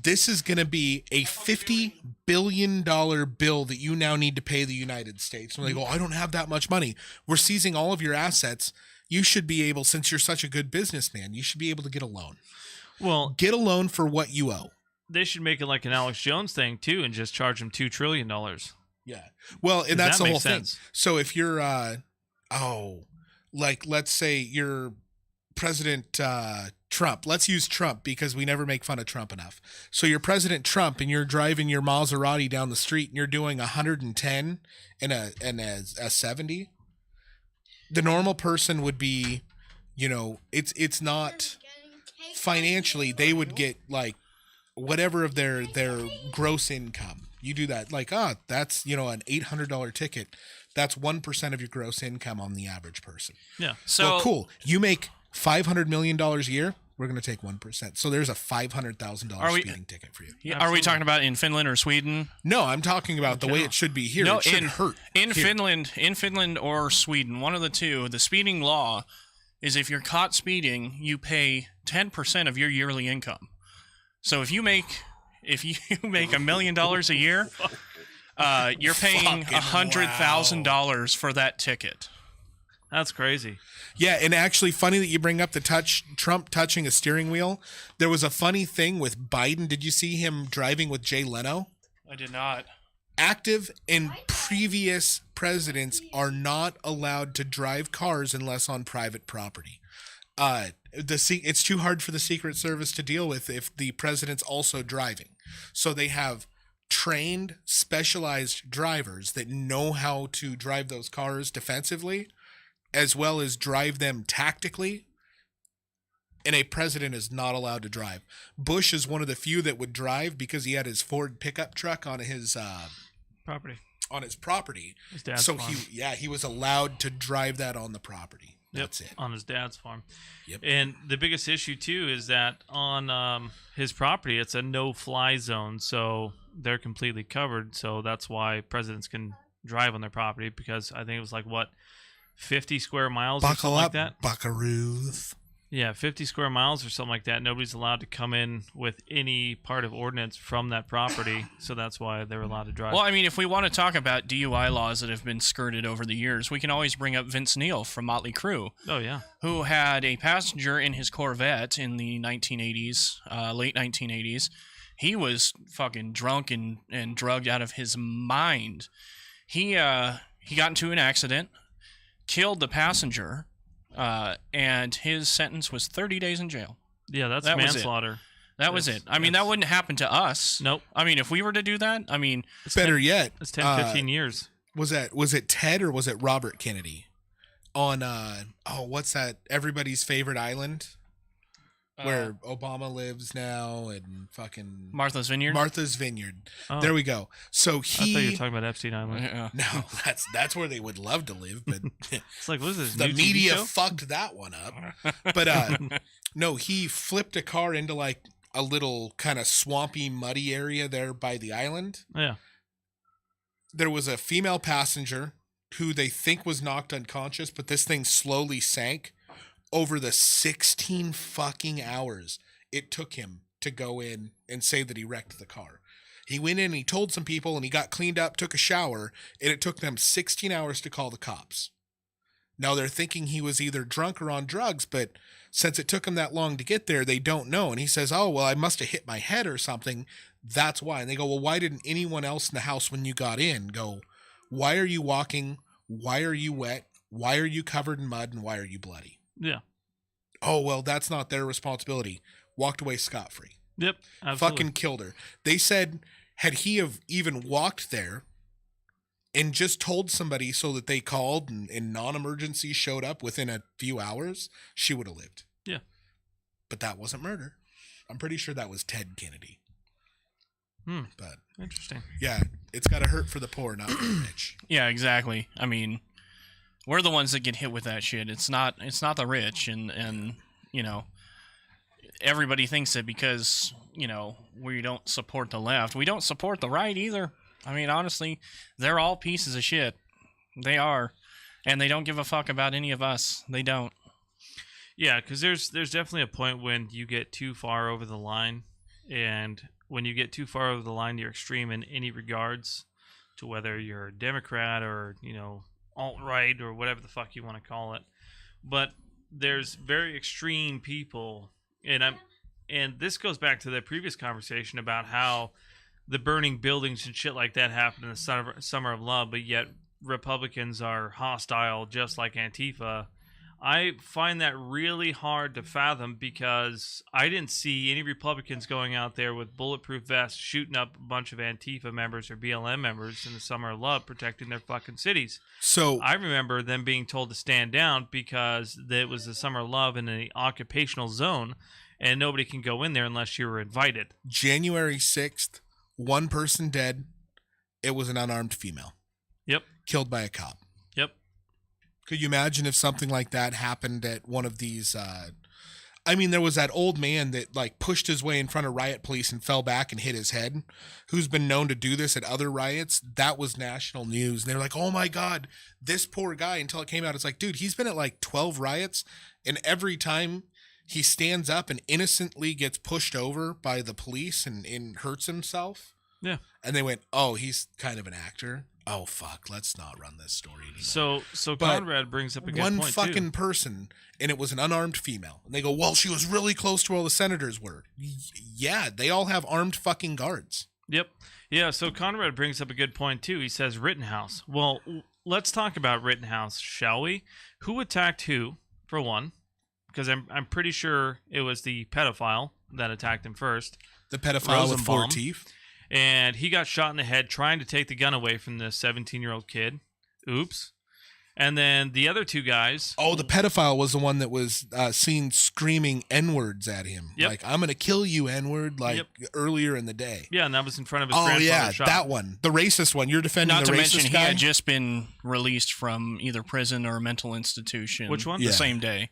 This is going to be a $50 billion bill that you now need to pay the United States. And they go, I don't have that much money. We're seizing all of your assets. you should be able, since you're such a good businessman, you should be able to get a loan. Well, Get a loan for what you owe. they should make it like an Alex Jones thing too, and just charge him $2 trillion. Yeah. Well, and that's that the whole makes thing. sense. So if you're, like, let's say you're President Trump. Let's use Trump because we never make fun of Trump enough. So you're President Trump and you're driving your Maserati down the street and you're doing 110 and a 70. The normal person would be, it's not financially. They would get like whatever of their gross income. You do that like, that's, an $800 ticket. That's 1% of your gross income on the average person. Yeah. So Well, cool. You make $500 million a year. We're going to take 1%. So there's a $500,000 speeding ticket for you. Yeah, are we talking about in Finland or Sweden? No, I'm talking about the way it should be here. No, it should hurt. In here. Finland or Sweden, one of the two, the speeding law is if you're caught speeding, you pay 10% of your yearly income. So if you make $1 million a year, you're paying $100,000 for that ticket. That's crazy. Yeah, and actually funny that you bring up the Trump touching a steering wheel. There was a funny thing with Biden. Did you see him driving with Jay Leno? I did not. Active and previous presidents are not allowed to drive cars unless on private property. It's too hard for the Secret Service to deal with if the president's also driving. So they have trained, specialized drivers that know how to drive those cars defensively, as well as drive them tactically. And a president is not allowed to drive. Bush is one of the few that would drive because he had his Ford pickup truck on his Property. On his property. His dad's so farm. he was allowed to drive that on the property. Yep, That's it. on his dad's farm. Yep. And the biggest issue too is that on his property, it's a no-fly zone, so they're completely covered. So that's why presidents can drive on their property, because I think it was like 50 square miles or Buckle something up, like that. buckaroos. Yeah, 50 square miles or something like that. Nobody's allowed to come in with any part of ordinance from that property, so that's why they're allowed to drive. Well, I mean, if we want to talk about DUI laws that have been skirted over the years, we can always bring up Vince Neil from Motley Crue. Oh, yeah. Who had a passenger in his Corvette in the 1980s, late 1980s. He was fucking drunk and drugged out of his mind. He got into an accident, killed the passenger, and his sentence was 30 days in jail. Yeah, that's That was it. manslaughter. That was it. I mean, that wouldn't happen to us. Nope. I mean, if we were to do that, I mean... Better yet. It's 10, 15 years. Was it Ted or was it Robert Kennedy? On, what's that? Everybody's favorite island? Where Obama lives now and fucking... Martha's Vineyard? Martha's Vineyard. Oh. There we go. So I thought you he... were talking about Epstein Island. Yeah. No, that's where they would love to live, but It's like, what is this, the new TV media show? fucked that one up. But no, he flipped a car into like a little kind of swampy, muddy area there by the island. Yeah. There was a female passenger who they think was knocked unconscious, but this thing slowly sank over the 16 fucking hours it took him to go in and say that he wrecked the car. He went in and he told some people and he got cleaned up, took a shower, and it took them 16 hours to call the cops. Now they're thinking he was either drunk or on drugs, but since it took him that long to get there, they don't know. And he says, oh, well, I must have hit my head or something. That's why. And they go, well, why didn't anyone else in the house when you got in go, why are you walking? Why are you wet? Why are you covered in mud? And why are you bloody? Yeah. Oh, well, that's not their responsibility. Walked away scot-free. Yep. Absolutely. Fucking killed her. They said, had he have even walked there and just told somebody so that they called and non-emergency showed up within a few hours, she would have lived. Yeah. But that wasn't murder. I'm pretty sure that was Ted Kennedy. But Interesting. yeah, it's got to hurt for the poor, not for the rich. Yeah, exactly. I mean, we're the ones that get hit with that shit. It's not the rich, and you know, everybody thinks that because, you know, we don't support the left, we don't support the right either. I mean, honestly, they're all pieces of shit. They are, and they don't give a fuck about any of us. They don't. Yeah, because there's definitely a point when you get too far over the line, and when you get too far over the line, you're extreme in any regards to whether you're a Democrat or, you know, alt-right or whatever the fuck you want to call it. But there's very extreme people, and this goes back to the previous conversation about how the burning buildings and shit like that happen in the summer of love, but yet Republicans are hostile just like Antifa. I find that really hard to fathom because I didn't see any Republicans going out there with bulletproof vests shooting up a bunch of Antifa members or BLM members in the summer of love protecting their fucking cities. So I remember them being told to stand down because it was the summer of love in an occupational zone and nobody can go in there unless you were invited. January 6th, one person dead. It was an unarmed female. Yep. Killed by a cop. Yep. Could you imagine if something like that happened at one of these? I mean, there was that old man that like pushed his way in front of riot police and fell back and hit his head, who's been known to do this at other riots. That was national news. And they're like, oh my God, this poor guy, until it came out. It's like, dude, he's been at like 12 riots, and every time he stands up and innocently gets pushed over by the police and hurts himself. Yeah. And they went, oh, he's kind of an actor. Oh, fuck, let's not run this story anymore. So But Conrad brings up a good one point, fucking too. person, and it was an unarmed female. And they go, well, she was really close to where all the senators were. Yeah, they all have armed fucking guards. Yep. Yeah, so Conrad brings up a good point, too. He says Rittenhouse. Well, let's talk about Rittenhouse, shall we? Who attacked who, for one? Because I'm pretty sure it was the pedophile that attacked him first. The pedophile with four Rosenbaum. teeth. And he got shot in the head trying to take the gun away from the 17-year-old kid. Oops. And then the other two guys. Oh, the pedophile was the one that was seen screaming N-words at him. Yep. Like, I'm going to kill you, N-word, like Yep. earlier in the day. Yeah, and that was in front of his Oh, grandfather's yeah, shop. that one. The racist one. You're defending Not the to racist mention, guy? he had just been released from either prison or a mental institution. Which one? The Yeah. same day.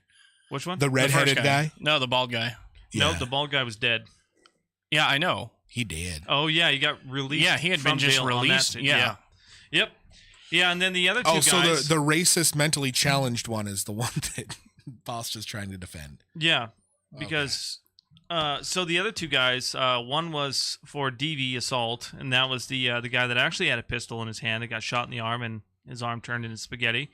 Which one? The The redheaded first guy? No, the bald guy. No, Yeah, the bald guy was dead. Yeah, I know. he did. Oh, yeah, he got released. Yeah, he had from been just jail on that released. suit. Yeah. Yep. Yeah, and then the other two Oh, guys. so the racist, mentally challenged one is the one that Boss is trying to defend. Yeah, because so the other two guys, one was for DV assault, and that was the guy that actually had a pistol in his hand that got shot in the arm, and his arm turned into spaghetti.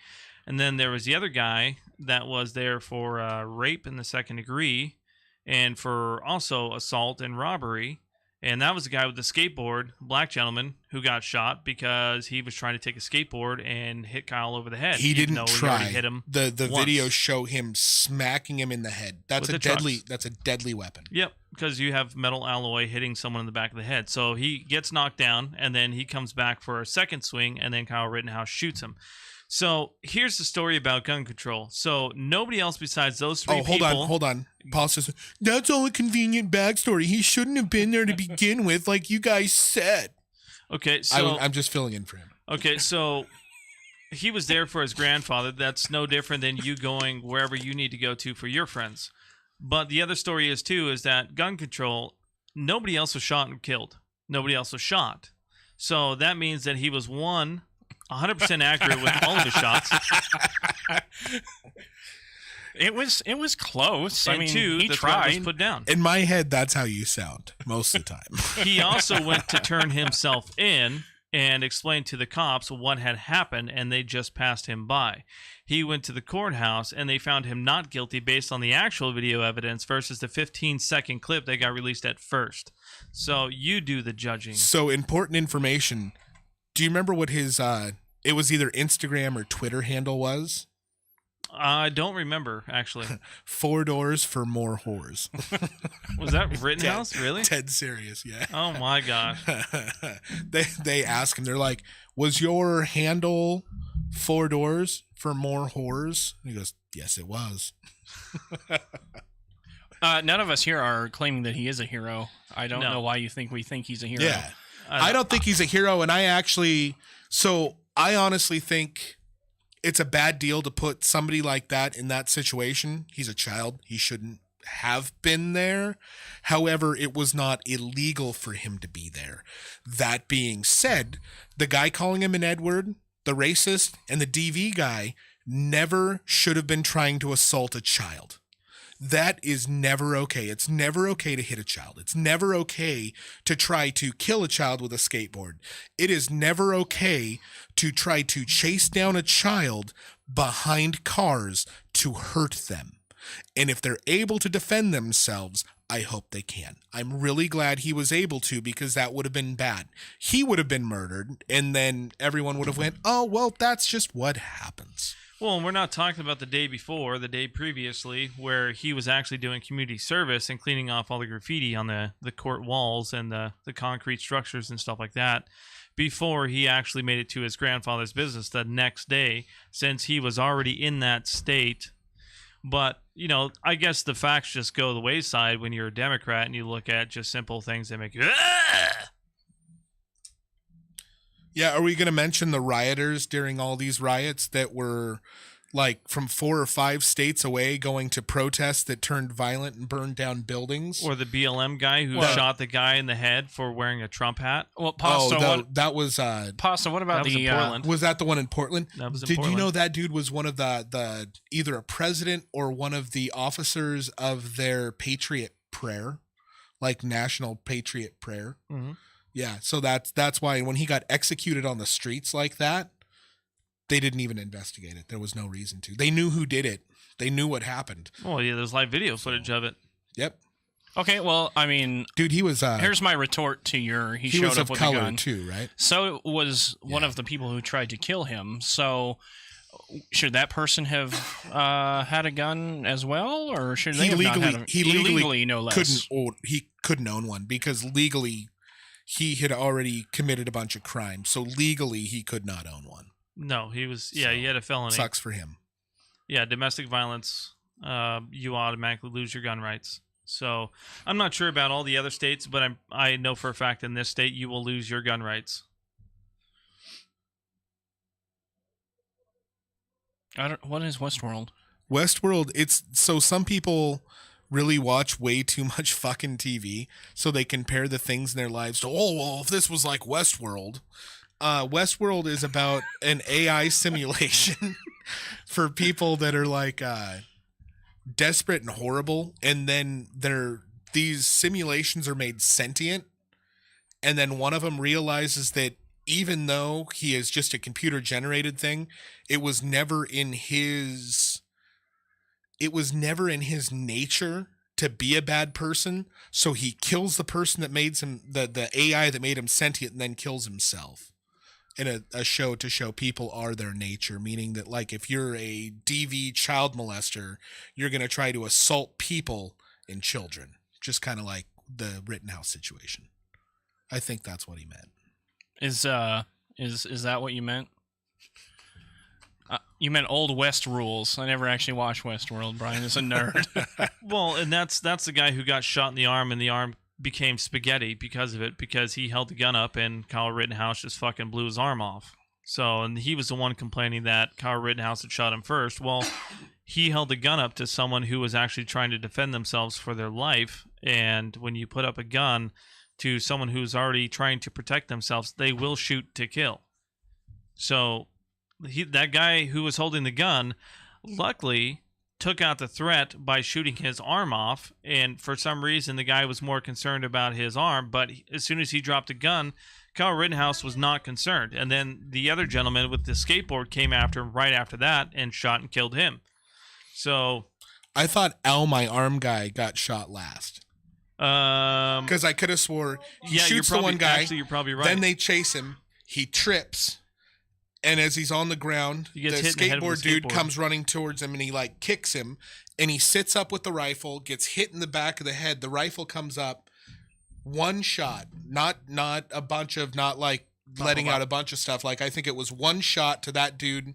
And then there was the other guy that was there for rape in the second degree, and for also assault and robbery. And that was the guy with the skateboard, black gentleman, who got shot because he was trying to take a skateboard and hit Kyle over the head. He even didn't though he try. already hit him. The once. videos show him smacking him in the head. That's With a the trucks. deadly weapon. Yep, because you have metal alloy hitting someone in the back of the head. So he gets knocked down, and then he comes back for a second swing, and then Kyle Rittenhouse shoots him. So here's the story about gun control. So nobody else besides those three people. Hold on. Paul says, that's all a convenient backstory. He shouldn't have been there to begin with, like you guys said. Okay, so I'm just filling in for him. okay, so he was there for his grandfather. That's no different than you going wherever you need to go to for your friends. But the other story is too is that gun control, nobody else was shot and killed. Nobody else was shot. So that means that he was 100% accurate with all of his shots. It was close. And I mean, two, he the threat was tried. put down. In my head, that's how you sound most of the time. He also went to turn himself in and explain to the cops what had happened, and they just passed him by. He went to the courthouse, and they found him not guilty based on the actual video evidence versus the 15-second clip that got released at first. So you do the judging. So important information. Do you remember what his, it was either Instagram or Twitter handle was? I don't remember, actually. 4 doors for more whores. Was that Rittenhouse? Really? Dead serious, yeah. Oh, my gosh. They ask him, they're like, was your handle 4 doors for more whores? And he goes, yes, it was. None of us here are claiming that he is a hero. I don't No. know why you think we think he's a hero. Yeah. I don't think he's a hero, and I honestly think it's a bad deal to put somebody like that in that situation. He's a child. He shouldn't have been there. However, it was not illegal for him to be there. That being said, the guy calling him an N-word, the racist, and the DV guy never should have been trying to assault a child. That is never okay. It's never okay to hit a child. It's never okay to try to kill a child with a skateboard. It is never okay to try to chase down a child behind cars to hurt them. And if they're able to defend themselves, I hope they can. I'm really glad he was able to, because that would have been bad. He would have been murdered, and then everyone would have went, oh, well, that's just what happens. Well, and we're not talking about the day before, the day previously, where he was actually doing community service and cleaning off all the graffiti on the court walls and the concrete structures and stuff like that, before he actually made it to his grandfather's business the next day, since he was already in that state. But, you know, I guess the facts just go the wayside when you're a Democrat and you look at just simple things that make you... Aah! Yeah, are we going to mention the rioters during all these riots that were like from 4 or 5 states away going to protests that turned violent and burned down buildings? Or the BLM guy who shot the guy in the head for wearing a Trump hat? Well, Pasta, that was... Pasta, what about in Portland? Was that the one in Portland? That was in Did Portland. you know that dude was one of the either a president or one of the officers of their Patriot Prayer, like National Patriot Prayer? Mm-hmm. Yeah, so that's why when he got executed on the streets like that, they didn't even investigate it. There was no reason to. They knew who did it. They knew what happened. Oh, yeah, there's live video footage of it. Yep. Okay, well, I mean... Dude, he was... here's my retort to your... He He showed was up of with color, a gun. too, right? So was one of the people who tried to kill him. So should that person have had a gun as well? Or should they have not had a... He legally no less. He couldn't own one because legally he had already committed a bunch of crimes. So legally he could not own one. No, he was... Yeah, he had a felony. Sucks for him. Yeah, domestic violence, you automatically lose your gun rights. So I'm not sure about all the other states, but I know for a fact in this state you will lose your gun rights. What is Westworld? Westworld, it's... So some people really watch way too much fucking TV, so they compare the things in their lives to, oh, well, if this was like Westworld... Westworld is about an AI simulation for people that are like desperate and horrible, and then these simulations are made sentient, and then one of them realizes that even though he is just a computer generated thing, it was never in his nature to be a bad person, so he kills the person that made him the AI that made him sentient, and then kills himself. In a show to show people are their nature, meaning that, like, if you're a DV child molester, you're going to try to assault people and children, just kind of like the Rittenhouse situation. I think that's what he meant. Is that what you meant? You meant Old West rules. I never actually watched Westworld. Bryon is a nerd. Well, and that's the guy who got shot in the arm, and the arm became spaghetti because of it, because he held the gun up and Kyle Rittenhouse just fucking blew his arm off. So, and he was the one complaining that Kyle Rittenhouse had shot him first. Well, he held the gun up to someone who was actually trying to defend themselves for their life. And when you put up a gun to someone who's already trying to protect themselves, they will shoot to kill. So that guy who was holding the gun, luckily, took out the threat by shooting his arm off, and for some reason the guy was more concerned about his arm, but as soon as he dropped a gun, Kyle Rittenhouse was not concerned. And then the other gentleman with the skateboard came after him right after that and shot and killed him. So I thought Al, my arm guy, got shot last. Because I could have swore he shoots the one guy. Actually, you're probably right. Then they chase him. He trips. And as he's on the ground, the skateboard dude comes running towards him, and he like kicks him, and he sits up with the rifle, gets hit in the back of the head. The rifle comes up, one shot, not a bunch of, not like letting out a bunch of stuff. Like, I think it was one shot to that dude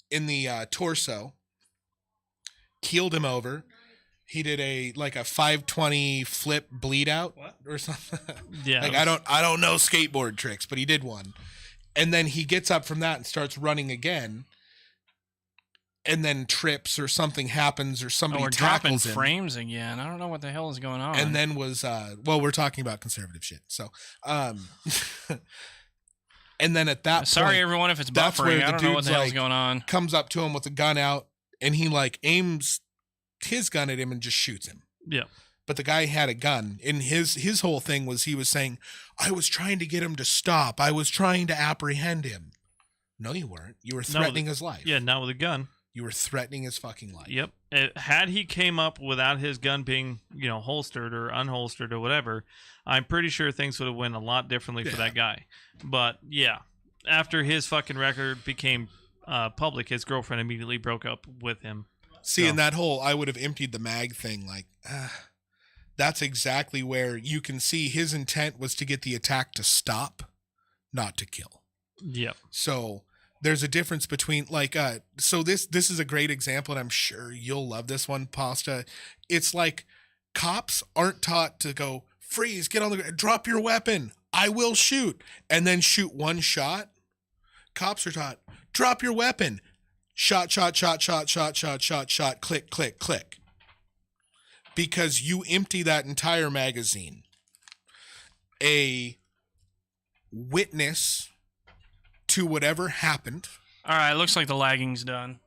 in the torso, keeled him over. He did a 520 flip bleed out or something. Yeah, like I don't know skateboard tricks, but he did one. And then he gets up from that and starts running again, and then trips or something happens or somebody we're tackles dropping him. frames again. I don't know what the hell is going on. And then was we're talking about conservative shit. So, and then at that sorry point, everyone if it's that's buffering. where I the don't know what dude's the hell's going on. comes up to him with a gun out, and he like aims his gun at him and just shoots him. Yeah. But the guy had a gun, and his whole thing was he was saying, I was trying to get him to stop. I was trying to apprehend him. No, you weren't. You were threatening his life. Yeah, not with a gun. You were threatening his fucking life. Yep. Had he came up without his gun being, holstered or unholstered or whatever, I'm pretty sure things would have went a lot differently for that guy. But yeah, after his fucking record became public, his girlfriend immediately broke up with him. See, in that whole I would have emptied the mag thing, like, that's exactly where you can see his intent was to get the attack to stop, not to kill. Yep. So there's a difference between so this is a great example, and I'm sure you'll love this one, Pasta. It's like cops aren't taught to go, freeze, get on the ground, drop your weapon, I will shoot, and then shoot one shot. Cops are taught, drop your weapon, shot, shot, shot, shot, shot, shot, shot, shot, click, click, click. Because you empty that entire magazine. A witness to whatever happened. All right, looks like the lagging's done.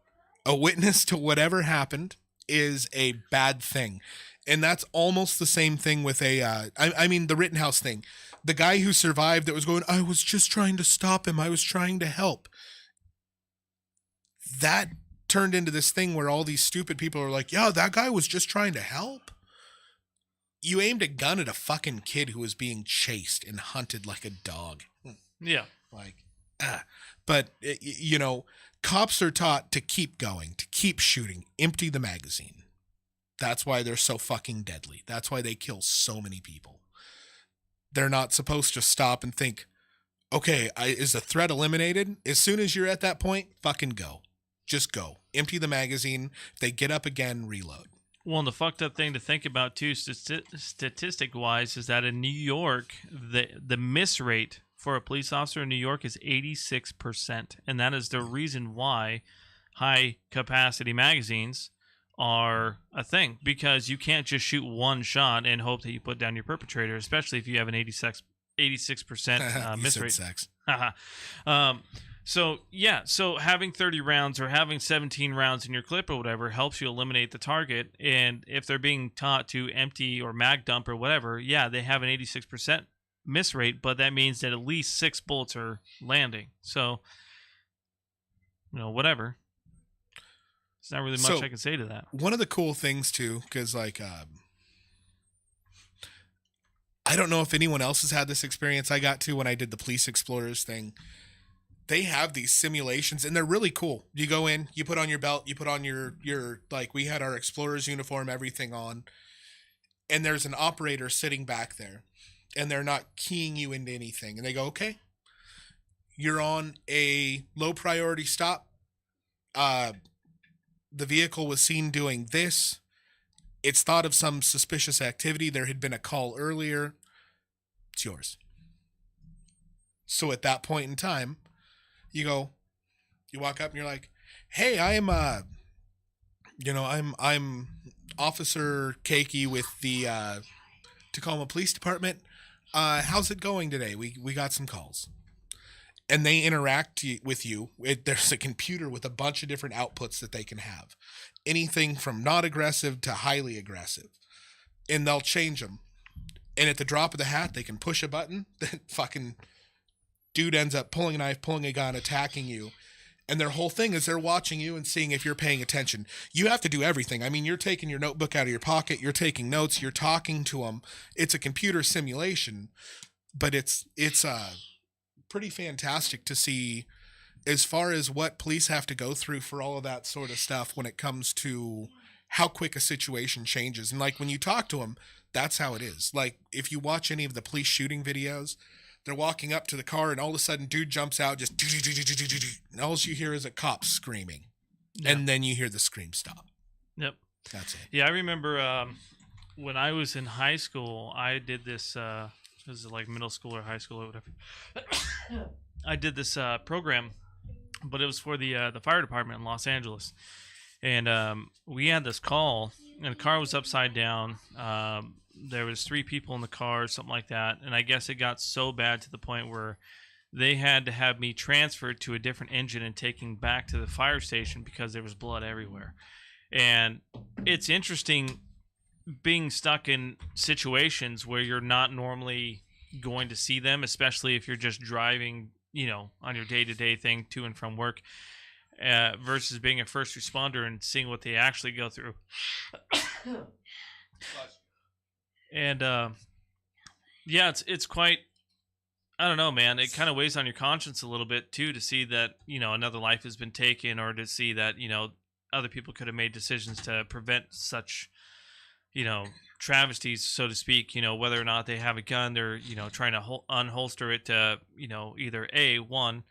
A witness to whatever happened is a bad thing. And that's almost the same thing with the Rittenhouse thing. The guy who survived that was going, I was just trying to stop him. I was trying to help. That turned into this thing where all these stupid people are like, yeah, that guy was just trying to help. You aimed a gun at a fucking kid who was being chased and hunted like a dog. Yeah. But, cops are taught to keep going, to keep shooting, empty the magazine. That's why they're so fucking deadly. That's why they kill so many people. They're not supposed to stop and think, okay, is the threat eliminated? As soon as you're at that point, fucking go. Just go. Empty the magazine. If they get up again, reload. Well, and the fucked up thing to think about, too, statistic-wise, is that in New York, the miss rate for a police officer in New York is 86%. And that is the reason why high-capacity magazines are a thing. Because you can't just shoot one shot and hope that you put down your perpetrator, especially if you have an 86% miss rate. Sex. So having 30 rounds or having 17 rounds in your clip or whatever helps you eliminate the target. And if they're being taught to empty or mag dump or whatever, yeah, they have an 86% miss rate, but that means that at least 6 bullets are landing. So, whatever. There's not really much I can say to that. One of the cool things, too, because, I don't know if anyone else has had this experience I got to when I did the Police Explorers thing. They have these simulations, and they're really cool. You go in, you put on your belt, you put on your we had our Explorers uniform, everything on, and there's an operator sitting back there, and they're not keying you into anything. And they go, okay, you're on a low priority stop. The vehicle was seen doing this. It's thought of some suspicious activity. There had been a call earlier. It's yours. So at that point in time, you walk up and you're like, hey, I'm Officer Keiki with the Tacoma Police Department. How's it going today? We got some calls. And they interact with you. There's a computer with a bunch of different outputs that they can have. Anything from not aggressive to highly aggressive. And they'll change them. And at the drop of the hat, they can push a button. That fucking dude ends up pulling a knife, pulling a gun, attacking you. And their whole thing is they're watching you and seeing if you're paying attention. You have to do everything. I mean, you're taking your notebook out of your pocket. You're taking notes. You're talking to them. It's a computer simulation. But it's pretty fantastic to see as far as what police have to go through for all of that sort of stuff when it comes to how quick a situation changes. And when you talk to them, that's how it is. If you watch any of the police shooting videos, they're walking up to the car and all of a sudden dude jumps out, just and all you hear is a cop screaming. Yeah. And then you hear the scream stop. Yep. That's it. Yeah, I remember when I was in high school, I did this this is like middle school or high school or whatever. I did this program, but it was for the fire department in Los Angeles. And we had this call, and the car was upside down. There was 3 people in the car, something like that. And I guess it got so bad to the point where they had to have me transferred to a different engine and taken back to the fire station because there was blood everywhere. And it's interesting being stuck in situations where you're not normally going to see them, especially if you're just driving, on your day-to-day thing to and from work, versus being a first responder and seeing what they actually go through. And yeah, it's quite, I don't know, man. It kind of weighs on your conscience a little bit too, to see that, another life has been taken, or to see that, other people could have made decisions to prevent such, travesties, so to speak, whether or not they have a gun, they're, trying to unholster it to, either one,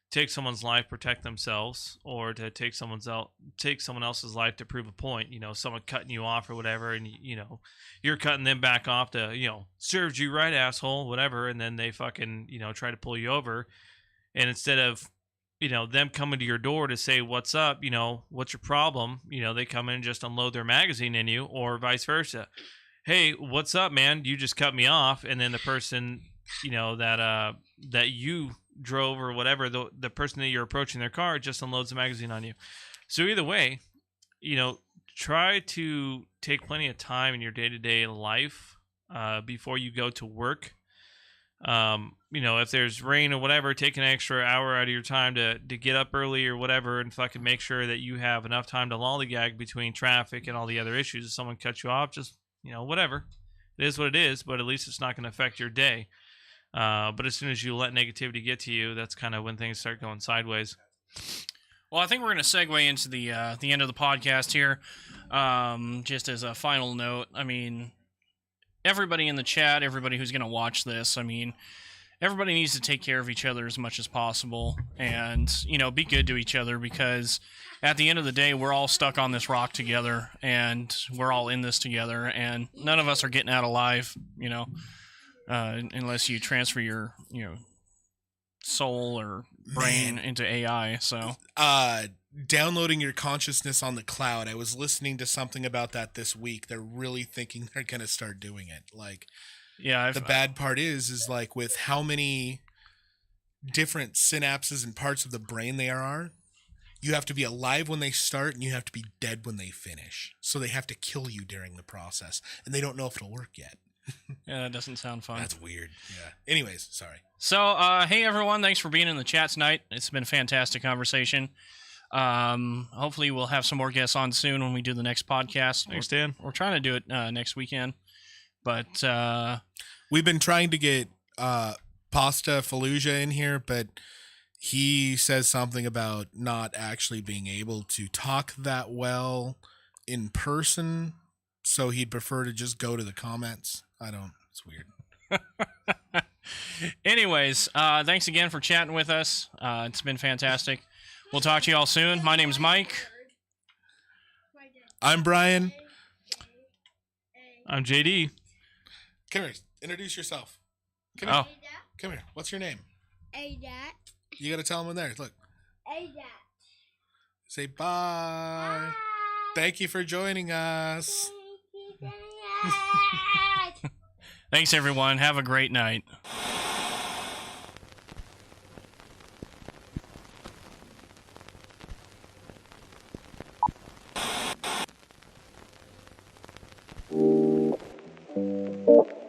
take someone's life, protect themselves, or to take someone else's life to prove a point. Someone cutting you off or whatever, and you're cutting them back off to served you right, asshole, whatever, and then they fucking try to pull you over, and instead of them coming to your door to say what's up, what's your problem, they come in and just unload their magazine in you, or vice versa. Hey, what's up, man? You just cut me off, and then the person that you drove or whatever, the person that you're approaching their car just unloads the magazine on you. So either way, try to take plenty of time in your day-to-day life before you go to work. If there's rain or whatever, take an extra hour out of your time to get up early or whatever, and fucking make sure that you have enough time to lollygag between traffic and all the other issues. If someone cuts you off, just whatever, it is what it is, but at least it's not going to affect your day. But as soon as you let negativity get to you, that's kind of when things start going sideways. Well, I think we're going to segue into the end of the podcast here. Just as a final note, I mean, everybody in the chat, everybody who's going to watch this, I mean, everybody needs to take care of each other as much as possible, and be good to each other, because at the end of the day, we're all stuck on this rock together, and we're all in this together, and none of us are getting out alive, unless you transfer your, soul or brain into AI. So, downloading your consciousness on the cloud. I was listening to something about that this week. They're really thinking they're going to start doing it. Like, yeah. The bad part is like, with how many different synapses and parts of the brain there are, you have to be alive when they start and you have to be dead when they finish. So they have to kill you during the process, and they don't know if it'll work yet. Yeah, that doesn't sound fun. That's weird. Yeah. Anyways, sorry. So, hey everyone, thanks for being in the chat tonight. It's been a fantastic conversation. Hopefully we'll have some more guests on soon when we do the next podcast. Thanks, Dan. We're trying to do it next weekend, but we've been trying to get Pasta Fallujah in here, but he says something about not actually being able to talk that well in person, so he'd prefer to just go to the comments. It's weird. Anyways, thanks again for chatting with us. It's been fantastic. We'll talk to you all soon. My name's Mike. I'm Bryon. I'm JD. Come here. Introduce yourself. Come here. Come here. What's your name? Ada. You got to tell him in there. Look. Ada. Say bye. Bye. Thank you for joining us. Thanks, everyone. Have a great night. Thank you.